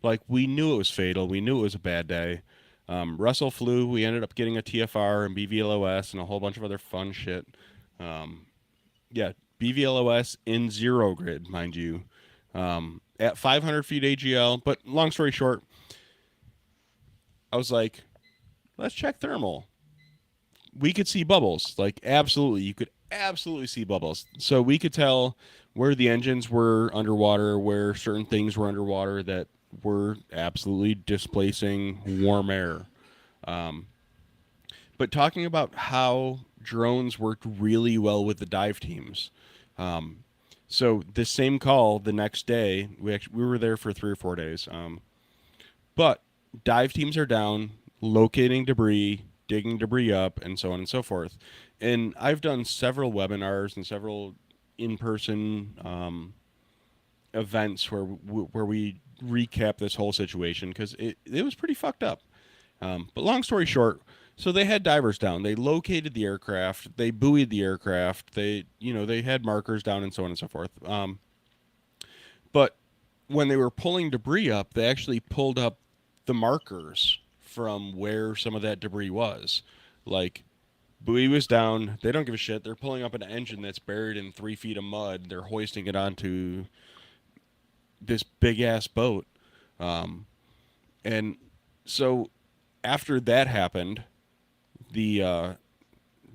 Like, we knew it was fatal. We knew it was a bad day. Russell flew. We ended up getting a TFR and BVLOS and a whole bunch of other fun shit. Yeah, BVLOS in zero grid, mind you, at 500 feet AGL. But long story short, I was like, let's check thermal. We could see bubbles. Like, absolutely. You could absolutely see bubbles. So we could tell where the engines were underwater, where certain things were underwater that were absolutely displacing warm air. But talking about how drones worked really well with the dive teams. So this same call the next day, we were there for 3 or 4 days. But dive teams are down, locating debris, digging debris up, and so on and so forth. And I've done several webinars and several in-person events where we recap this whole situation because it was pretty fucked up. But long story short, so they had divers down. They located the aircraft. They buoyed the aircraft. They had markers down and so on and so forth. But when they were pulling debris up, they actually pulled up the markers from where some of that debris was. Like, buoy was down. They don't give a shit. They're pulling up an engine that's buried in 3 feet of mud. They're hoisting it onto this big ass boat. And so after that happened, the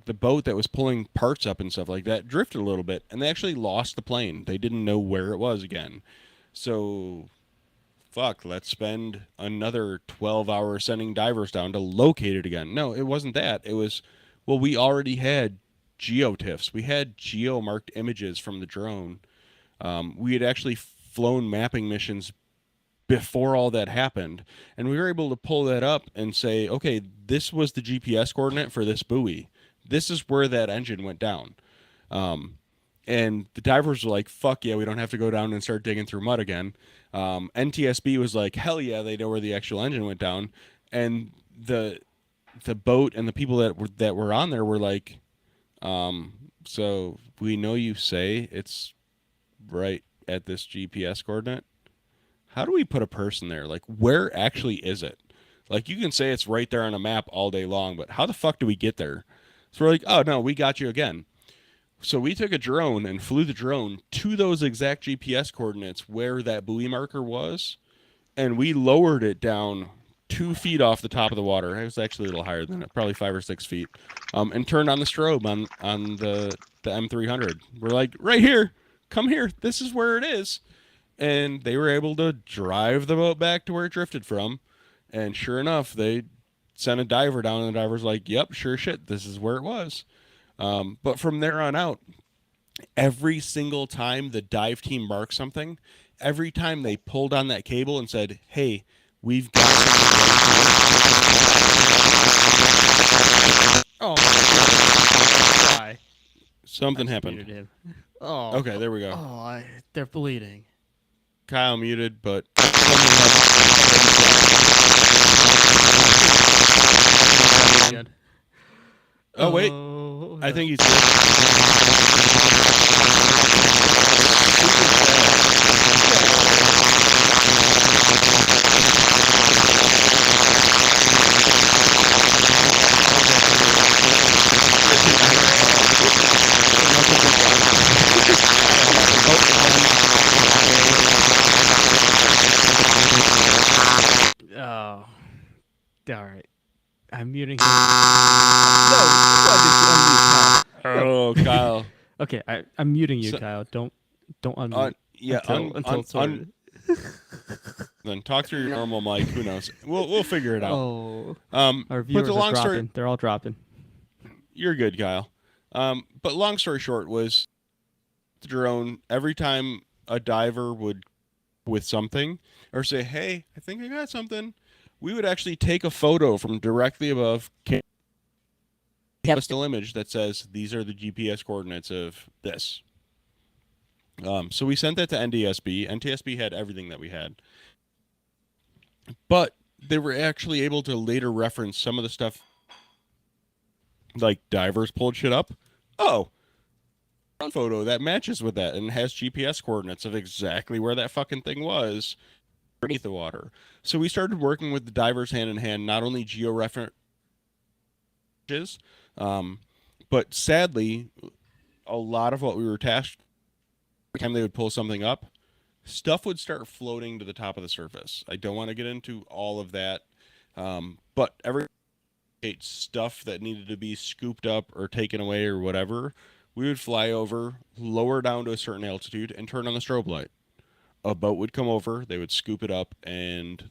boat that was pulling parts up and stuff like that drifted a little bit, and they actually lost the plane. They didn't know where it was again. So fuck, let's spend another 12 hours sending divers down to locate it again. No, it wasn't that. It was, well, we already had geotiffs. We had geo-marked images from the drone. We had actually flown mapping missions before all that happened, and we were able to pull that up and say, okay, this was the GPS coordinate for this buoy. This is where that engine went down. And the divers were like, fuck yeah, we don't have to go down and start digging through mud again. NTSB was like, hell yeah, they know where the actual engine went down. And the boat and the people that were on there were like, so we know you say it's right at this GPS coordinate. How do we put a person there? Like, where actually is it? Like, you can say it's right there on a map all day long, but how the fuck do we get there? So we're like, oh, no, we got you again. So we took a drone and flew the drone to those exact GPS coordinates where that buoy marker was, and we lowered it down 2 feet off the top of the water. It was actually a little higher than it, probably 5 or 6 feet, and turned on the strobe on the M300. We're like, right here, come here. This is where it is. And they were able to drive the boat back to where it drifted from. And sure enough, they sent a diver down, and the diver's like, yep, sure shit, this is where it was. But from there on out, every single time the dive team marked something, every time they pulled on that cable and said, hey, we've got Oh, why? something I happened. muted him. Oh. Okay, there we go. Oh, they're bleeding. Kyle muted, but Again. oh wait, Oh, I no. think he's good. Oh. All right. I'm muting him. No, why did you unmute Kyle? Oh, Kyle. Okay, I'm muting you, So- Kyle. Don't unmute. Yeah, until it's sorted. then talk through your normal mic. Who knows? We'll figure it out. Oh, Our our but viewers the are long dropping. story, They're all dropping. you're good, Kyle. But long story short was the drone. Every time a diver would with something or say, "Hey, I think I got something," we would actually take a photo from directly above. Have a still image that says these are the GPS coordinates of this. So we sent that to NTSB. NTSB had everything that we had. But they were actually able to later reference some of the stuff, like divers pulled shit up. Oh, one photo that matches with that and has GPS coordinates of exactly where that fucking thing was beneath the water. So we started working with the divers hand in hand, not only georeferences, but sadly, a lot of what we were tasked every time they would pull something up, stuff would start floating to the top of the surface. I don't want to get into all of that, but every stuff that needed to be scooped up or taken away or whatever, we would fly over, lower down to a certain altitude, and turn on the strobe light. A boat would come over, they would scoop it up, and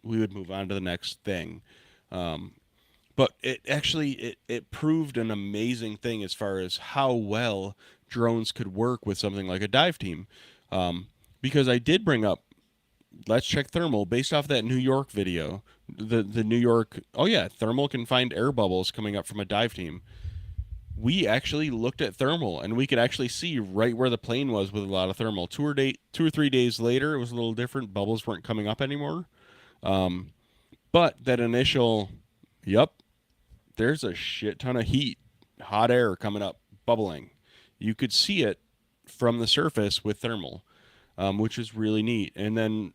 we would move on to the next thing. But it actually it proved an amazing thing as far as how well drones could work with something like a dive team. Because I did bring up, let's check thermal based off that New York video. The New York, oh yeah, thermal can find air bubbles coming up from a dive team. We actually looked at thermal, and we could actually see right where the plane was with a lot of thermal. 2 or 3 days later, it was a little different. Bubbles weren't coming up anymore. But that initial, yep, there's a shit ton of heat, hot air coming up, bubbling. You could see it from the surface with thermal, which is really neat. And then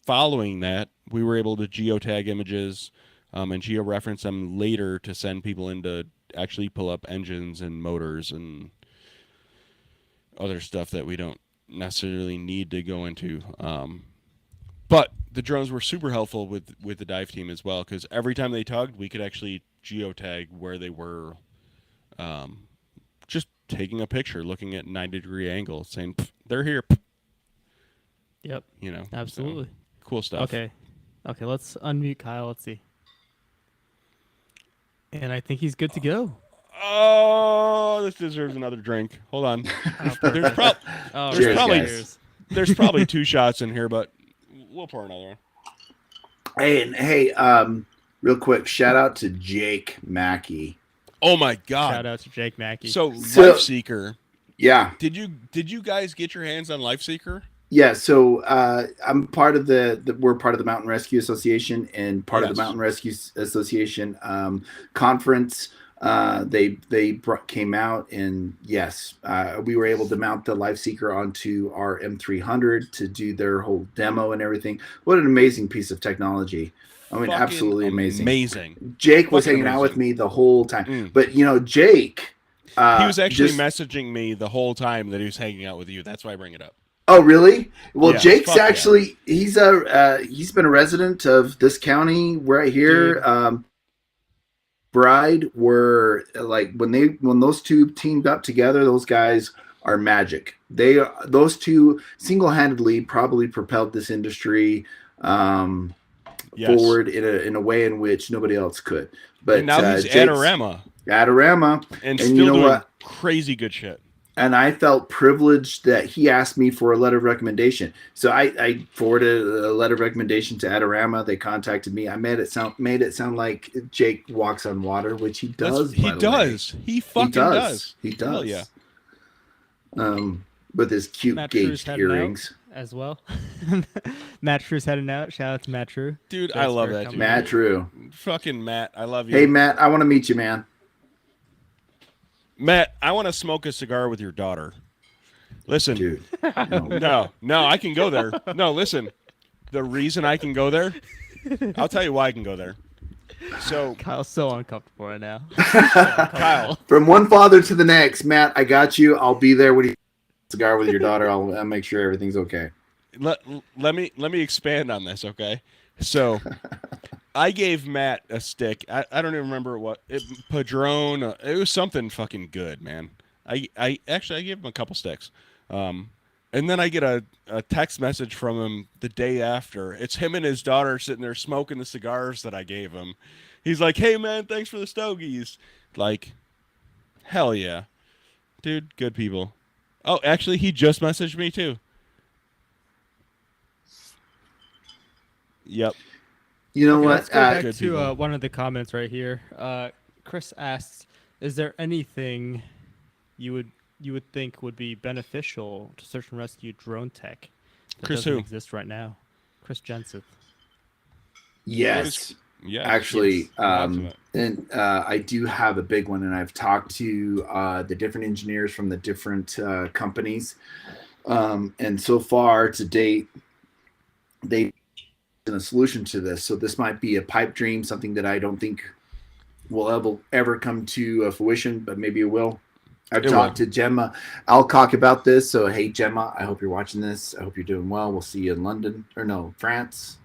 following that, we were able to geotag images and georeference them later to send people in to actually pull up engines and motors and other stuff that we don't necessarily need to go into. But the drones were super helpful with the dive team as well, because every time they tugged, we could actually geotag where they were, just taking a picture, looking at 90-degree angle, saying, they're here. Yep. You know, Absolutely. so, cool stuff. Okay, let's unmute Kyle. Let's see. And I think he's good to go. Oh, this deserves another drink. Hold on. There's, Oh, Cheers, probably guys. there's probably 2 shots in here, but we'll pour another one. Hey, real quick, shout out to Jake Mackey. Oh my God! Shout out to Jake Mackey. So- LifeSeeker. Yeah, Did you guys get your hands on LifeSeeker? yeah. So I'm part of we're part of the Mountain Rescue Association, and part of Yes. the Mountain Rescue Association conference Came out, and yes, we were able to mount the Life Seeker onto our M300 to do their whole demo and everything. What an amazing piece of technology! I mean, Fucking absolutely amazing. amazing. Jake was Fucking hanging out with amazing. me the whole time, Mm. but Jake, He was actually just messaging me the whole time that he was hanging out with you. That's why I bring it up. oh really? Well, Yeah, Jake's fuck yeah. actually he's been a resident of this county right here. Dude. Bride were like when those two teamed up together, those guys are magic. Those two single-handedly probably propelled this industry Yes. forward in a way in which nobody else could. But And now he's Jake's Adorama Adorama, and and still you know doing what? crazy good shit. And I felt privileged that he asked me for a letter of recommendation. So I forwarded a letter of recommendation to Adorama. They contacted me. I made it sound like Jake walks on water, which he does. He does. He fucking does. He does. Hell yeah. With his cute Matt True's gauged heading out earrings. as well. Matt True's heading out. Shout out to Matt True. Dude, I Thanks love for that coming dude. Matt out. True. Fucking Matt, I love you. Hey Matt, I want to meet you, man. Matt, I want to smoke a cigar with your daughter. Listen. Dude. No. No, I can go there. No, listen. The reason I can go there, I'll tell you why I can go there. So, Kyle's so uncomfortable right now. Kyle, From one father to the next, Matt, I got you. I'll be there when you cigar with your daughter. I'll make sure everything's okay. let me expand on this, okay? So, I gave Matt a stick. I don't even remember Padron. It was something fucking good, man. I gave him a couple sticks. And then I get a text message from him the day after. It's him and his daughter sitting there smoking the cigars that I gave him. He's like, "Hey man, thanks for the stogies." Like, hell yeah. Dude, good people. Oh, actually he just messaged me too. Yep. You know Okay, what? let's go back Good to people. one of the comments right here. Chris asks, "Is there anything you would think would be beneficial to search and rescue drone tech that Chris doesn't who? exist right now?" Chris Jensen. Yes. Yeah. Actually, Yes. and I do have a big one, and I've talked to the different engineers from the different companies, and so far to date, they've been a solution to this. So this might be a pipe dream, something that I don't think will ever come to fruition, but maybe it will. I've talked to Gemma Alcock about this. So hey, Gemma, I hope you're watching this. I hope you're doing well. We'll see you in London, or no, France.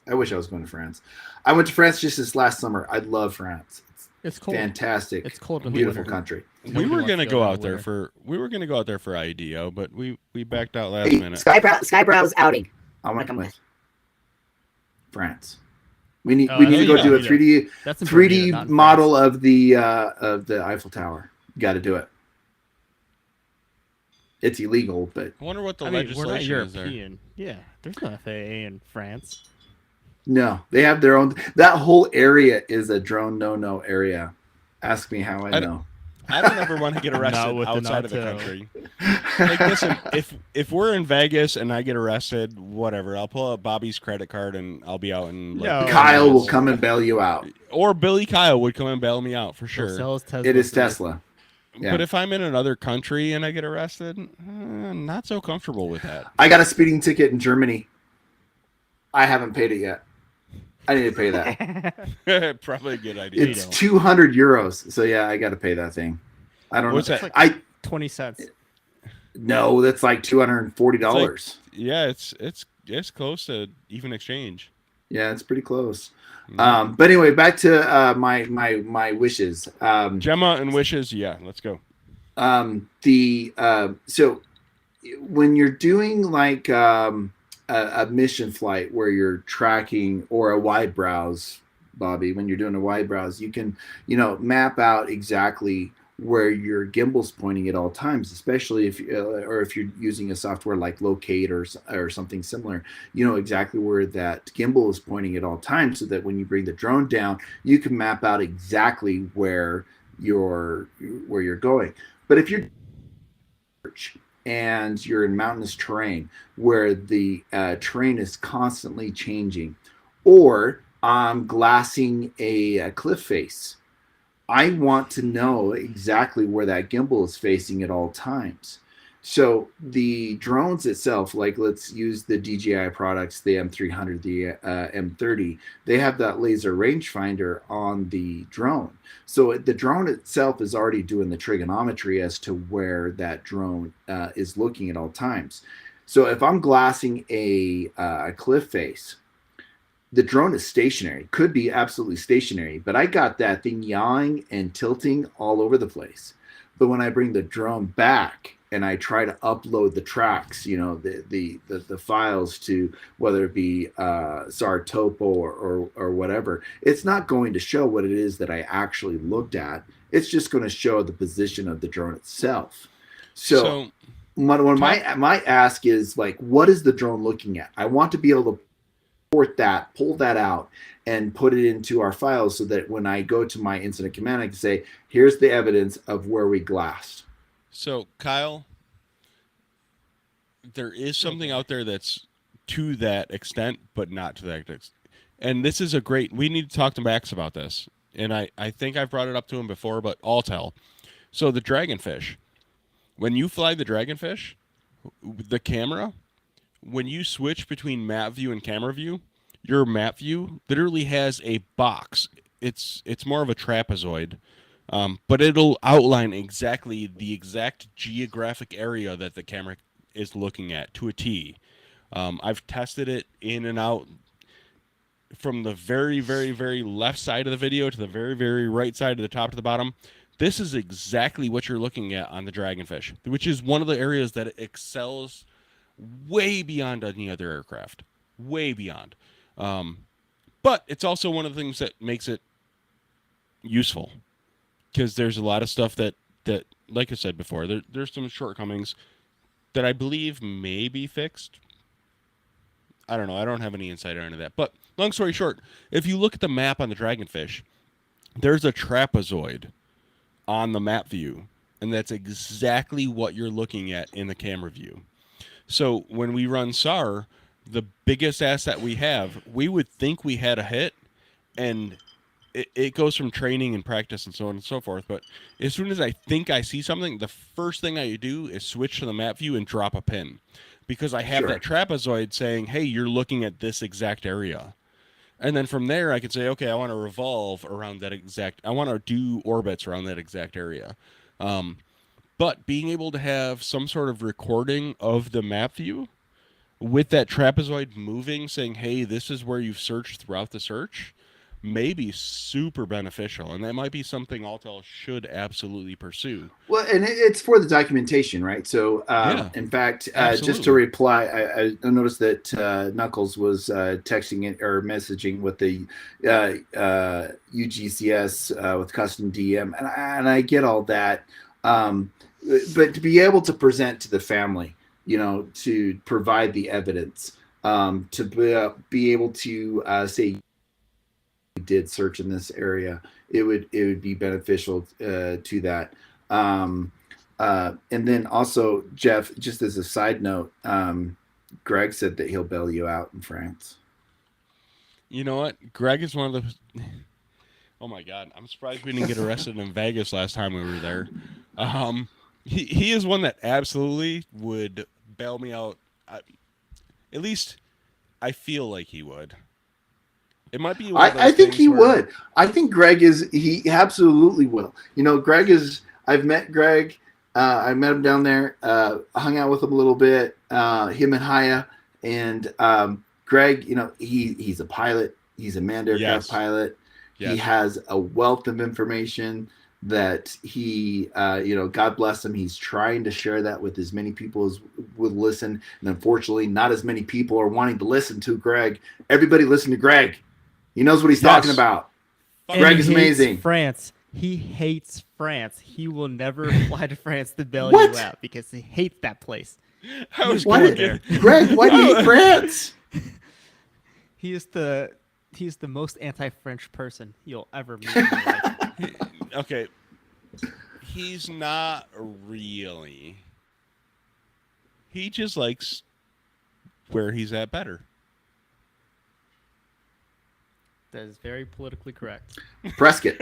I wish I was going to France. I went to France just this last summer. I love France. It's cold. Fantastic. It's cold in the Beautiful winter. country. We Nobody were wants gonna to go go out there there for IDEO, but we backed out last Hey, minute. Skybrow's outing. I want to Come come with. with France. We need Oh, we need to yeah, go yeah, do a yeah. 3D That's in Bermuda, 3D not in model France. of the Eiffel Tower. You got to do it. It's illegal, but I wonder what the I mean, we're not legislation is there. European. Yeah, there's no FAA in France. no, they have their own. That whole area is a drone no area. Ask me how I know. I don't ever want to get Not arrested with the outside of the NATO. country. Like, listen, if we're in Vegas and I get arrested, whatever, I'll pull out Bobby's credit card and I'll be out in No. Kyle will come and bail you out. or Billy Kyle would come and bail me out for He'll sure. sell his Tesla It is for this. Tesla. Yeah. But if I'm in another country and I get arrested, not so comfortable with that. I got a speeding ticket in Germany. I haven't paid it yet. I need to pay that. Probably a good idea. It's 200 euros. So yeah, I got to pay that thing. I don't What's know. that? I 20 cents. no, that's like $240. Yeah, it's close to even exchange. Yeah, it's pretty close. Mm. But anyway, back to my wishes. Gemma and wishes, yeah, let's go. So when you're doing like a mission flight where you're tracking, or a wide browse, Bobby, when you're doing a wide browse, you can map out exactly where your gimbal's pointing at all times, especially if you're using a software like Locate or something similar. You know exactly where that gimbal is pointing at all times, so that when you bring the drone down, you can map out exactly where you're going. But if you're and you're in mountainous terrain where the terrain is constantly changing, or glassing a cliff face, I want to know exactly where that gimbal is facing at all times. So the drones itself, like let's use the DJI products, the M300, the M30, they have that laser rangefinder on the drone. So the drone itself is already doing the trigonometry as to where that drone is looking at all times. So if I'm glassing a cliff face, the drone is stationary, could be absolutely stationary, but I got that thing yawing and tilting all over the place. But when I bring the drone back and I try to upload the tracks, the files to whether it be SAR topo or whatever, it's not going to show what it is that I actually looked at. It's just going to show the position of the drone itself. So, So my ask is like, what is the drone looking at? I want to be able to that, pull that out, and put it into our files so that when I go to my incident command, I can say, here's the evidence of where we glassed. So, Kyle, there is something out there that's to that extent, but not to that extent. And this is we need to talk to Max about this. And I think I've brought it up to him before, but I'll tell. So the dragonfish, when you fly the dragonfish, the camera, when you switch between map view and camera view, your map view literally has a box. It's more of a trapezoid, but it'll outline exactly the exact geographic area that the camera is looking at to a T. I've tested it in and out from the very, very, very left side of the video to the very, very right side of the top to the bottom. This is exactly what you're looking at on the dragonfish, which is one of the areas that excels way beyond any other aircraft, way beyond. But it's also one of the things that makes it useful, because there's a lot of stuff that like I said before, there's some shortcomings that I believe may be fixed. I don't know. I don't have any insight into that. But long story short, if you look at the map on the dragonfish, there's a trapezoid on the map view, and that's exactly what you're looking at in the camera view. So when we run SAR, the biggest asset we have, we would think we had a hit, and it goes from training and practice and so on and so forth. But as soon as I think I see something, the first thing I do is switch to the map view and drop a pin, because I have that trapezoid saying, hey, you're looking at this exact area. And then from there, I can say, okay, I want to revolve around that exact, I want to do orbits around that exact area. But being able to have some sort of recording of the map view with that trapezoid moving, saying, hey, this is where you've searched throughout the search, may be super beneficial. And that might be something Altel should absolutely pursue. Well, and it's for the documentation, right? So, in fact, just to reply, I noticed that Knuckles was texting it or messaging with the UGCS with custom DM, and I get all that. But to be able to present to the family, to provide the evidence, to be able to say you did search in this area, it would be beneficial to that. And then also, Jeff, just as a side note, Greg said that he'll bail you out in France. You know what? Greg is one of the... Oh my God, I'm surprised we didn't get arrested in Vegas last time we were there. He is one that absolutely would bail me out. At least I feel like he would. It might be. I think he would. I think Greg is. He absolutely will. Greg is. I've met Greg. I met him down there. Hung out with him a little bit. Him and Haya, and Greg. He's a pilot. He's a manned aircraft pilot. Yes. He has a wealth of information that he, God bless him. He's trying to share that with as many people as would listen. And unfortunately, not as many people are wanting to listen to Greg. Everybody listen to Greg. He knows what he's talking about. And Greg is amazing. France. He hates France. He will never fly to France to bail you out because he hates that place. Greg, why do you hate France? He's the most anti-French person you'll ever meet in your life. Okay. He's not really. He just likes where he's at better. That is very politically correct. Prescott.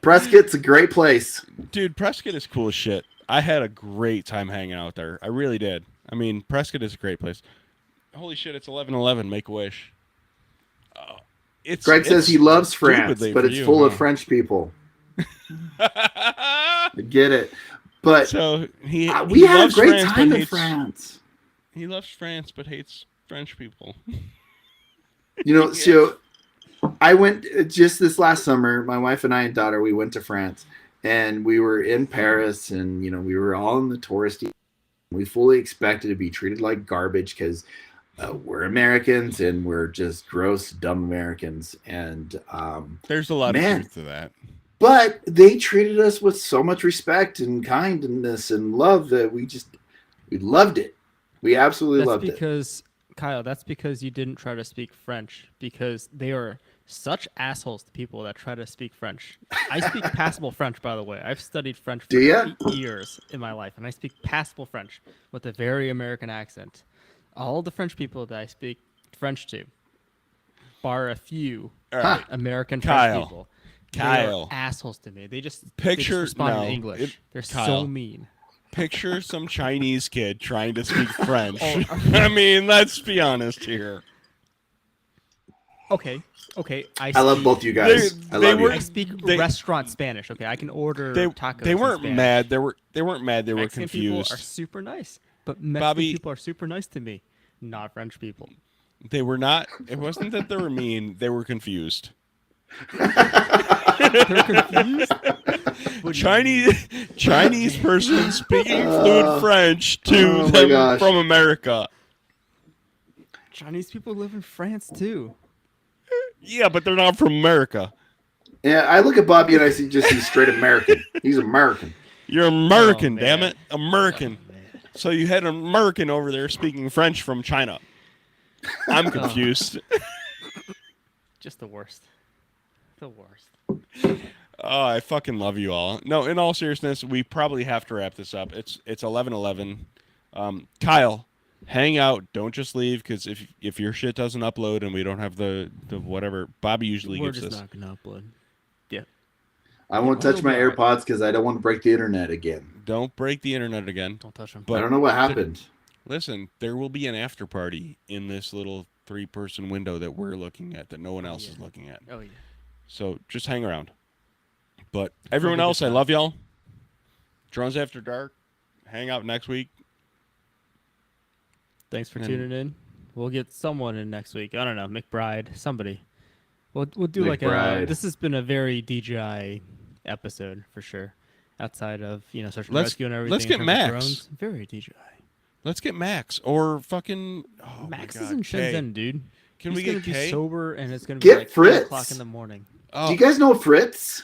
Prescott's a great place. Dude, Prescott is cool as shit. I had a great time hanging out there. I really did. I mean, Prescott is a great place. Holy shit, it's 11/11. Make a wish. Greg says he loves France, stupidly but for it's you, full of huh? French people. I get it. But So we he had a loves great France, time but in hates, France. He loves France, but hates French people. You know, so I went just this last summer. My wife and I and daughter, we went to France, and we were in Paris, and you know, we were all in the touristy. We fully expected to be treated like garbage because we're Americans and we're just gross, dumb Americans. And There's a lot of truth to that. but they treated us with so much respect and kindness and love that we loved it. We absolutely loved it. That's because, Kyle, that's because you didn't try to speak French, because they are such assholes to people that try to speak French. I speak passable French, by the way. I've studied French for Do ya? 8 years in my life, and I speak passable French with a very American accent. All the French people that I speak French to, bar a few All right. American Kyle. French people, they Kyle. are assholes to me. They just Picture- respond no, in English. it- They're so Kyle. mean. Picture some Chinese kid trying to speak French. Oh. I mean, let's be honest here. Okay. I love both you guys. I love you. I speak restaurant Spanish. Okay, I can order tacos. They weren't in Spanish. mad. They weren't mad. They were Mexican people confused. are super nice, but Mexican Bobby- people are super nice to me, not French people. They were not. It wasn't that they were mean. They were confused. They're confused. Chinese person speaking fluent French to Oh my them gosh. from America. Chinese people live in France too. Yeah, but they're not from America. Yeah, I look at Bobby and I see just he's straight American. He's American. You're American, Oh, damn man. it, American. So you had an American over there speaking French from China. I'm confused. Just the worst. The worst. Oh, I fucking love you all. No, in all seriousness, we probably have to wrap this up. It's 11:11. Kyle, hang out. Don't just leave, because if your shit doesn't upload and we don't have the whatever, Bobby usually We're gets just this. not gonna upload. Yeah. I won't touch my AirPods because I don't want to break the internet again. Don't break the internet again. Don't touch them. But I don't know what happened. listen, there will be an after party in this little 3-person window that we're looking at that no one else is looking at. Oh yeah. So just hang around. But everyone Have a good else, I time. love y'all. Drones After Dark. Hang out next week. Thanks for And- tuning in. We'll get someone in next week. I don't know, McBride, somebody. We'll do like a. McBride. This has been a very DJI episode for sure. Outside of search and Let's- rescue and everything. let's in get terms of Max. drones, very DJI. Let's get Max or fucking oh Max my is God, in Kay. Shenzhen, dude. Can He's we gonna get be Kay? sober, and it's gonna Get be like Fritz. 8:00 in the morning. Oh, Do you guys know Fritz?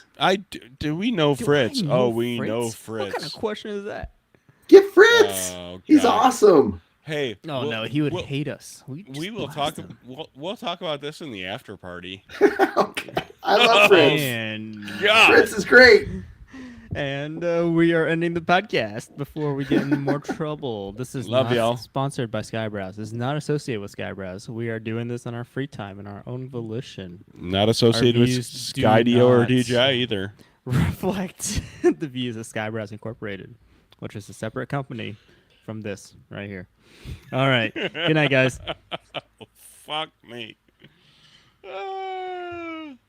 do we know Do Fritz? I Oh, we know What Fritz. kind of question is that? Get Fritz. Oh, He's God. awesome. Hey, Oh we'll- no, he would we'll- hate us. We just will blast talk. him. We'll talk about this in the after party. Okay. I love Fritz. And God. Fritz is great. we are ending the podcast before we get into more trouble. This is Love not y'all. sponsored by Skybrowse. This is not associated with Skybrowse. We are doing this on our free time and our own volition. Not associated with views do Skydio or not- DJI either. Reflect the views of Skybrowse Incorporated, which is a separate company from this right here. All right. Good night, guys. Fuck me.